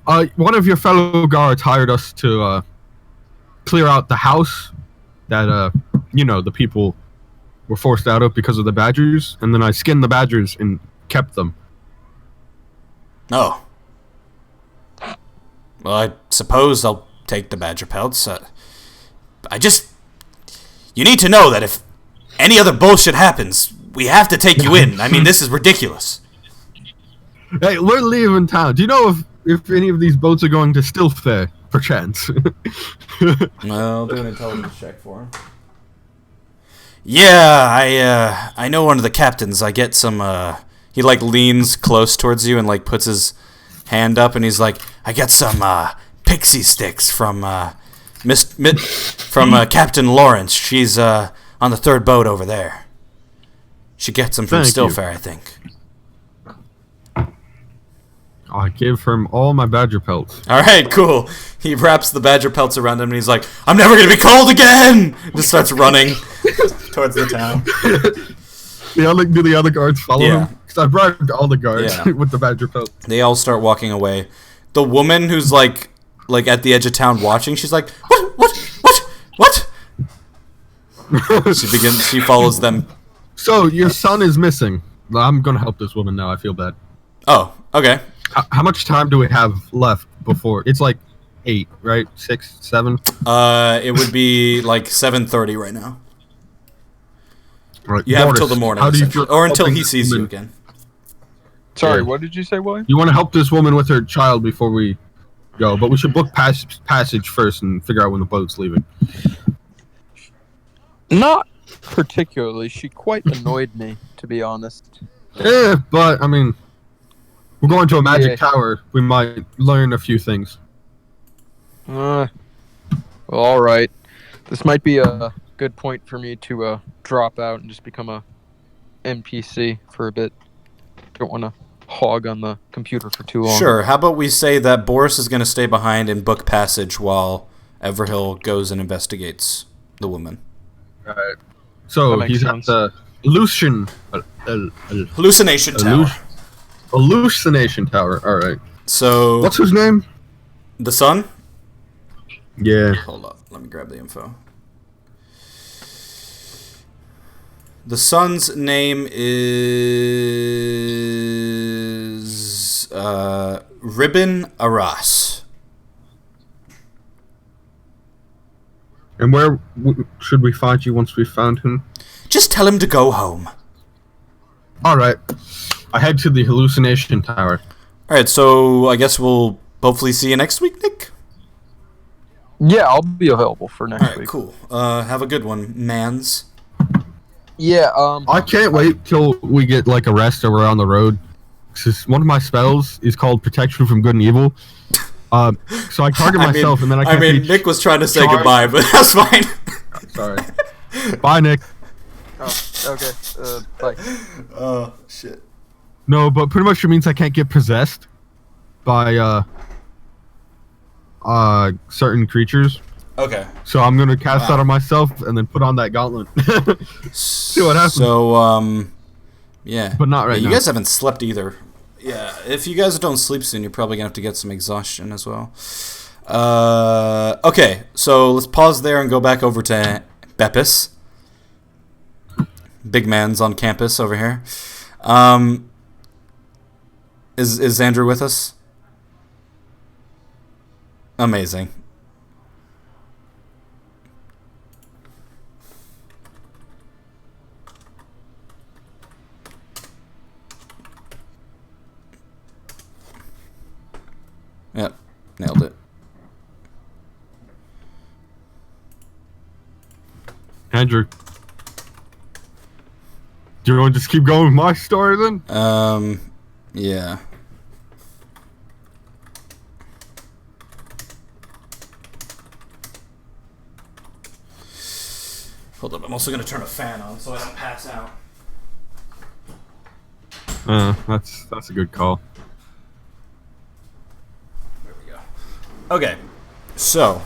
One of your fellow guards hired us to clear out the house that the people were forced out of because of the badgers, and then I skinned the badgers and kept them.
Oh. Well, I suppose I'll take the badger pelts. You need to know that if any other bullshit happens, we have to take you in. I mean, this is ridiculous.
Hey, we're leaving town. Do you know if any of these boats are going to Stilfair, perchance?
Well, I'll do an intelligence check for him. Yeah, I know one of the captains. I get some, he, like, leans close towards you and, like, puts his hand up, and he's like, I get some, pixie sticks from, Captain Lawrence. She's, on the third boat over there. She gets them from
Thank you.
Stillfair, I think.
I give him all my badger pelts.
All right, cool. He wraps the badger pelts around him, and he's like, "I'm never gonna be cold again!" Just starts running towards the town.
Do the other guards follow
Yeah.
him? Because I bribed all the guards
Yeah.
with the badger pelt.
They all start walking away. The woman who's like at the edge of town watching, she's like, "What?" She follows them.
So your son is missing. I'm gonna help this woman now. I feel bad.
Oh, okay.
How much time do we have left before? It's like 8, right? 6, 7.
It would be like 7:30 right now.
Right.
You have
Mortis,
until the morning,
how do you
essentially.
feel
Or until
helping
he
this
sees you
woman?
again.
Sorry,
Yeah.
what did you say, William?
You want to help this woman with her child before we go, but we should book passage first and figure out when the boat's leaving.
Not particularly. She quite annoyed me, to be honest.
Yeah, but I mean, we're going to a magic
Yeah.
tower. We might learn a few things.
Well, all right. This might be a good point for me to drop out and just become a NPC for a bit. Don't want to hog on the computer for too long.
Sure. How about we say that Boris is going to stay behind and book passage while Everhill goes and investigates the woman.
Right. So
That makes
he's
sense.
at the illusion,
Hallucination Tower.
hallucination tower. All right.
So
What's his name?
the son?
Yeah.
Hold up. Let me grab the info. The son's name is Ribbon Arras.
And where should we find you once we found him?
Just tell him to go home.
All right. I head to the hallucination tower.
All right, so I guess we'll hopefully see you next week, Nick.
Yeah, I'll be available for next
All right,
week.
cool. Have a good one, mans.
Yeah,
I can't wait till we get like a rest or we're on the road. 'Cause one of my spells is called Protection from Good and Evil. So I target myself and then I can't reach.
Nick was trying to say
Charge.
goodbye, but that's fine.
Sorry. Bye, Nick.
Oh, okay. Bye.
Oh shit.
No, but pretty much it means I can't get possessed by certain creatures.
Okay.
So I'm gonna cast that on myself and then put on that gauntlet.
See
what happens.
So yeah.
But not right
You
now.
guys haven't slept either. Yeah. If you guys don't sleep soon, you're probably gonna have to get some exhaustion as well. Okay. So let's pause there and go back over to Beppis. Big man's on campus over here. Is Andrew with us? Amazing. Yep, nailed it.
Andrew. Do you want to just keep going with my story then?
Yeah. Hold up, I'm also gonna turn a fan on so I don't pass out.
That's a good call.
There we go. Okay, so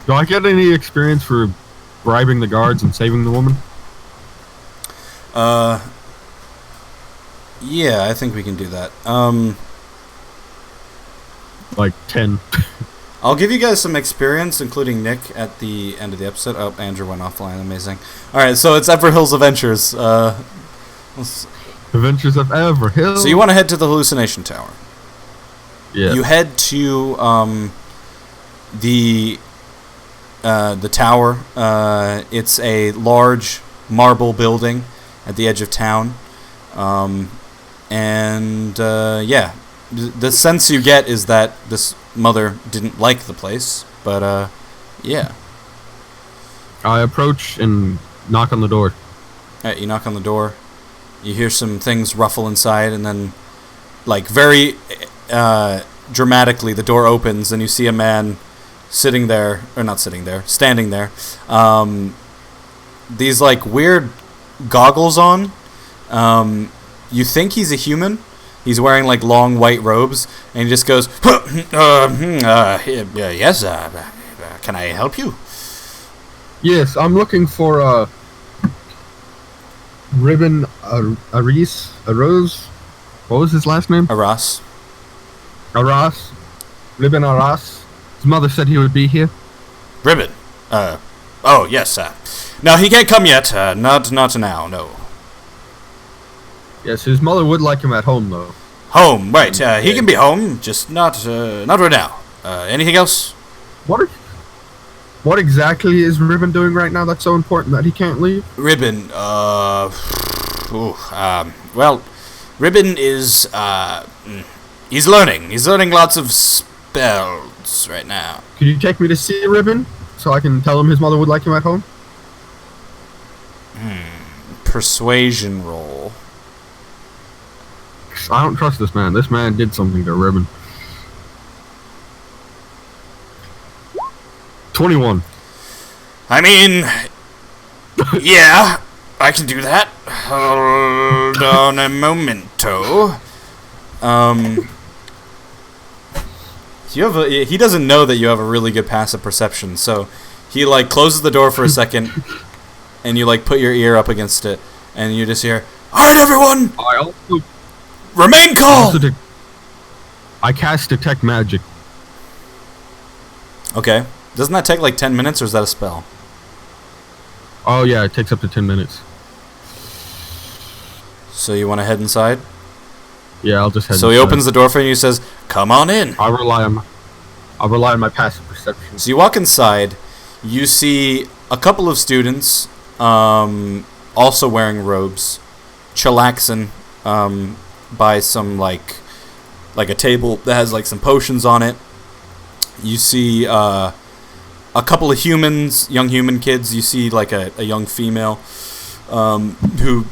Do I get any experience for bribing the guards and saving the woman?
yeah, I think we can do that.
Like 10.
I'll give you guys some experience, including Nick, at the end of the episode. Oh, Andrew went offline. Amazing. All right, so it's Everhill's Adventures.
Adventures of Everhill.
So you want to head to the hallucination tower.
Yeah.
You head to the tower. It's a large marble building at the edge of town, and yeah, the sense you get is that this mother didn't like the place, but yeah.
I approach and knock on the door.
Alright, you knock on the door. You hear some things ruffle inside, and then, like, very dramatically, the door opens, and you see a man standing there. These, like, weird goggles on, You think he's a human. He's wearing like long white robes, and he just goes, yes, can I help you?
Yes, I'm looking for Ribbon Arose. What was his last name?
Aras.
Arras. Ribbon Arras. His mother said he would be here.
Ribbon. Oh, yes, no, he can't come yet. Not now, no.
Yes, his mother would like him at home, though.
Home, right. He can be home, just not right now. Anything else?
What exactly is Ribbon doing right now that's so important that he can't leave?
Ribbon, well, Ribbon is, he's learning. He's learning lots of spells right now.
Could you take me to see Ribbon so I can tell him his mother would like him at home?
Persuasion roll.
I don't trust this man. This man did something to Ribbon. 21.
I mean, yeah, I can do that. Hold on a momento. He doesn't know that you have a really good passive perception, so he like closes the door for a second, and you like put your ear up against it, and you just hear, "All right, everyone, remain calm."
I cast Detect Magic.
Okay, doesn't that take like 10 minutes, or is that a spell?
Oh yeah, it takes up to 10 minutes.
So you want to head inside?
Yeah, I'll just head
So
inside.
he opens the door for you and says, "Come on in."
I'll rely on my passive perception.
So you walk inside, you see a couple of students, also wearing robes, chillaxing, by some like a table that has like some potions on it. You see a couple of humans, young human kids. You see like a young female, who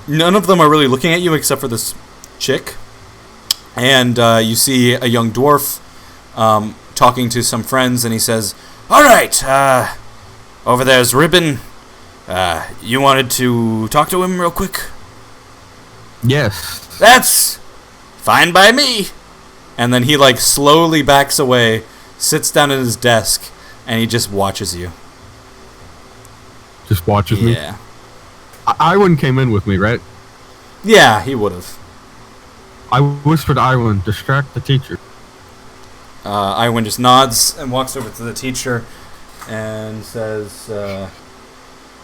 none of them are really looking at you except for this chick. And you see a young dwarf talking to some friends, and he says, "All right, over there's Ribbon. You wanted to talk to him real quick?"
Yes.
"That's fine by me." And then he like slowly backs away, sits down at his desk, and he just watches you.
Just watches me?
Yeah.
Iwan came in with me, right?
Yeah, he would have.
I whispered to Iwan, distract the teacher.
Iwan just nods and walks over to the teacher and says,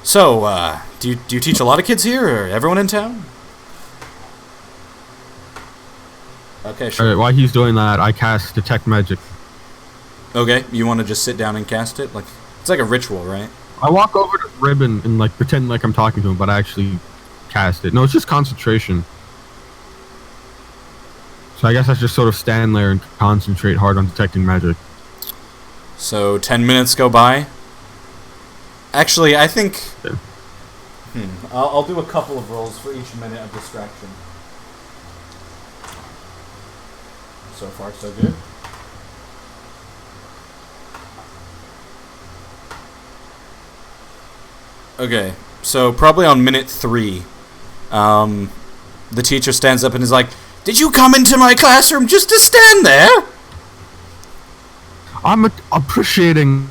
"So, do you teach a lot of kids here, or everyone in town?" Okay, sure.
Alright, while he's doing that, I cast Detect Magic.
Okay, you want to just sit down and cast it? Like, it's like a ritual, right?
I walk over to Ribbon and like pretend like I'm talking to him, but I actually cast it. No, it's just concentration. So I guess I just sort of stand there and concentrate hard on detecting magic.
So 10 minutes go by. Actually, I think...
Yeah.
I'll do a couple of rolls for each minute of distraction. So far, so good. Okay, so probably on minute 3, the teacher stands up and is like, "Did you come into my classroom just to stand there?"
I'm appreciating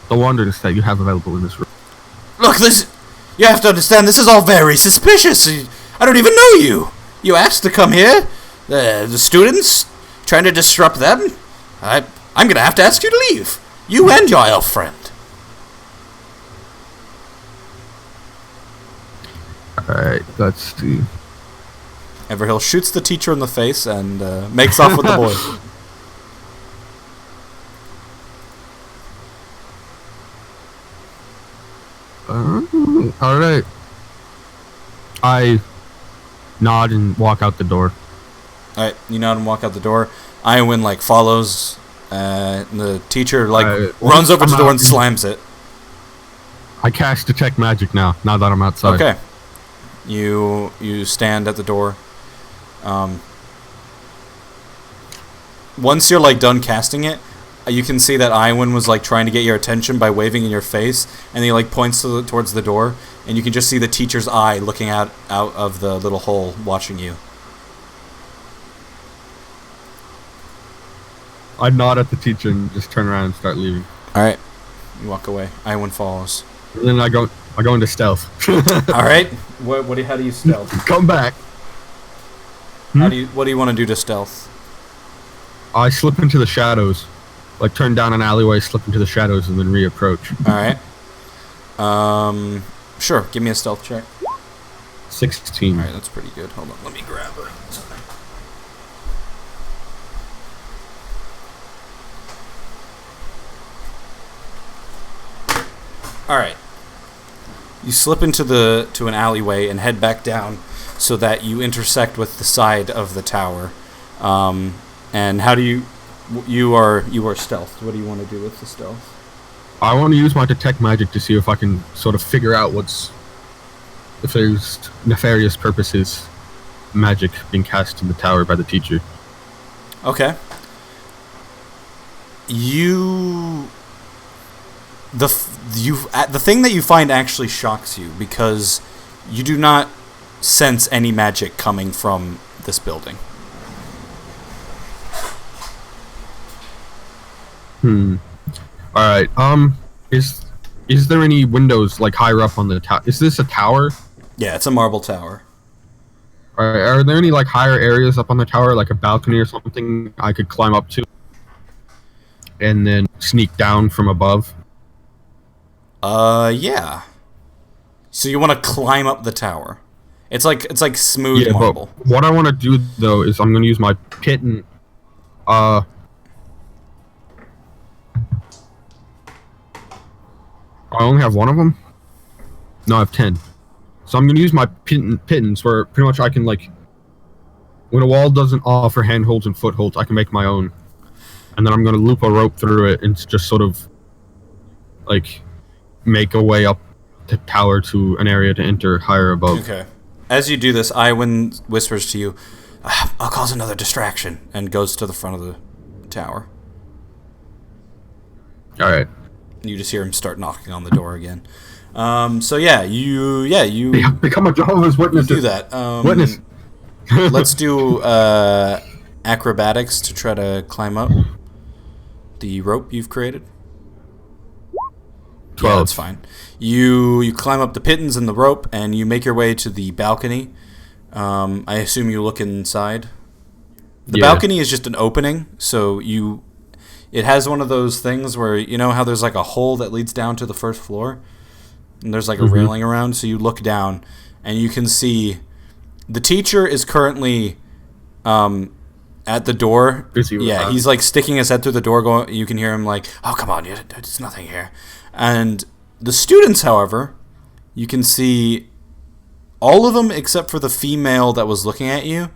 the wonders that you have available in this room.
"Look, you have to understand, this is all very suspicious. I don't even know you. You asked to come here. The students, trying to disrupt them. I'm going to have to ask you to leave. You and your elf friend."
Alright, let's see.
Everhill shoots the teacher in the face and makes off with the boy.
Alright. I nod and walk out the door.
Alright, you nod and walk out the door. Iowin, like, follows. And the teacher, like, runs over to the door and slams it.
I cast Detect Magic now that I'm outside.
Okay. You stand at the door. Once you're like done casting it, you can see that Iwan was like trying to get your attention by waving in your face, and he like points towards the door, and you can just see the teacher's eye looking out of the little hole, watching you.
I nod at the teacher and just turn around and start leaving.
All right, you walk away. Iwan follows.
And then I go into stealth.
All right, how do you stealth?
Come back.
What do you want to do to stealth?
I slip into the shadows, like turn down an alleyway, slip into the shadows, and then reapproach.
All right. Sure. Give me a stealth check.
16.
All right, that's pretty good. Hold on, let me grab it. All right. You slip into an alleyway and head back down, so that you intersect with the side of the tower. And how do you are stealthed? What do you want to do with the stealth?
I want to use my detect magic to see if I can sort of figure out if there's nefarious purposes, magic being cast in the tower by the teacher.
Okay. The thing that you find actually shocks you, because you do not sense any magic coming from this building.
Alright, is there any windows like higher up on the tower? Is this a tower?
Yeah, it's a marble tower.
Alright, are there any like higher areas up on the tower, like a balcony or something I could climb up to? And then sneak down from above?
Yeah. So you want to climb up the tower. It's like smooth marble.
But what I want to do though is I'm going to use my piton. I only have one of them? No, I have 10. So I'm going to use my pittons where pretty much I can, like, when a wall doesn't offer handholds and footholds, I can make my own. And then I'm going to loop a rope through it and just sort of, like, make a way up the tower to an area to enter higher above.
Okay. As you do this, Iwan whispers to you, "I'll cause another distraction," and goes to the front of the tower.
Alright.
You just hear him start knocking on the door again. So you
become a Jehovah's Witness.
do that.
Witness.
Let's do acrobatics to try to climb up the rope you've created.
12.
Yeah, that's fine. You climb up the pittons and the rope, and you make your way to the balcony. I assume you look inside. The balcony is just an opening, so it has one of those things where, you know how there's like a hole that leads down to the first floor? And there's like a railing around, so you look down, and you can see the teacher is currently at the door. He's like sticking his head through the door. Going, you can hear him like, "Oh, come on, there's nothing here." And the students, however, you can see all of them except for the female that was looking at you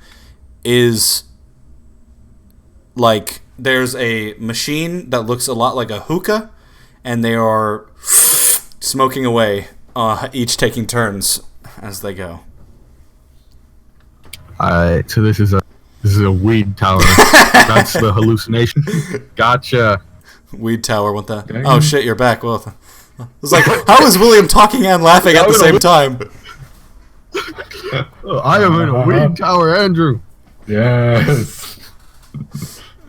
is like, there's a machine that looks a lot like a hookah, and they are smoking away, each taking turns as they go.
Alright, so this is a weed tower. That's the hallucination. Gotcha.
Weed tower, what the? Oh shit, you're back. Well, I was like, how is William talking and laughing at the same time?
I am in a weed tower, Andrew.
Yes.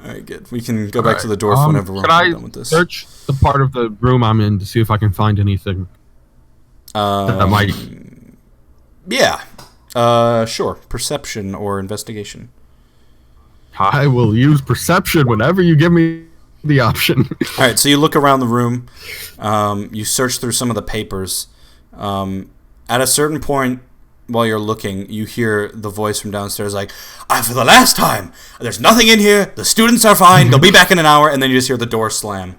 Alright, good. We can go back to the door whenever we're done with this.
Search the part of the room I'm in to see if I can find anything that might...
Yeah. Sure. Perception or investigation.
I will use perception whenever you give me the option.
Alright, so you look around the room. You search through some of the papers. At a certain point, while you're looking, you hear the voice from downstairs like, for the last time, there's nothing in here, the students are fine, they'll be back in an hour, and then you just hear the door slam.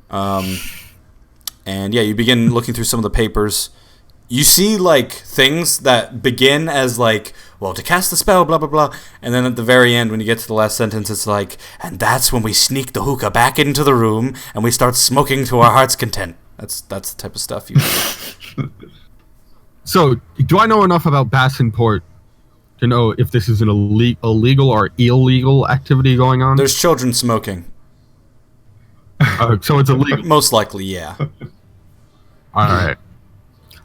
And yeah, you begin looking through some of the papers. You see, like, things that begin as, like, well, to cast the spell, blah, blah, blah, and then at the very end, when you get to the last sentence, it's like, and that's when we sneak the hookah back into the room, and we start smoking to our heart's content. That's the type of stuff you do.
So, do I know enough about Bassenport to know if this is an illegal or illegal activity going on?
There's children smoking.
So it's illegal.
Most likely, yeah.
All right.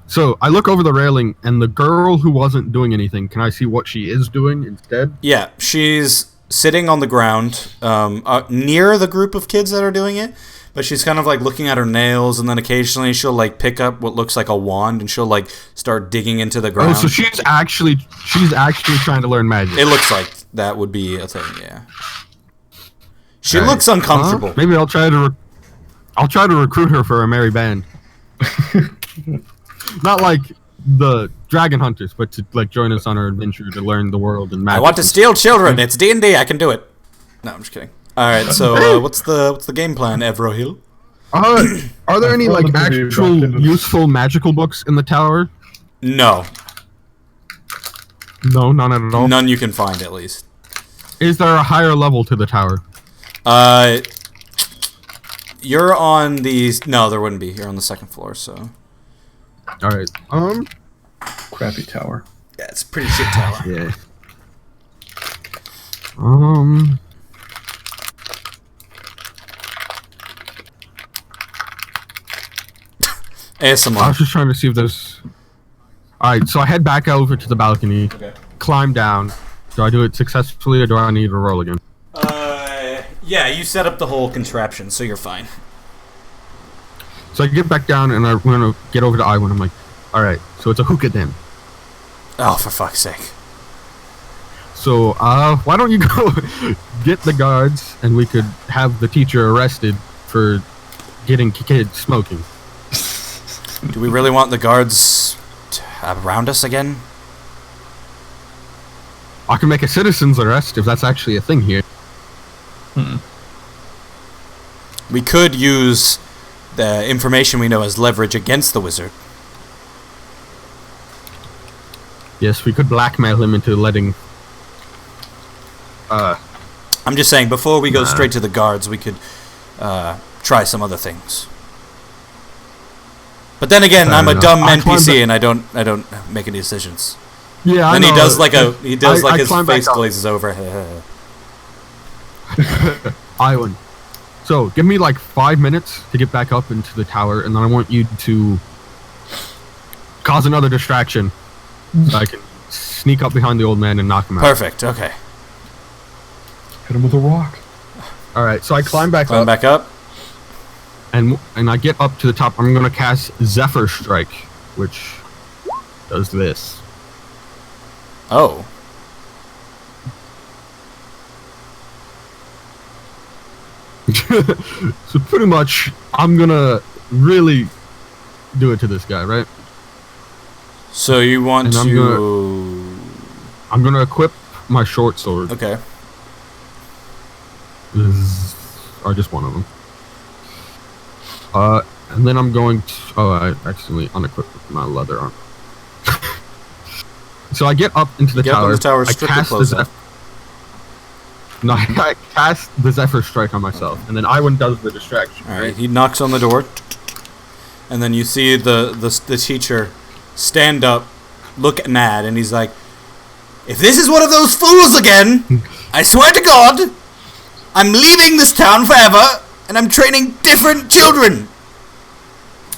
So I look over the railing, and the girl who wasn't doing anything, can I see what she is doing instead?
Yeah, she's sitting on the ground near the group of kids that are doing it, but she's kind of like looking at her nails, and then occasionally she'll like pick up what looks like a wand, and she'll like start digging into the ground.
Oh, so she's actually trying to learn magic.
It looks like that would be a thing, yeah. She looks uncomfortable.
Maybe I'll try to recruit her for a merry band. Not like the Dragon Hunters, but to like join us on our adventure to learn the world and magic.
I want to steal children. It's D&D. I can do it. No, I'm just kidding. All right. So, what's the game plan, Evrohill?
Are there any like actual useful magical books in the tower?
No,
No, none at all.
none you can find at least.
Is there a higher level to the tower?
You're on the no, there wouldn't be. You're on the second floor, so
All right.
Crappy tower.
yeah, it's a pretty shit tower.
Yeah. I
ASMR.
was just trying to see if there's. All right, so I head back over to the balcony,
Okay.
climb down. Do I do it successfully, or do I need to roll again?
Yeah, you set up the whole contraption, so you're fine.
So I get back down, and I'm gonna get over to Iwan. I'm like, all right, so it's a hookah den.
Oh, for fuck's sake.
So, why don't you go get the guards, and we could have the teacher arrested for getting kids smoking.
Do we really want the guards around us again?
I can make a citizen's arrest if that's actually a thing here.
We could use the information we know as leverage against the wizard.
Yes, we could blackmail him into letting.
I'm just saying, before we go straight to the guards, we could try some other things. But then again, I'm a dumb NPC and I don't make any decisions.
Yeah,
And
I
he
know.
does like his
climb
face
back up.
glazes over.
Iwan. So, give me like 5 minutes to get back up into the tower, and then I want you to cause another distraction so I can sneak up behind the old man and knock him out.
Perfect. Okay.
Hit him with a rock.
Alright, so I climb back
Climb
up,
back up.
and I get up to the top. I'm going to cast Zephyr Strike, which does this.
Oh.
So pretty much, I'm going to really do it to this guy, right?
So you want
And I'm
to?
I'm going to equip my short sword.
Okay.
Or just one of them. And then I'm going to. Oh, I accidentally unequipped my leather armor. So I get up into the
Get up
tower.
in the tower,
I
strip your
cast the
clothes off.
No, I cast the Zephyr Strike on myself, and then Iwan does the distraction.
All right. He knocks on the door, and then you see the teacher stand up, look mad, and he's like, "If this is one of those fools again, I swear to God, I'm leaving this town forever, and I'm training different children."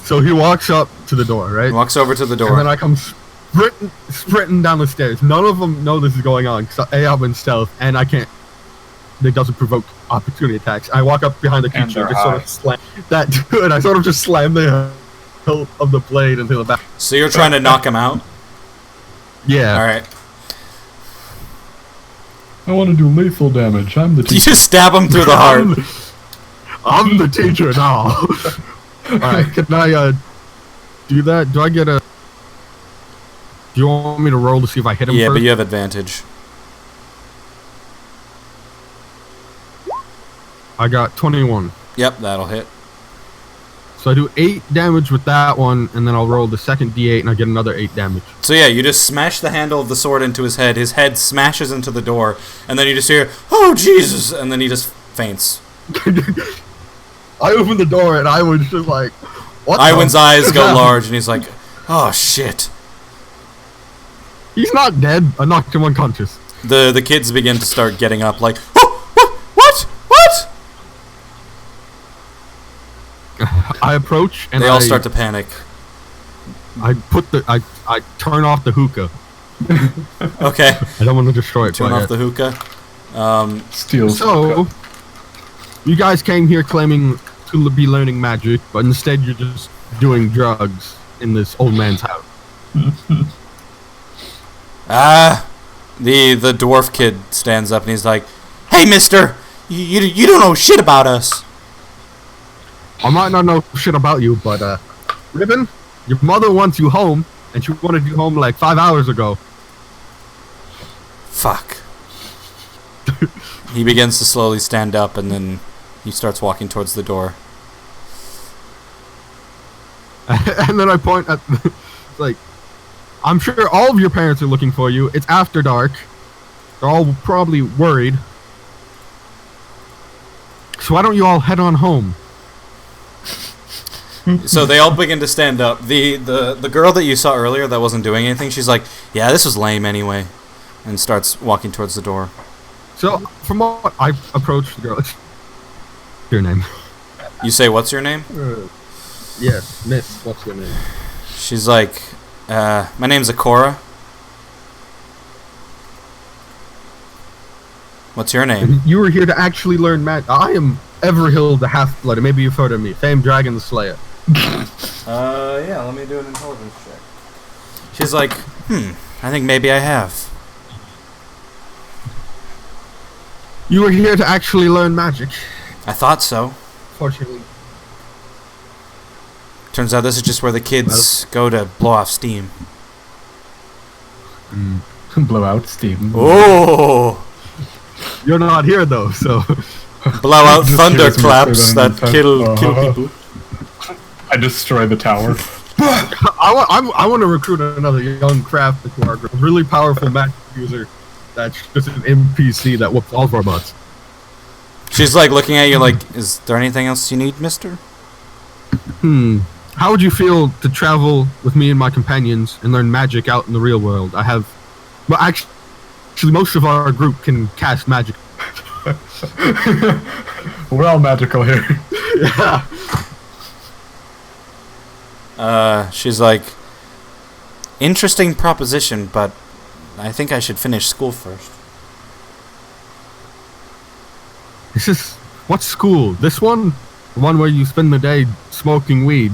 So he walks up to the door, right?
He walks over to the
And then
door.
I come sprinting down the stairs. None of them know this is going on, because I'm in stealth, and I can't. It doesn't provoke opportunity attacks. I walk up behind the
And
teacher,
they're
just sort
high.
of slam that dude. I sort of just slam the hilt of the blade into the back.
So you're trying to knock him out.
Yeah.
All right.
I want to do lethal damage. I'm the
You
teacher.
just stab him through the heart.
I'm the teacher now. Alright, can I do that? Do I get a... Do you want me to roll to see if I hit him
Yeah,
first?
but you have advantage.
I got 21.
Yep, that'll hit.
So I do 8 damage with that one, and then I'll roll the second d8 and I get another 8 damage.
So yeah, you just smash the handle of the sword into his head smashes into the door, and then you just hear, "Oh, Jesus!" and then he just faints.
I opened the door and I was just like, what the
Iwan's eyes
fuck
go
is that?
large, and he's like, "Oh, shit."
He's not dead. I knocked him unconscious.
The kids begin to start getting up like, "Oh, what?
I approach and
They all start to panic.
I turn off the hookah.
Okay.
I don't want to destroy it.
Turn off the hookah.
Steals.
So, you guys came here claiming to be learning magic, but instead you're just doing drugs in this old man's house.
The dwarf kid stands up and he's like, "Hey, mister, you don't know shit about us."
I might not know shit about you, but, Ribbon, your mother wants you home, and she wanted you home like 5 hours ago.
Fuck. He begins to slowly stand up and then he starts walking towards the door.
And then I point at, like, I'm sure all of your parents are looking for you. It's after dark. They're all probably worried. So why don't you all head on home?
So they all begin to stand up. The girl that you saw earlier that wasn't doing anything, she's like, "Yeah, this was lame anyway," and starts walking towards the door.
So, from what I approach the girl, it's your name.
You say, "What's your name?"
Yes, Miss, what's your name?
She's like, "My name's Akora." What's your name?
You were here to actually learn magic. I am Everhill the Half-Blood. Maybe you've heard of me. Famed Dragon the Slayer.
Yeah, let me do an intelligence check. She's like, I think maybe I have.
You were here to actually learn magic.
I thought so.
Fortunately.
Turns out this is just where the kids go to blow off steam.
Blow out steam.
Oh!
You're not here though, so...
Blow out
Just
thunderclaps
here's
that
my
kill people.
I destroy the tower.
I want to recruit another young craft into our group. A really powerful magic user that's just an NPC that whoops all of our butts.
She's like looking at you like, "Is there anything else you need, mister?"
How would you feel to travel with me and my companions and learn magic out in the real world? Well, actually, most of our group can cast magic.
We're all magical here.
Yeah.
She's like, "Interesting proposition, but I think I should finish school first."
What school? This one? The one where you spend the day smoking weed?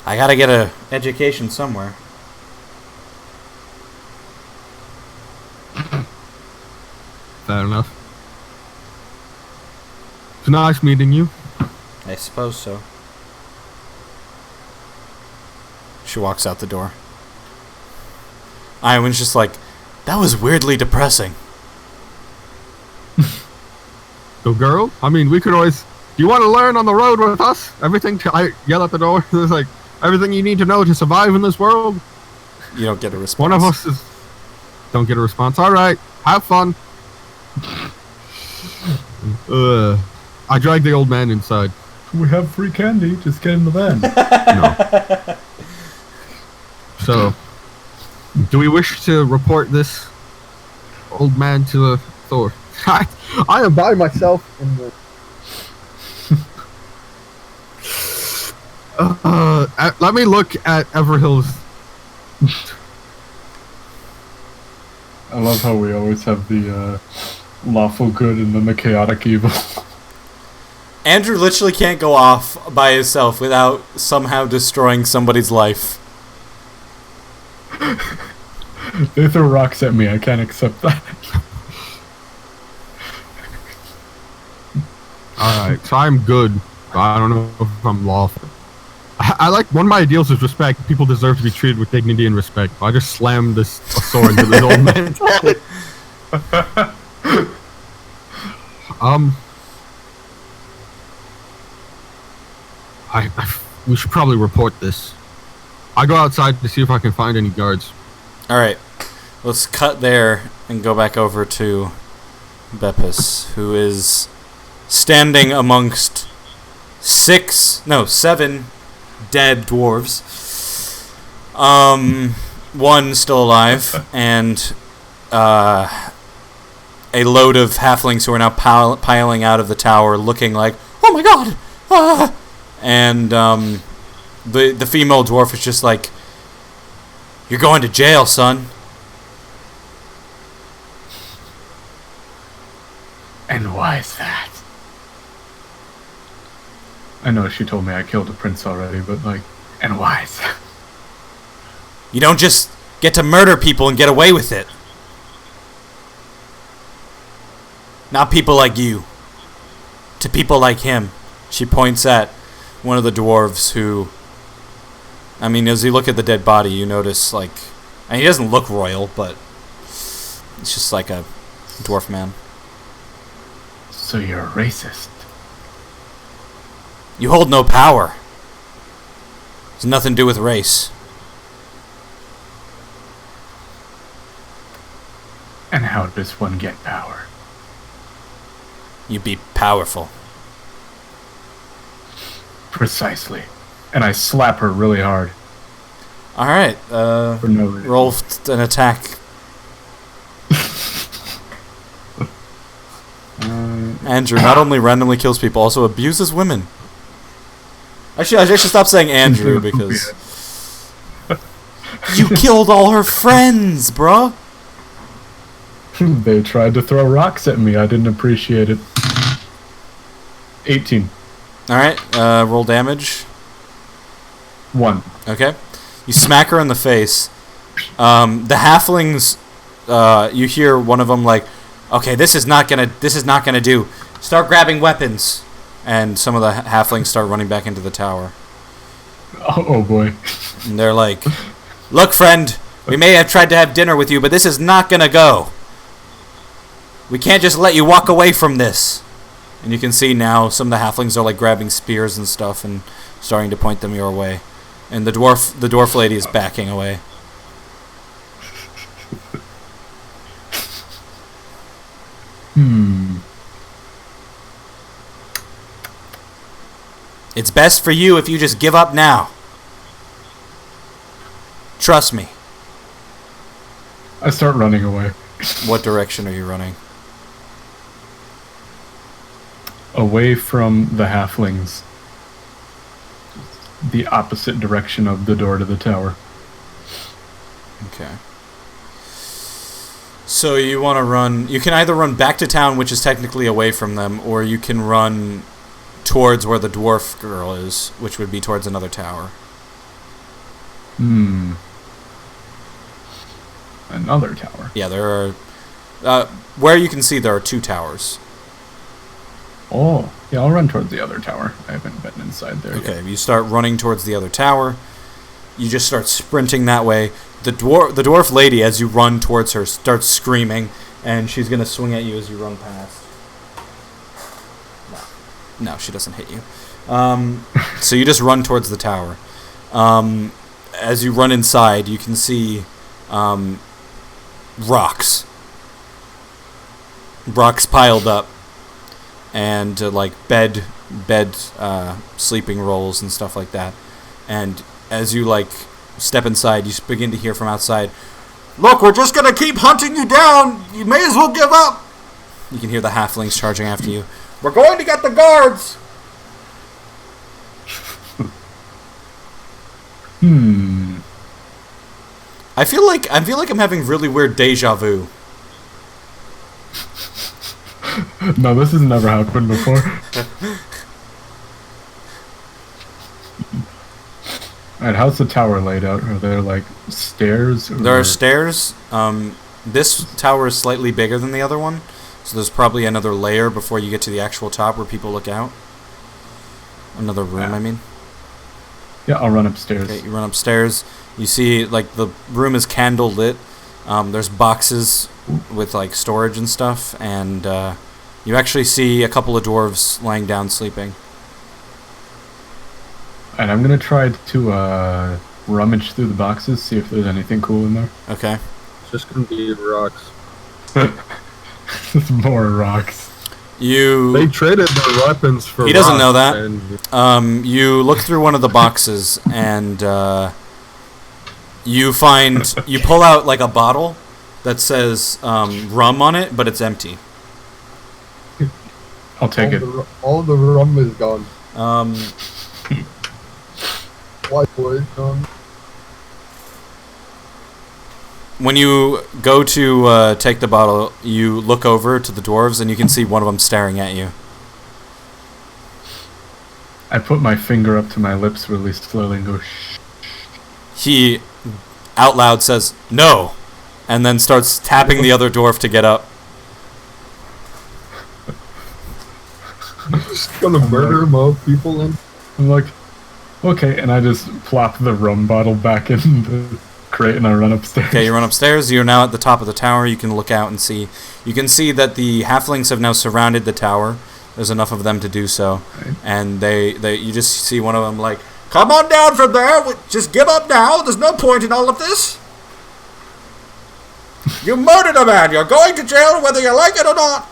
I gotta get a education somewhere.
Fair enough. It's nice meeting you.
I suppose so. She walks out the door. Iwan's just like, "That was weirdly depressing."
So, girl, I mean, we could always... Do you want to learn on the road with us? I yell at the door. There's like, everything you need to know to survive in this world.
You don't get a response.
One of us is... Don't get a response. Alright, have fun. I drag the old man inside.
We have free candy. Just get in the van.
No. So, do we wish to report this old man to the Thor? I am by myself in the... let me look at Everhill's...
I love how we always have the lawful good and then the chaotic evil.
Andrew literally can't go off by himself without somehow destroying somebody's life.
They throw rocks at me. I can't accept that.
Alright, so I'm good. But I don't know if I'm lawful. I like, one of my ideals is respect. People deserve to be treated with dignity and respect. I just slammed a sword into this old man's head. We should probably report this. I go outside to see if I can find any guards.
Alright, let's cut there and go back over to Beppis, who is standing amongst 7 dead dwarves. One still alive, and a load of halflings who are now piling out of the tower looking like, "Oh my god, ah! And the female dwarf is just like, "You're going to jail, son."
And why is that? I know she told me I killed a prince already, but like, and why is that?
You don't just get to murder people and get away with it. Not people like you. To people like him. She points at one of the dwarves who... I mean, as you look at the dead body, you notice, like... And he doesn't look royal, but... It's just like a dwarf man.
So you're a racist.
You hold no power. It's nothing to do with race.
And how does one get power?
You be powerful.
Precisely. And I slap her really hard.
Alright,
For no reason.
roll an attack. Andrew not only randomly kills people, also abuses women. Actually, I should stop saying Andrew because... You killed all her friends, bruh!
They tried to throw rocks at me. I didn't appreciate it. 18.
Alright, roll damage.
1.
Okay. You smack her in the face. The halflings, you hear one of them like, "Okay, this is not gonna do. Start grabbing weapons." And some of the halflings start running back into the tower.
Oh boy.
And they're like, "Look, friend, we may have tried to have dinner with you, but this is not gonna go. We can't just let you walk away from this." And you can see now some of the halflings are like grabbing spears and stuff and starting to point them your way. And the dwarf lady is backing away. It's best for you if you just give up now. Trust me.
I start running away.
What direction are you running?
Away from the halflings. The opposite direction of the door to the tower.
Okay. So you want to run... You can either run back to town, which is technically away from them, or you can run towards where the dwarf girl is, which would be towards another tower.
Another tower.
Yeah, there are... where you can see there are 2 towers.
Oh, yeah, I'll run towards the other tower. I haven't been inside there yet.
Okay, you start running towards the other tower. You just start sprinting that way. The dwarf lady, as you run towards her, starts screaming, and she's going to swing at you as you run past. No, she doesn't hit you. So you just run towards the tower. As you run inside, you can see rocks. Rocks piled up. And like bed sleeping rolls and stuff like that. And as you like step inside, you begin to hear from outside, "Look, we're just gonna keep hunting you down. You may as well give up." You can hear the halflings charging after you. "We're going to get the guards." I feel like I'm having really weird deja vu.
No, this has never happened before. Alright, how's the tower laid out? Are there like stairs? Or...
There are stairs. This tower is slightly bigger than the other one, so there's probably another layer before you get to the actual top where people look out. Another room, I mean.
Yeah, I'll run upstairs.
Okay, you run upstairs. You see, like, the room is candle lit. There's boxes with, like, storage and stuff, and you actually see a couple of dwarves laying down sleeping.
And I'm gonna try to rummage through the boxes, see if there's anything cool in there.
Okay.
It's just gonna be rocks.
Just more rocks.
They traded their weapons for
He doesn't know
rocks,
that.
and
You look through one of the boxes, and you pull out, like, a bottle that says rum on it, but it's empty.
I'll take it.
All the rum is gone.
White boy.
When you go to take the bottle, you look over to the dwarves and you can see one of them staring at you.
I put my finger up to my lips really slowly and go, shh.
He out loud says, "No," and then starts tapping the other dwarf to get up.
Just gonna murder more people and
I'm like, okay, and I just plop the rum bottle back in the crate and I run upstairs.
Okay, you run upstairs. You're now at the top of the tower. You can look out and see. You can see that the halflings have now surrounded the tower. There's enough of them to do so,
Right.
and you just see one of them like, "Come on down from there. Just give up now. There's no point in all of this. You murdered a man. You're going to jail whether you like it or not."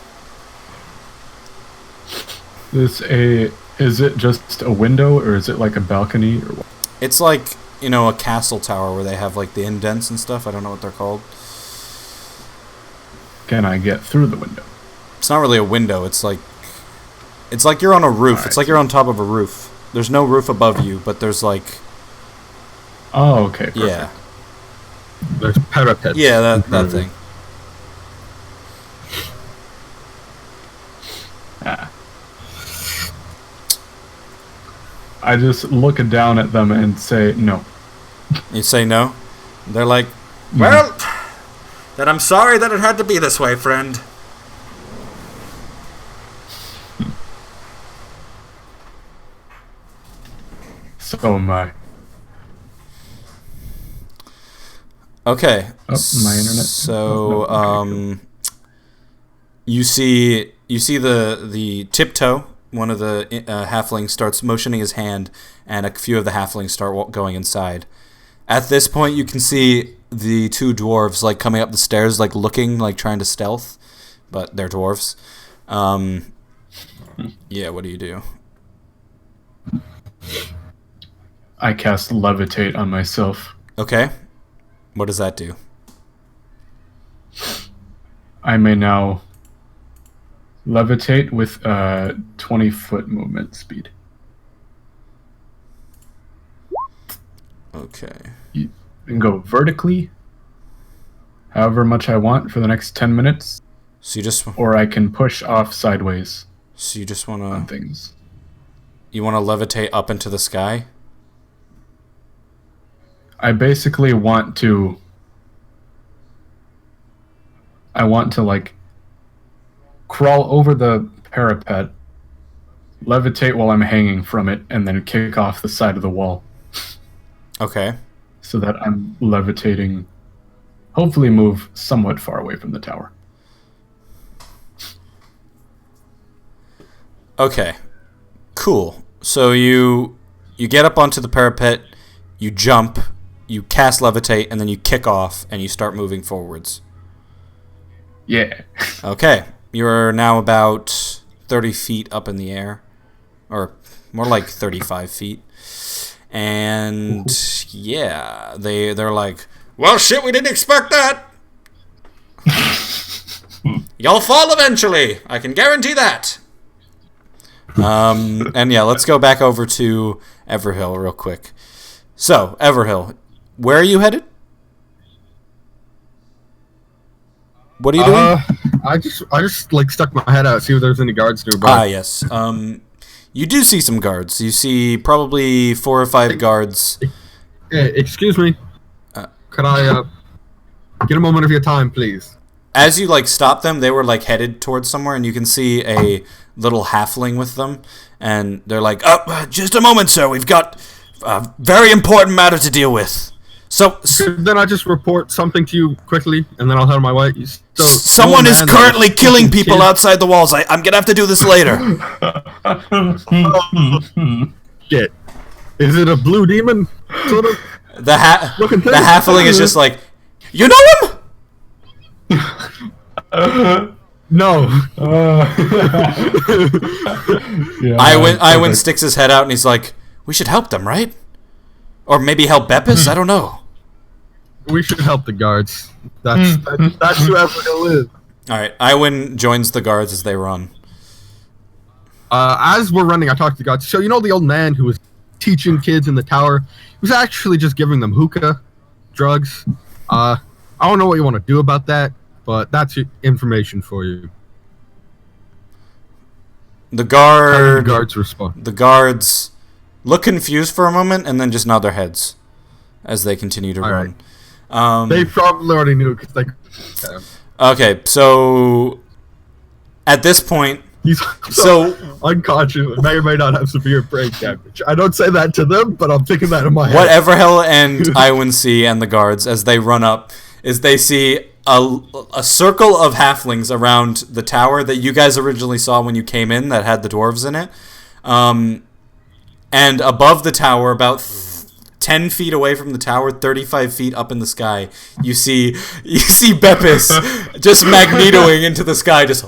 Is it just a window or is it like a balcony or what?
It's like, a castle tower where they have like the indents and stuff. I don't know what they're called.
Can I get through the window?
It's not really a window. It's like you're on a roof.
Alright.
It's like you're on top of a roof. There's no roof above you, but there's like,
Oh, okay, perfect.
yeah.
there's parapets.
Yeah,
in
that
front of
thing.
I just look down at them and say no.
You say no? They're like, "Well, then I'm sorry that it had to be this way, friend."
So am I.
Okay.
Oh, my internet.
So,
Oh, no. Okay,
you see the tiptoe. One of the halflings starts motioning his hand, and a few of the halflings start going inside. At this point, you can see the two dwarves like coming up the stairs, like looking, like trying to stealth, but they're dwarves. Yeah. What do you do?
I cast levitate on myself.
Okay. What does that do?
I may now levitate with 20-foot movement speed.
Okay.
And go vertically, however much I want for the next 10 minutes,
So you just
or I can push off sideways
want
on
to
things.
levitate up into the sky?
I basically want to like crawl over the parapet, levitate while I'm hanging from it, and then kick off the side of the wall
Okay.
so that I'm levitating, hopefully move somewhat far away from the tower.
Okay. Cool. So you get up onto the parapet, you jump, you cast levitate, and then you kick off and you start moving forwards.
Yeah.
Okay. You're now about 30 feet up in the air. Or more like 35 feet. And yeah, they're like, "Well, shit, we didn't expect that. You'll fall eventually. I can guarantee that." And yeah, let's go back over to Everhill real quick. So, Everhill, where are you headed? What are you doing?
I just like stuck my head out, see if there's any guards nearby.
Yes. You do see some guards. You see probably 4 or 5 guards.
Hey, excuse me. Could I get a moment of your time, please?
As you stop them, they were headed towards somewhere, and you can see a little halfling with them, and they're like, "Oh, just a moment, sir. We've got a very important matter to deal with." So,
Then I just report something to you quickly, and then I'll head on my way. So,
someone is currently killing people outside the walls. I'm gonna have to do this later.
Shit. Is it a blue demon? Sort of?
The
Looking thing?
halfling is just like, "You know him?"
No.
Yeah,
Iwin sticks his head out and he's like, "We should help them, right? Or maybe help Beppis? I don't know."
We should help the guards. That's who Everhill is.
All right, Iwin joins the guards as they run.
As we're running, I talked to God. So you know the old man who was teaching kids in the tower? He was actually just giving them hookah, drugs. I don't know what you want to do about that, but that's your information for you.
The
Guards respond.
The guards look confused for a moment and then just nod their heads as they continue to run.
They probably already knew because they.
Okay, so at this point,
He's so unconscious and may or may not have severe brain damage. I don't say that to them, but I'm thinking that in my head.
what Everhill and Iwin see and the guards as they run up is they see a circle of halflings around the tower that you guys originally saw when you came in that had the dwarves in it. And above the tower, about 10 feet away from the tower, 35 feet up in the sky, you see Beppis just magnetoing into the sky, just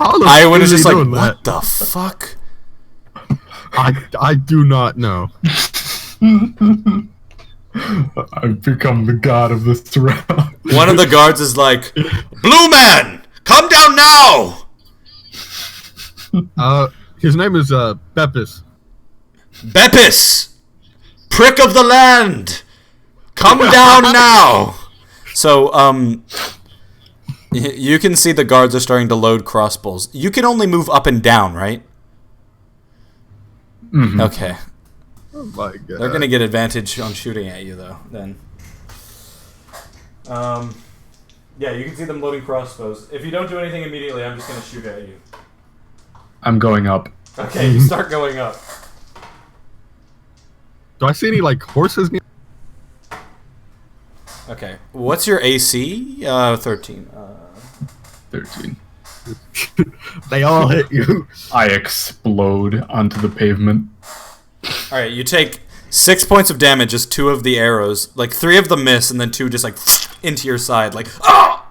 Iwin is just like, what the fuck?
I do not know.
I've become the god of this realm.
One of the guards is like, Blue Man, come down now!
His name is Beppis.
Beppis! Prick of the land! Come down now! So, you can see the guards are starting to load crossbows. You can only move up and down, right?
Mm-hmm.
Okay.
Oh my god.
They're gonna get advantage on shooting at you, though, then. Yeah, you can see them loading crossbows. If you don't do anything immediately, I'm just gonna shoot at you.
I'm going up.
Okay, you start going up.
Do I see any like horses near?
Okay, what's your AC? 13.
13.
They all hit you.
I explode onto the pavement.
Alright, you take 6 points of damage as 2 of the arrows, like 3 of them miss, and then 2 just like into your side, like, ah!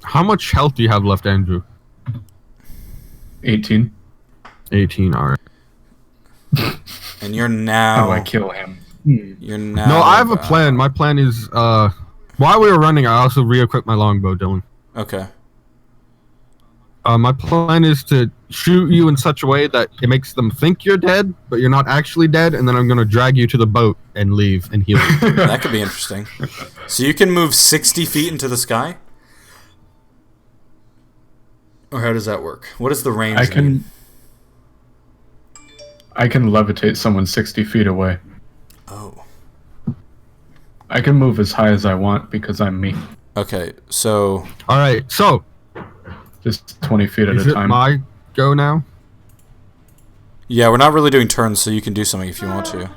How much health do you have left, Andrew?
18.
18, alright.
And you're now...
How do I kill him?
You're now...
No, I have a plan. My plan is, while we were running, I also re-equipped my longbow, Dylan.
Okay.
My plan is to shoot you in such a way that it makes them think you're dead, but you're not actually dead, and then I'm going to drag you to the boat and leave and heal you.
That could be interesting. So you can move 60 feet into the sky? Or how does that work? What is the range?
I can levitate someone 60 feet away.
Oh.
I can move as high as I want because I'm me.
Okay, so...
Alright, so...
Just 20 feet at
Is
a
it
time.
my go now?
Yeah, we're not really doing turns, so you can do something if you want to.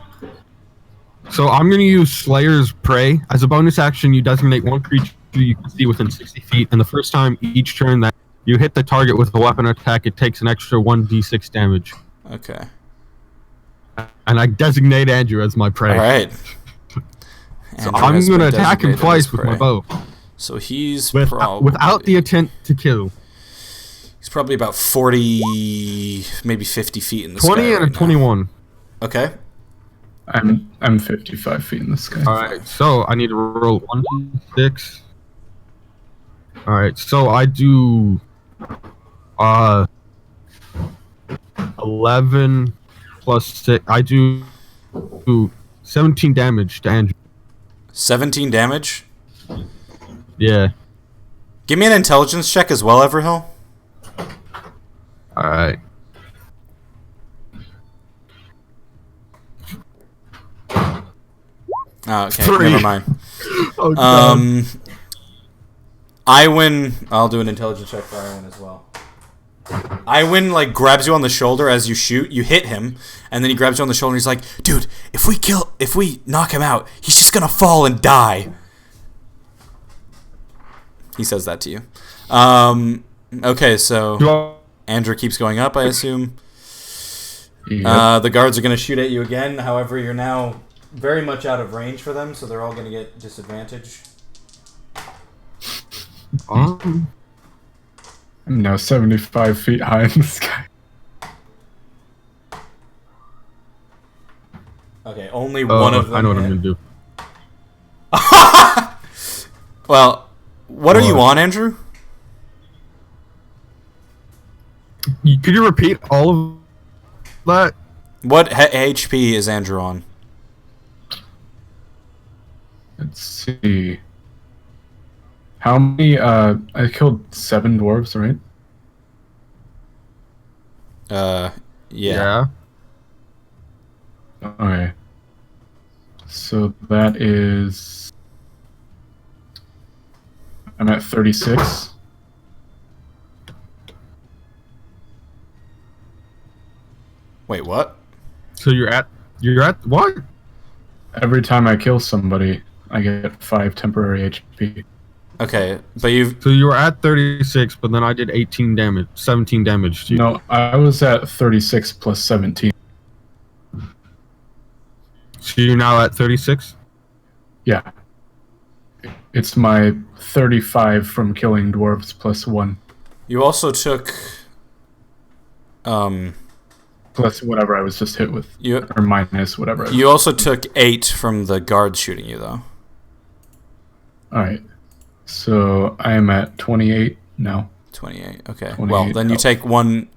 So I'm going to use Slayer's Prey. As a bonus action, you designate one creature you can see within 60 feet, and the first time each turn that you hit the target with a weapon attack, it takes an extra 1d6 damage.
Okay.
And I designate Andrew as my prey.
Alright.
So I'm going to attack him twice with my bow.
So he's
without the intent to kill.
He's probably about 40, maybe 50 feet in the
20
sky.
20 and a 21.
Okay.
I'm 55 feet in the sky.
Alright, so I need to roll 1d6. Alright, so I do 11 plus 6. I do 17 damage to Andrew.
17 damage?
Yeah.
Give me an intelligence check as well, Everhill.
Alright.
Oh, okay,
3.
never mind.
Oh, God.
Iwin, I'll do an intelligence check for Iwin as well. Iwin, like, grabs you on the shoulder as you shoot. You hit him, and then he grabs you on the shoulder and he's like, dude, if we knock him out, he's just gonna fall and die. He says that to you. Okay, so Andrew keeps going up, I assume.
Yep.
The guards are gonna shoot at you again. However, you're now very much out of range for them, so they're all gonna get disadvantage.
I'm now 75 feet high in the sky.
Okay, only one of them.
I know what I'm gonna do.
Well, what are you on, Andrew?
Could you repeat all of that?
What HP is Andrew on?
Let's see. How many? I killed 7 dwarves, right?
Yeah.
Okay. So that is. I'm at 36.
Wait, what?
So you're at what?
Every time I kill somebody, I get 5 temporary HP.
Okay, but you've...
So you were at 36, but then I did 17 damage to you.
No, I was at 36 plus 17.
So you're now at 36?
Yeah. It's my 35 from killing dwarves plus 1.
You also took...
Plus whatever I was just hit with. Or minus whatever.
You also took 8 from the guards shooting you, though.
Alright. So I am at 28 now.
28, okay.
28
well, then you
health.
take 1...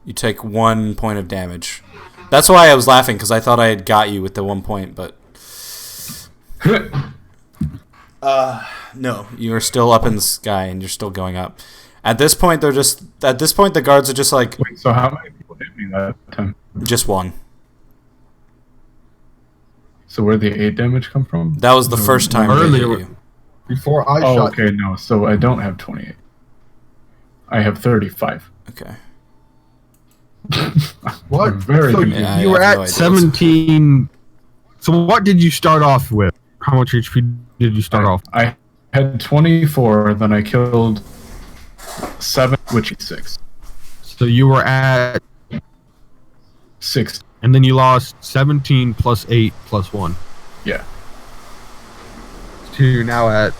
You take 1 point of damage. That's why I was laughing, because I thought I had got you with the 1 point, but... no. You are still up in the sky, and you're still going up. At this point, they're just... At this point, the guards are just like...
Wait, so how many people hit me that time?
Just 1.
So where'd the 8 damage come from?
That was the first time they hit you.
Before I
Oh,
shot.
okay, no. So I don't have 28. I have 35.
Okay.
What?
I'm very
So
confused.
Yeah,
you were
I have
at
no idea.
17. So what did you start off with? How much HP did you start off?
I had 24, then I killed 7, which is 6.
So you were at,
6.
and then you lost 17 plus 8 plus 1.
Yeah.
So you're now at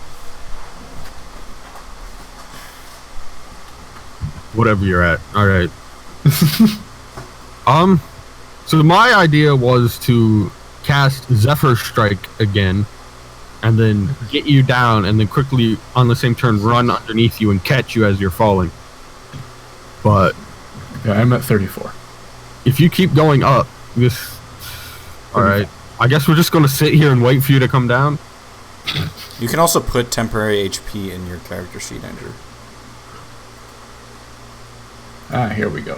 whatever you're at. All right. So my idea was to cast Zephyr Strike again, and then get you down, and then quickly on the same turn run underneath you and catch you as you're falling. But
Yeah, I'm at 34.
if you keep going up, this. All right. I guess we're just gonna sit here and wait for you to come down.
You can also put temporary HP in your character sheet, Andrew.
Here we go.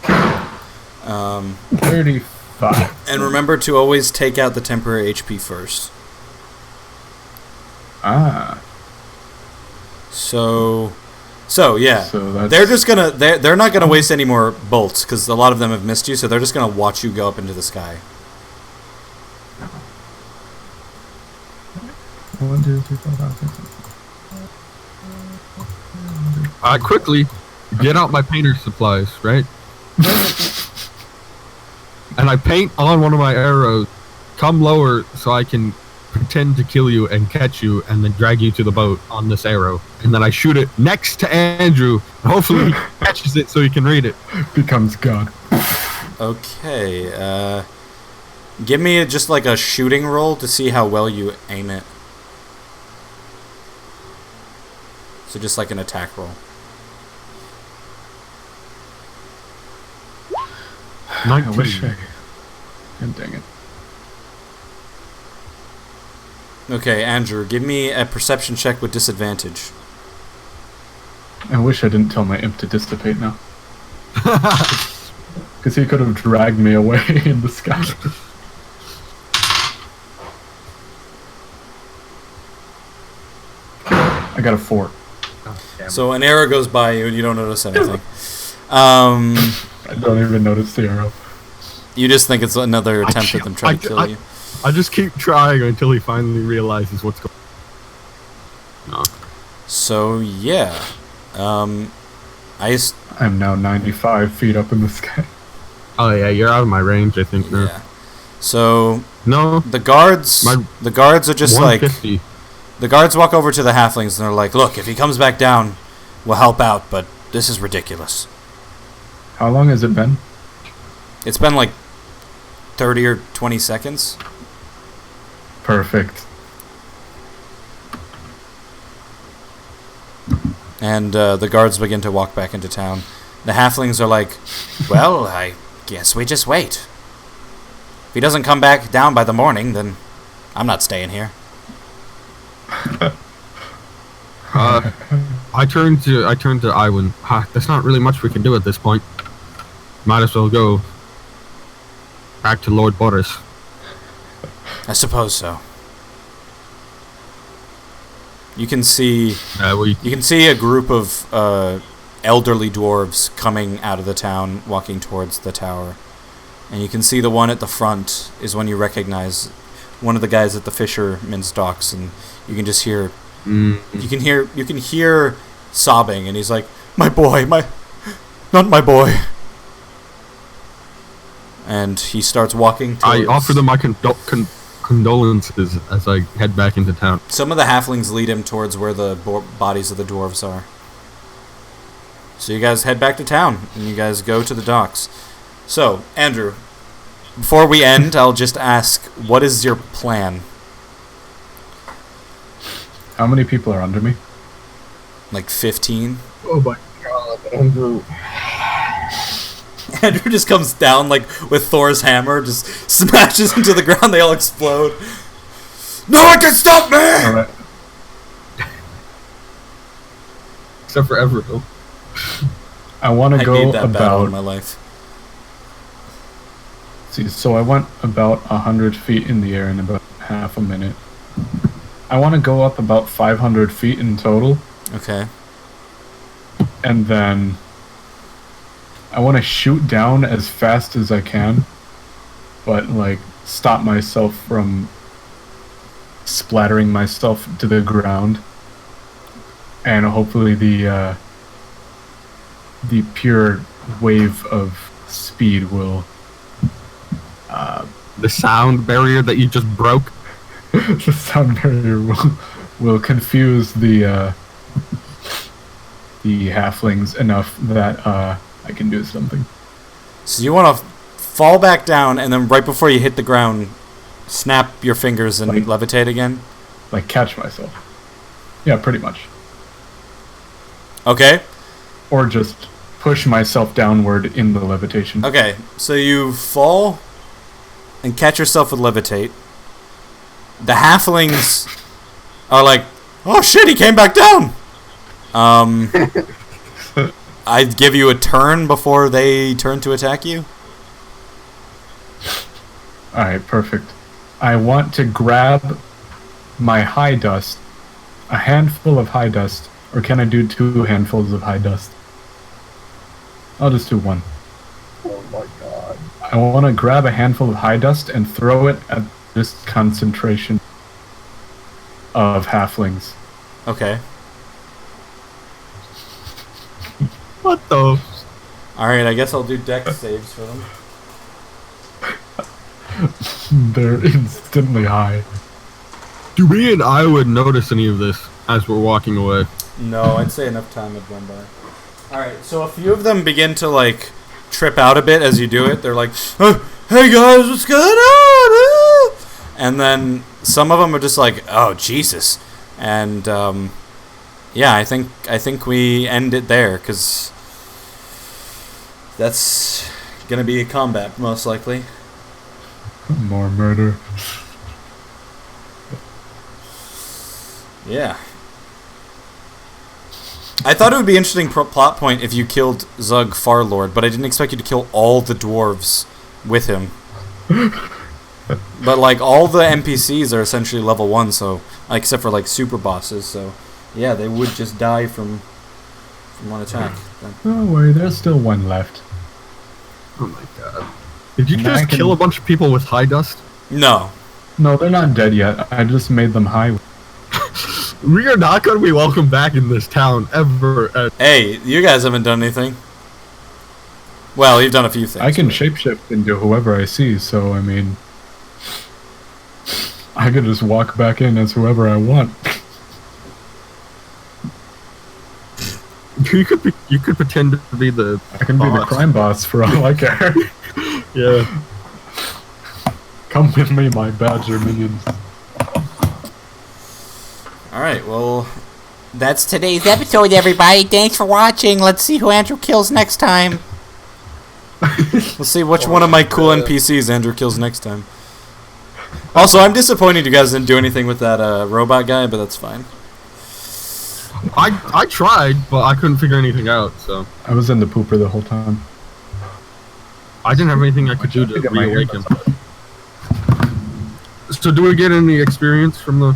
35.
35.
And remember to always take out the temporary HP first. So yeah.
So that's...
They're just gonna they're not gonna waste any more bolts because a lot of them have missed you, so they're just gonna watch you go up into the sky.
1, 2, 3, 4, 5, 6, 7.
Quickly get out my painter's supplies, right? And I paint on one of my arrows. Come lower so I can pretend to kill you and catch you and then drag you to the boat on this arrow. And then I shoot it next to Andrew. And hopefully he catches it so he can read it.
Becomes God.
Okay, give me just like a shooting roll to see how well you aim it. So just like an attack roll.
19.
I wish I... God dang it.
Okay, Andrew, give me a perception check with disadvantage.
I wish I didn't tell my imp to dissipate now. Because he could have dragged me away in the sky. I got a 4.
So an arrow goes by you and you don't notice anything.
I don't even notice the arrow.
You just think it's another attempt at them trying to kill you.
I just keep trying until he finally realizes what's going on.
So yeah,
I'm now 95 feet up in the sky.
Oh yeah, you're out of my range, I think. Now.
yeah. So
No,
the guards are just like
150.
the guards walk over to the halflings and they're like, "Look, if he comes back down, we'll help out, but this is ridiculous."
How long has it been?
It's been like 30 or 20 seconds.
Perfect.
And the guards begin to walk back into town. The halflings are like, well, I guess we just wait. If he doesn't come back down by the morning, then I'm not staying here.
I turn to Iwan. There's not really much we can do at this point. Might as well go back to Lord Boris.
I suppose so. You can see a group of elderly dwarves coming out of the town, walking towards the tower. And you can see the one at the front is one you recognize, one of the guys at the fisherman's docks, and you can just hear you can hear sobbing, and he's like, "My boy, not my boy." And he starts walking towards... I
offer them my condolences as I head back into town.
Some of the halflings lead him towards where the bodies of the dwarves are. So you guys head back to town, and you guys go to the docks. So, Andrew, before we end, I'll just ask, what is your plan?
How many people are under me?
Like 15?
Oh my god, Andrew.
Andrew just comes down, like, with Thor's hammer, just smashes into the ground, they all explode. No one can stop me!
Alright.
Except for Everhill.
I want to go
need that battle in my
about...
life.
See, so I went about 100 feet in the air in about half a minute. I want to go up about 500 feet in total.
Okay.
And then I want to shoot down as fast as I can, but like stop myself from splattering myself to the ground. And hopefully the pure wave of speed will
the sound barrier that you just broke.
The sound barrier will confuse the halflings enough that I can do something.
So you want to fall back down, and then right before you hit the ground, snap your fingers and levitate again?
Like catch myself. Yeah, pretty much.
Okay.
Or just push myself downward in the levitation.
Okay, so you fall and catch yourself with levitate. The halflings are like, oh shit, he came back down! I'd give you a turn before they turn to attack you.
Alright, perfect. I want to grab my high dust, a handful of high dust, or can I do 2 handfuls of high dust? I'll just do 1.
Oh my god.
I want to grab a handful of high dust and throw it at this concentration of halflings.
Okay.
What the?
Alright, I guess I'll do dex saves for them.
They're instantly high.
Do me and I would notice any of this as we're walking away?
No, I'd say enough time had gone by. Alright, so a few of them begin to, like, trip out a bit as you do it. They're like, oh, hey guys, what's going on? And then some of them are just like, oh, Jesus. And, yeah, I think we end it there, because that's gonna be a combat, most likely.
More murder.
Yeah. I thought it would be an interesting plot point if you killed Zug Farlord, but I didn't expect you to kill all the dwarves with him. But, like, all the NPCs are essentially level 1, so, except for, like, super bosses, so, yeah, they would just die from one attack.
Don't worry, there's still 1 left.
Oh my god. Did you just kill a bunch of people with high dust?
No.
No, they're not dead yet. I just made them high.
We are not going to be welcome back in this town ever.
Hey, you guys haven't done anything. Well, you've done a few things.
I can shapeshift into whoever I see, so I mean, I could just walk back in as whoever I want.
You could pretend to be the.
I can be the crime boss for all I care.
Yeah.
Come with me, my badger minions.
Alright, well,
That's today's episode, everybody. Thanks for watching. Let's see who Andrew kills next time.
We'll see which one of my cool NPCs Andrew kills next time. Also, I'm disappointed you guys didn't do anything with that robot guy, but that's fine.
I tried, but I couldn't figure anything out, so.
I was in the pooper the whole time.
I didn't have anything I could do to reawaken. So do we get any experience from the...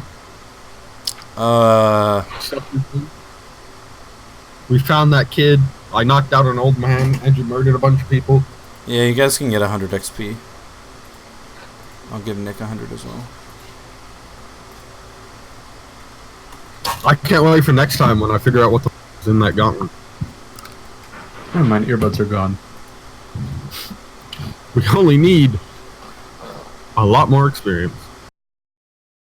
We found that kid. I knocked out an old man, and you murdered a bunch of people.
Yeah, you guys can get 100 XP. I'll give Nick 100 as well.
I can't wait for next time when I figure out what the f is in that gauntlet.
Oh, my earbuds are gone.
We only need a lot more experience.